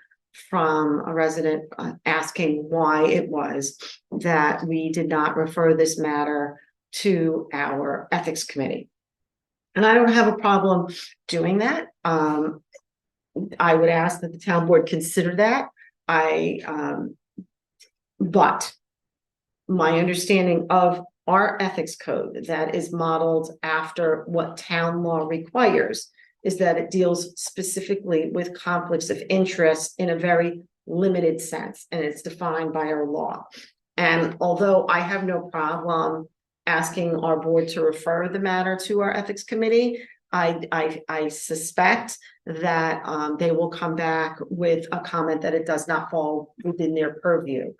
from a resident asking why it was that we did not refer this matter to our ethics committee. And I don't have a problem doing that. I would ask that the town board consider that. But my understanding of our ethics code that is modeled after what town law requires is that it deals specifically with conflicts of interest in a very limited sense, and it's defined by our law. And although I have no problem asking our board to refer the matter to our ethics committee, I suspect that they will come back with a comment that it does not fall within their purview,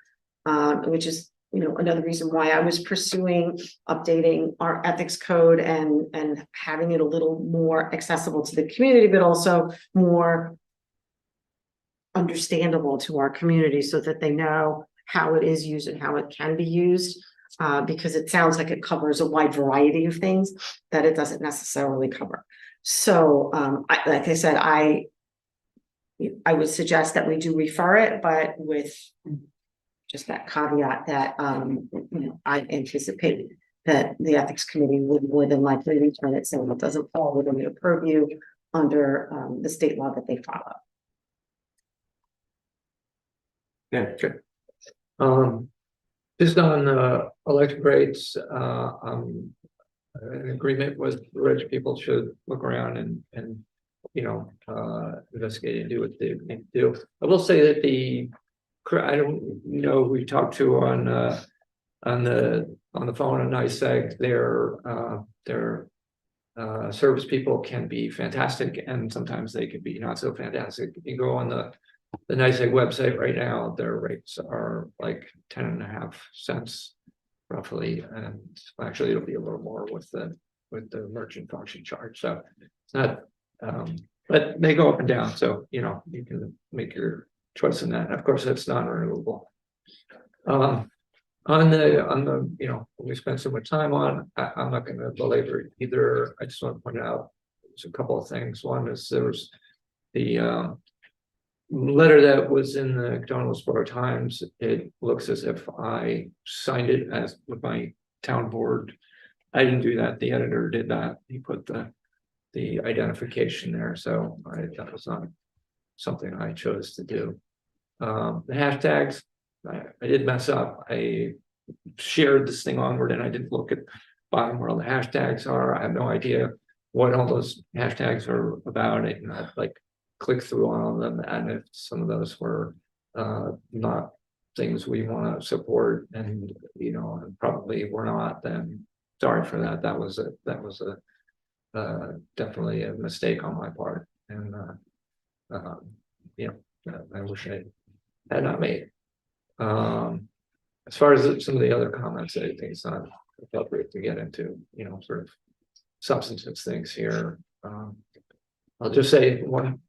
which is another reason why I was pursuing updating our ethics code and having it a little more accessible to the community, but also more understandable to our community so that they know how it is used and how it can be used. Because it sounds like it covers a wide variety of things that it doesn't necessarily cover. So, like I said, I would suggest that we do refer it, but with just that caveat that, I anticipate that the ethics committee would more than likely return it, so it doesn't fall within their purview under, the state law that they follow. Yeah, sure. Just on electric rates, I'm in agreement with rich people should look around and investigate and do what they need to do. I will say that I don't know who we talked to on the phone on NICEAG. Their service people can be fantastic, and sometimes they can be not so fantastic. If you go on the NICEAG website right now, their rates are like 10.5 cents roughly, and actually it'll be a little more with the merchant function charge. So it's not, but they go up and down. So you can make your choice in that. Of course, that's non-renewable. On the we spent so much time on, I'm not going to belabor it either. I just want to point out there's a couple of things. One is there was the letter that was in the Lewisboro Times. It looks as if I signed it as with my town board. I didn't do that. The editor did that. He put the identification there. So that was not something I chose to do. The hashtags, I did mess up. I shared this thing onward and I didn't look at bottom where all the hashtags are. I have no idea what all those hashtags are about. And I click through all of them, and if some of those were not things we want to support, and and probably were not, then sorry for that. That was definitely a mistake on my part, and I wish I had not made. As far as some of the other comments, I think it's not appropriate to get into sort of substantive things here. I'll just say one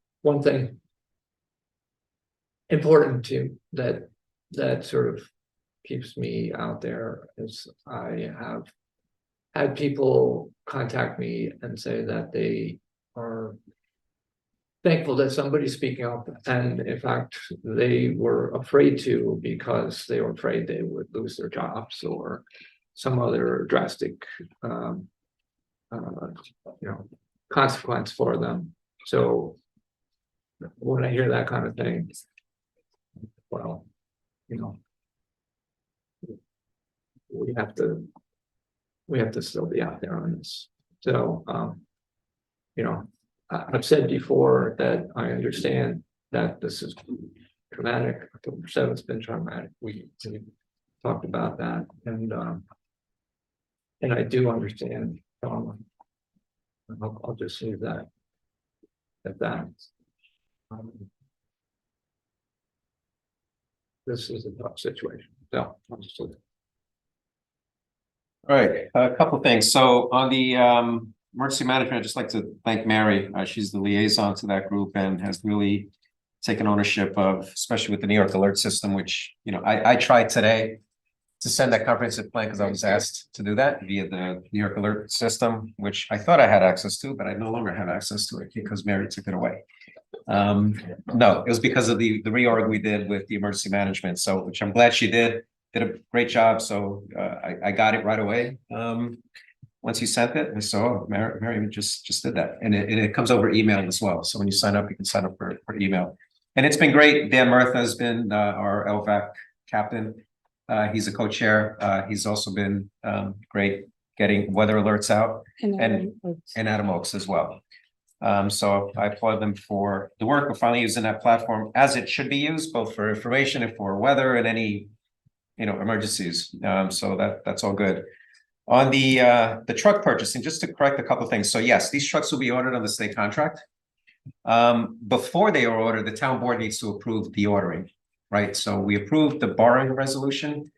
thing important to that sort of keeps me out there is I have had people contact me and say that they are thankful that somebody's speaking up, and in fact they were afraid to because they were afraid they would lose their jobs or some other drastic consequence for them. So when I hear that kind of thing, well, we have to still be out there on this. So I've said before that I understand that this is traumatic. October 7th's been traumatic. We talked about that, and I do understand. I'll just say that this is a tough situation. So I'll just leave it. All right, a couple of things. So on the emergency management, I'd just like to thank Mary. She's the liaison to that group and has really taken ownership of, especially with the New York alert system, which, I tried today to send that comprehensive plan because I was asked to do that via the New York alert system, which I thought I had access to, but I no longer have access to it because Mary took it away. No, it was because of the reorg we did with the emergency management. So, which I'm glad she did a great job. So I got it right away. Once you sent it, I saw Mary just did that, and it comes over email as well. So when you sign up, you can sign up for email, and it's been great. Dan Murtha has been our LVAC captain. He's a co-chair. He's also been great getting weather alerts out, and Adam Oakes as well. So I applaud them for the work. We're finally using that platform as it should be used, both for information and for weather and any emergencies. So that's all good. On the truck purchasing, just to correct a couple of things. So yes, these trucks will be ordered on the state contract. Before they are ordered, the town board needs to approve the ordering, right? So we approved the borrowing resolution.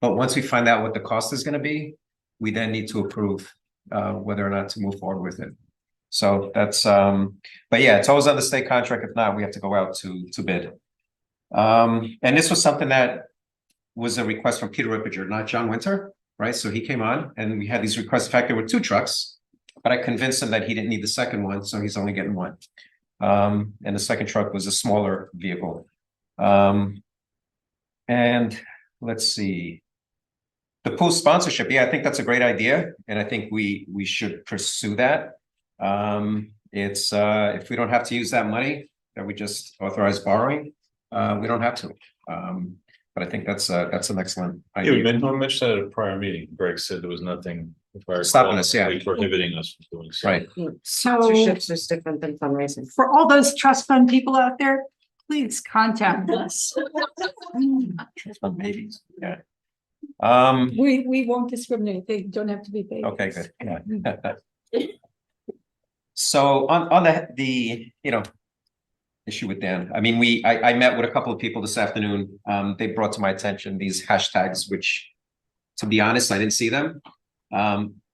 But once we find out what the cost is gonna be, we then need to approve whether or not to move forward with it. So that's but yeah, it's always on the state contract. If not, we have to go out to bid. And this was something that was a request from Peter Rippinger, not John Winter, right? So he came on and we had these requests. In fact, there were 2 trucks, but I convinced him that he didn't need the second one, so he's only getting 1. And the second truck was a smaller vehicle. And let's see. The pool sponsorship, yeah, I think that's a great idea, and I think we should pursue that. It's if we don't have to use that money that we just authorized borrowing, we don't have to. But I think that's an excellent Yeah, idea. we mentioned that at a prior meeting. Greg said there was nothing, if I recall, Stopping us, yeah. prohibiting us from doing so. Right. So Sponsorships is different than fundraising. for all those trust fund people out there, please contact us. Babies, yeah. We won't discriminate. They don't have to be paid. Okay, good. Yeah. So on the issue with Dan, I mean, I met with a couple of people this afternoon. They brought to my attention these hashtags, which, to be honest, I didn't see them.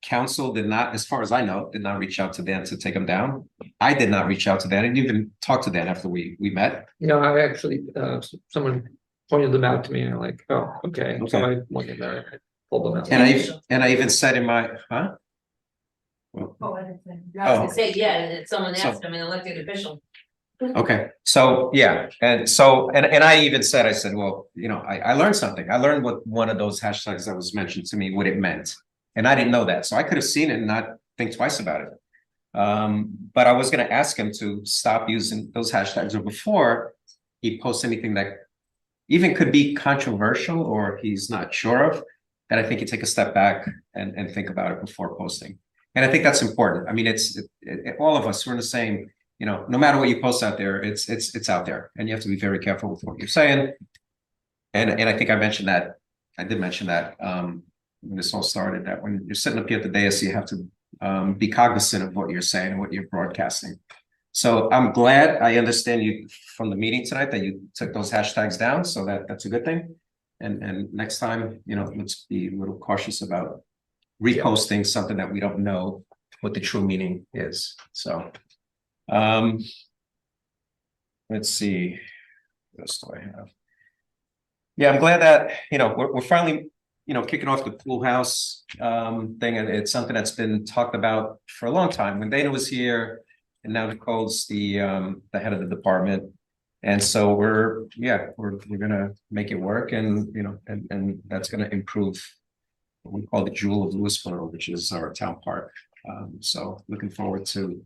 Council did not, as far as I know, did not reach out to Dan to take them down. I did not reach out to Dan. I didn't even talk to Dan after we met. I actually, someone pointed them out to me and I'm like, oh, okay. So I went in there, I pulled them out. And I even said in my, huh? I was gonna say, yeah, someone asked him, an elected official. Okay, so yeah, and I even said, I said, well, I learned something. I learned what one of those hashtags that was mentioned to me, what it meant. And I didn't know that. So I could have seen it and not think twice about it. But I was gonna ask him to stop using those hashtags, or before he posts anything that even could be controversial or he's not sure of, that I think you take a step back and think about it before posting. And I think that's important. I mean, it's all of us, we're in the same, no matter what you post out there, it's out there, and you have to be very careful with what you're saying. And I think I mentioned that, I did mention that when this all started, that when you're sitting up here at the dais, you have to be cognizant of what you're saying and what you're broadcasting. So I'm glad, I understand you from the meeting tonight that you took those hashtags down, so that's a good thing. And next time, let's be a little cautious about reposting something that we don't know what the true meaning is. So let's see, what else do I have? Yeah, I'm glad that we're finally kicking off the pool house thing, and it's something that's been talked about for a long time. When Dana was here, and now Nicole's the head of the department, and so we're gonna make it work, and and that's gonna improve what we call the jewel of Lewisboro, which is our town park. So looking forward to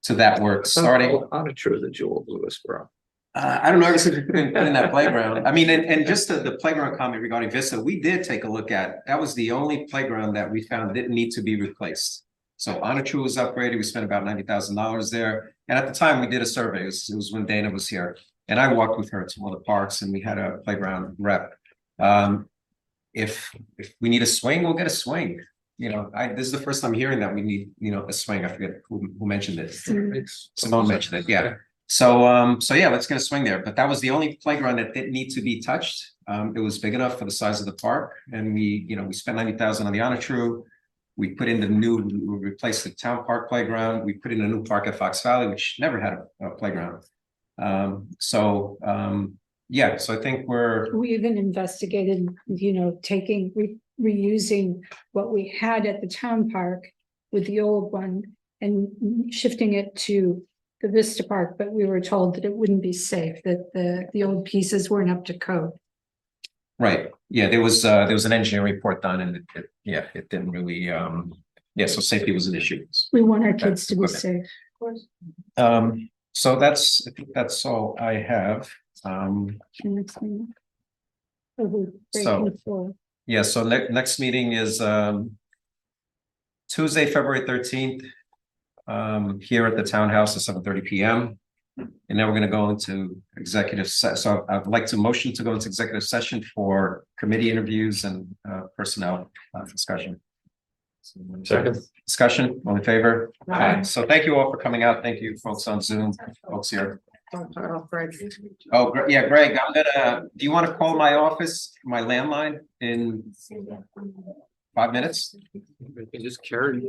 that work starting. Not true, the jewel of Lewisboro. I don't know, ever since we put in that playground. I mean, and just the playground comment regarding Vista, we did take a look at, that was the only playground that we found didn't need to be replaced. So True was upgraded, we spent about $90,000 there. And at the time we did a survey, it was when Dana was here. And I walked with her to one of the parks and we had a playground rep. If we need a swing, we'll get a swing. This is the first time hearing that we need, a swing. I forget who mentioned it. Simone mentioned it, yeah. So yeah, let's get a swing there. But that was the only playground that didn't need to be touched. It was big enough for the size of the park, and we spent $90,000 on the True. We put in we replaced the town park playground. We put in a new park at Fox Valley, which never had a playground. Yeah, so I think we even investigated, reusing what we had at the town park with the old one and shifting it to the Vista Park, but we were told that it wouldn't be safe, that the old pieces weren't up to code. Right. Yeah, there was an engineering report done, and it didn't really. So safety was an issue. We want our kids to be safe, of course. So I think that's all I have. So next meeting is Tuesday, February 13th, here at the townhouse at 7:30 p.m. And then we're going to go into executive session. So I'd like to motion to go into executive session for committee interviews and personnel discussion. Second. Discussion, all in favor? Aye. So thank you all for coming out. Thank you folks on Zoom, folks here. Oh, yeah, Greg, do you want to call my office, my landline in 5 minutes? We can just carry.